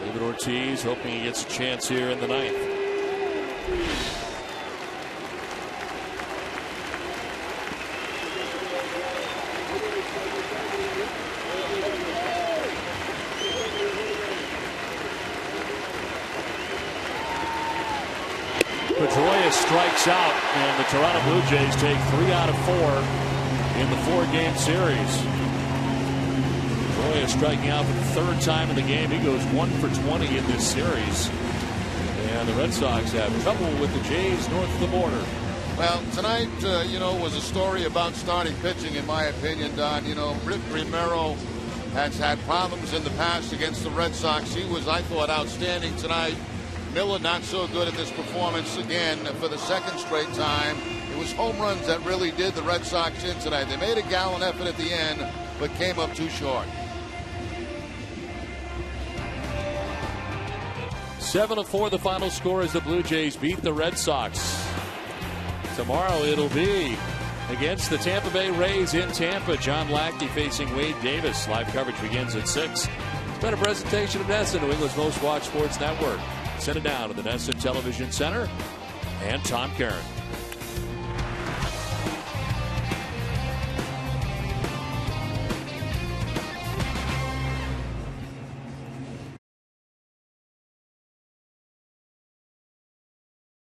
David Ortiz hoping he gets a chance here in the 9th. Pedroia strikes out, and the Toronto Blue Jays take 3 out of 4 in the 4-game series. Pedroia striking out for the 3rd time in the game. He goes 1 for 20 in this series. And the Red Sox have trouble with the Jays north of the border. Well, tonight, was a story about starting pitching, in my opinion, Don. Rick Romero has had problems in the past against the Red Sox. He was, I thought, outstanding tonight. Miller not so good at this performance again for the 2nd straight time. It was home runs that really did the Red Sox in tonight. They made a gallant effort at the end, but came up too short. 7-4 the final score as the Blue Jays beat the Red Sox. Tomorrow it'll be against the Tampa Bay Rays in Tampa. John Lackey facing Wade Davis. Live coverage begins at 6. It's been a presentation of NESN, New England's most watched sports network. Send it down to the NESN Television Center and Tom Caron.